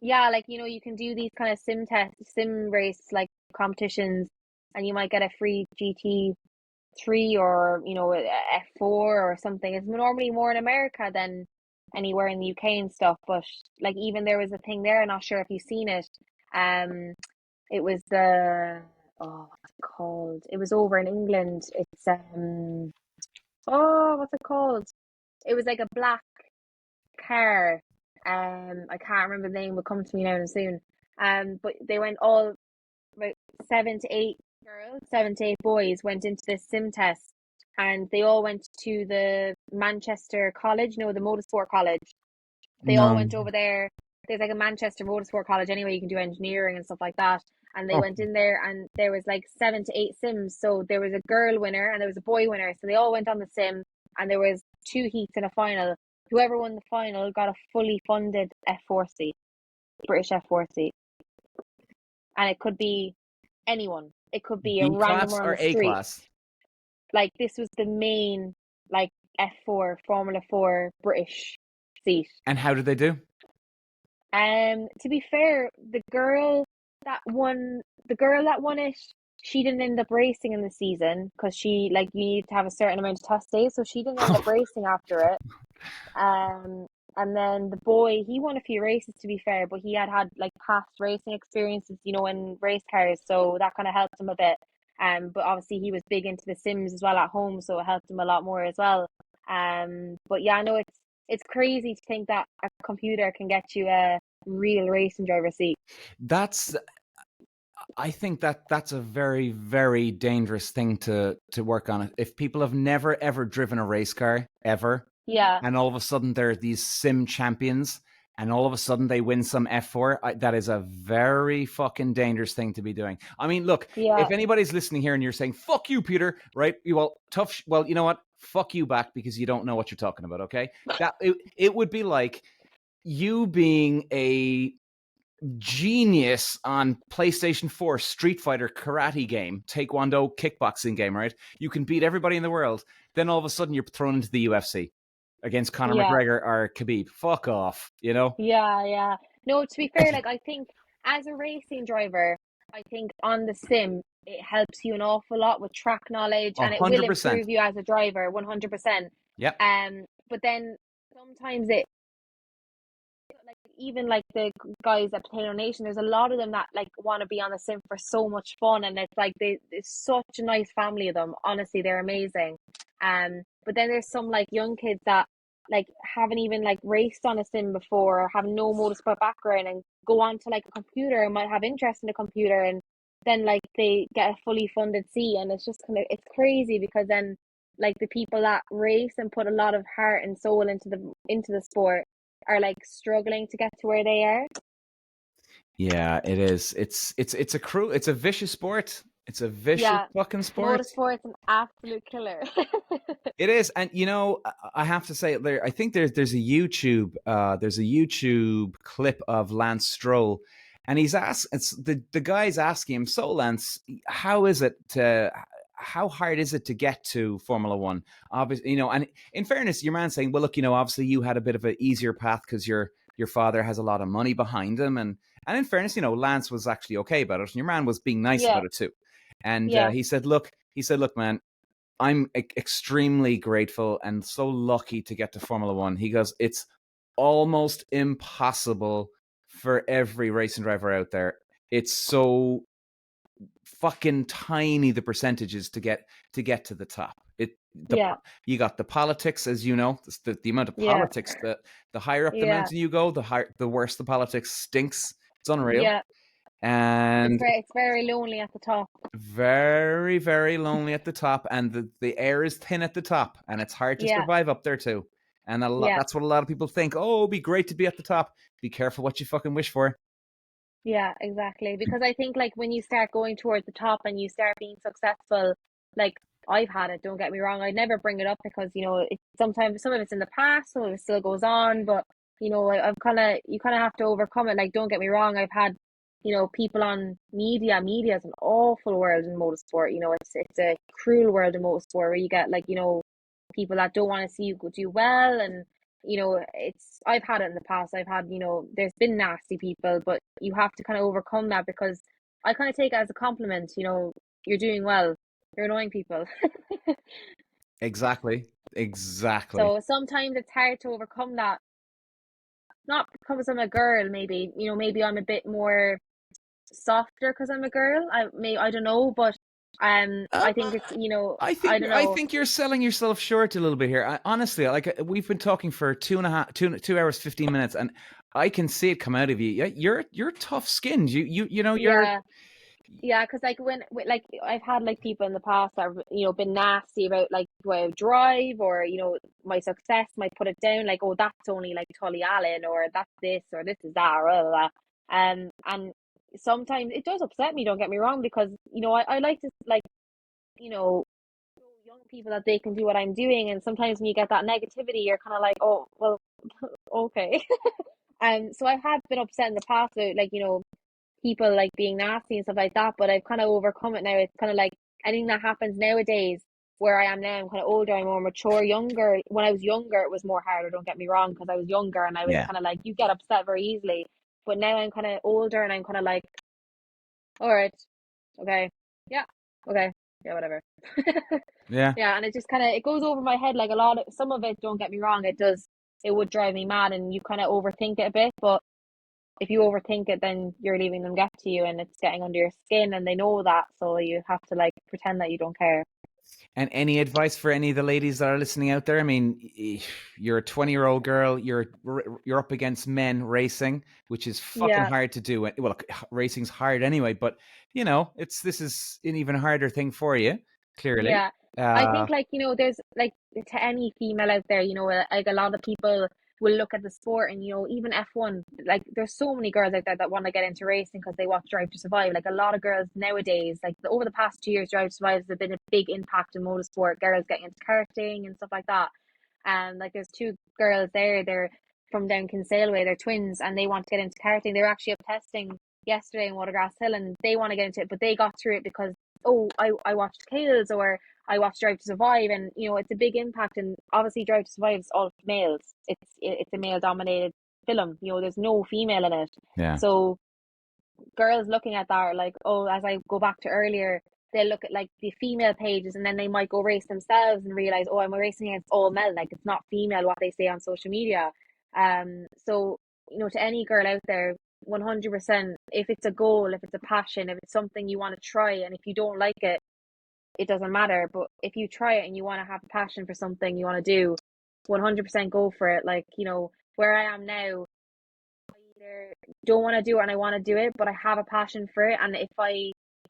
Yeah, like, you can do these kind of sim race, like, competitions, and you might get a free GT3, or a F4 or something. It's normally more in America than anywhere in the UK and stuff, but like, even there was a thing there, I'm not sure if you've seen it. um it was the, oh, what's it called? It was over in England. It's oh, what's it called? It was like a black car. I can't remember the name. Will come to me now and soon. But they went all about 7 to 8 girls, 7 to 8 boys went into this sim test, and they all went to the Manchester College, the motorsport college. They all No. went over there. There's like a Manchester Motorsport College anyway, you can do engineering and stuff like that. And they Oh, went in there, and there was like 7 to 8 sims. So there was a girl winner and there was a boy winner. So they all went on the sim, and there was 2 heats in a final. Whoever won the final got a fully funded F4 seat, British F4 seat. And it could be anyone. It could be a B class randomer on or the A street. class? Like, this was the main, like, F4 Formula 4 British seat. And how did they do? To be fair, the girl that won it, she didn't end up racing in the season, because she, like, you need to have a certain amount of test days, so she didn't end up racing after it. Um, and then the boy, he won a few races, to be fair, but he had like past racing experiences, in race cars, so that kind of helped him a bit. But obviously he was big into the Sims as well at home, so it helped him a lot more as well. But yeah, no, it's crazy to think that a computer can get you a real racing driver seat. That's I think that's a very, very dangerous thing to work on. If people have never ever driven a race car ever, Yeah, and all of a sudden they're these sim champions, and all of a sudden they win some F4, that is a very fucking dangerous thing to be doing. I mean, look, yeah, if anybody's listening here and you're saying "fuck you, Peter," right? Well, tough. Well, you know what? Fuck you back, because you don't know what you're talking about. Okay, it would be like you being a genius on PlayStation 4 Street Fighter karate game, taekwondo kickboxing game, right? You can beat everybody in the world. Then all of a sudden you're thrown into the UFC against Conor yeah. McGregor or Khabib. Fuck off. Yeah, yeah. No, to be fair, like, I think as a racing driver, I think on the sim, it helps you an awful lot with track knowledge, A and it will hundred percent. improve you as a driver, 100%. Yep. But then sometimes it, like, even like the guys at Potato Nation, there's a lot of them that, like, want to be on the sim for so much fun, and it's like it's such a nice family of them. Honestly, they're amazing. But then there's some, like, young kids that, like, haven't even, like, raced on a sim before, or have no motorsport background, and go on to, like, a computer, and might have interest in a computer, and then, like, they get a fully funded seat, and it's just kind of, it's crazy, because then, like, the people that race and put a lot of heart and soul into the sport are, like, struggling to get to where they are. Yeah, it is. It's a cruel, it's a vicious sport. It's a vicious Yeah, fucking sport. motorsport's an absolute killer. It is, and I have to say, there. I think there's a YouTube clip of Lance Stroll, and he's asked. It's the guy's asking him. So, Lance, how hard is it to get to Formula One? Obviously, and in fairness, your man saying, well, look, obviously you had a bit of an easier path because your father has a lot of money behind him, and in fairness, Lance was actually okay about it, and your man was being nice Yeah, about it too. And yeah, he said, look, man, I'm extremely grateful and so lucky to get to Formula One. He goes, it's almost impossible for every racing driver out there. It's so fucking tiny, the percentages to get to the top. yeah, You got the politics, as you know, the amount of yeah, politics. The higher up the yeah, mountain you go, the worse the politics stinks. It's unreal. yeah. And It's very lonely at the top. very, very lonely at the top, and the air is thin at the top, and it's hard to Yeah, survive up there too. And yeah, that's what a lot of people think. Oh, it'd be great to be at the top. Be careful what you fucking wish for. yeah, exactly. Because I think like when you start going towards the top and you start being successful, like I've had it, don't get me wrong. I'd never bring it up because, sometimes some of it's in the past, some of it still goes on, but I've you kind of have to overcome it. Like, don't get me wrong, I've had, people on media. Media is an awful world in motorsport. It's a cruel world in motorsport where you get like, people that don't want to see you go do well, and I've had it in the past. I've had, there's been nasty people, but you have to kind of overcome that because I kind of take it as a compliment. You're doing well. You're annoying people. Exactly, exactly. So sometimes it's hard to overcome that. Not because I'm a girl, maybe. Maybe I'm a bit more softer because I'm a girl. I don't know, but Uh, I think it's, I I think don't I know. think you're selling yourself short a little bit here. Honestly, like we've been talking for 2 hours 15 minutes, and I can see it come out of you. Yeah, you're tough skinned. You're. Yeah. Yeah, because like like I've had like people in the past that have, been nasty about like do I drive, or my success might put it down like, oh, that's only like Tully Allen, or that's this, or this is that, or blah, blah, blah. And sometimes it does upset me, don't get me wrong, because I like to like you know show young people that they can do what I'm doing, and sometimes when you get that negativity, you're kind of like, oh well, okay. So I have been upset in the past about like people like being nasty and stuff like that, but I've kind of overcome it now. It's kind of like anything that happens nowadays where I am now, I'm kind of older, I'm more mature, younger. When I was younger, it was more harder, don't get me wrong, because I was younger and I was Yeah, kind of like, you get upset very easily. But now I'm kind of older and I'm kind of like, all right, okay, yeah, okay, yeah, whatever. yeah. Yeah, and it just kind of it goes over my head like a lot of some of it, don't get me wrong, it would drive me mad and you kind of overthink it a bit, but if you overthink it, then you're leaving them get to you and it's getting under your skin and they know that. So you have to like pretend that you don't care. And any advice for any of the ladies that are listening out there? I mean, you're a 20-year-old girl. You're up against men racing, which is fucking Yeah. hard to do. Well, look, racing's hard anyway, but this is an even harder thing for you. Clearly, Yeah. I uh, think like, there's like to any female out there, like a lot of people will look at the sport and, even F1, like there's so many girls out there that want to get into racing because they watch Drive to Survive. Like a lot of girls nowadays, like over the past 2 years, Drive to Survive has been a big impact in motorsport, girls getting into karting and stuff like that. And like there's two girls there, they're from down Kinsale way, they're twins and they want to get into karting. They were actually up testing yesterday in Watergrass Hill and they want to get into it, but they got through it because oh, I watched Kayles or I watched Drive to Survive, and it's a big impact. And obviously, Drive to Survive is all males. It's a male dominated film. There's no female in it. yeah. So girls looking at that are like, oh, as I go back to earlier, they'll look at like the female pages, and then they might go race themselves and realize, oh, I'm racing against all men. Like it's not female what they say on social media. So to any girl out there, 100%, if it's a goal, if it's a passion, if it's something you want to try, and if you don't like it, it doesn't matter. But if you try it and you want to have a passion for something you want to do, 100% go for it. Like, where I am now, I either don't want to do it and I want to do it, but I have a passion for it. And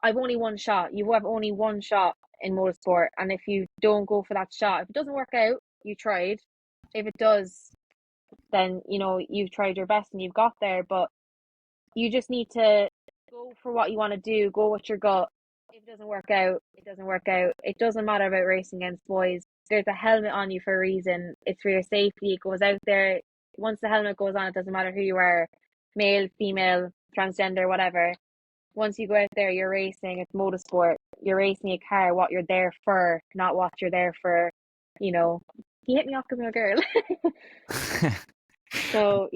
I've only one shot, you have only one shot in motorsport. And if you don't go for that shot, if it doesn't work out, you tried. If it does, then, you've tried your best and you've got there. But you just need to go for what you want to do, go with your gut. If it doesn't work out, it doesn't work out. It doesn't matter about racing against boys. There's a helmet on you for a reason. It's for your safety. It goes out there. Once the helmet goes on, it doesn't matter who you are, male, female, transgender, whatever. Once you go out there, you're racing. It's motorsport. You're racing a car. What you're there for, not what you're there for. You hit me up because I'm a girl. So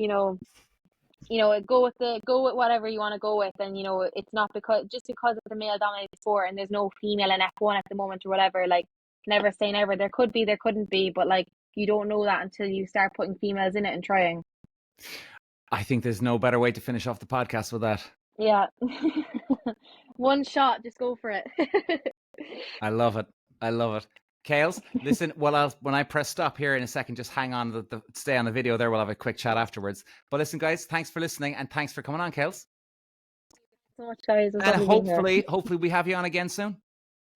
go with whatever you want to go with, and it's not because it's a male dominated sport and there's no female in F1 at the moment or whatever. Like, never say never. There could be, there couldn't be, but like, you don't know that until you start putting females in it and trying. I think there's no better way to finish off the podcast with that. Yeah. One shot, just go for it. I love it. Kayles, listen, when I press stop here in a second, just hang on, stay on the video there. We'll have a quick chat afterwards. But listen, guys, thanks for listening and thanks for coming on, Kayles. So much, guys. And hopefully we have you on again soon.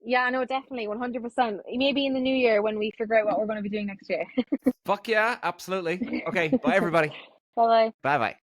Yeah, no, definitely, 100%. Maybe in the new year when we figure out what we're going to be doing next year. Fuck yeah, absolutely. Okay, bye everybody. Bye-bye. Bye-bye.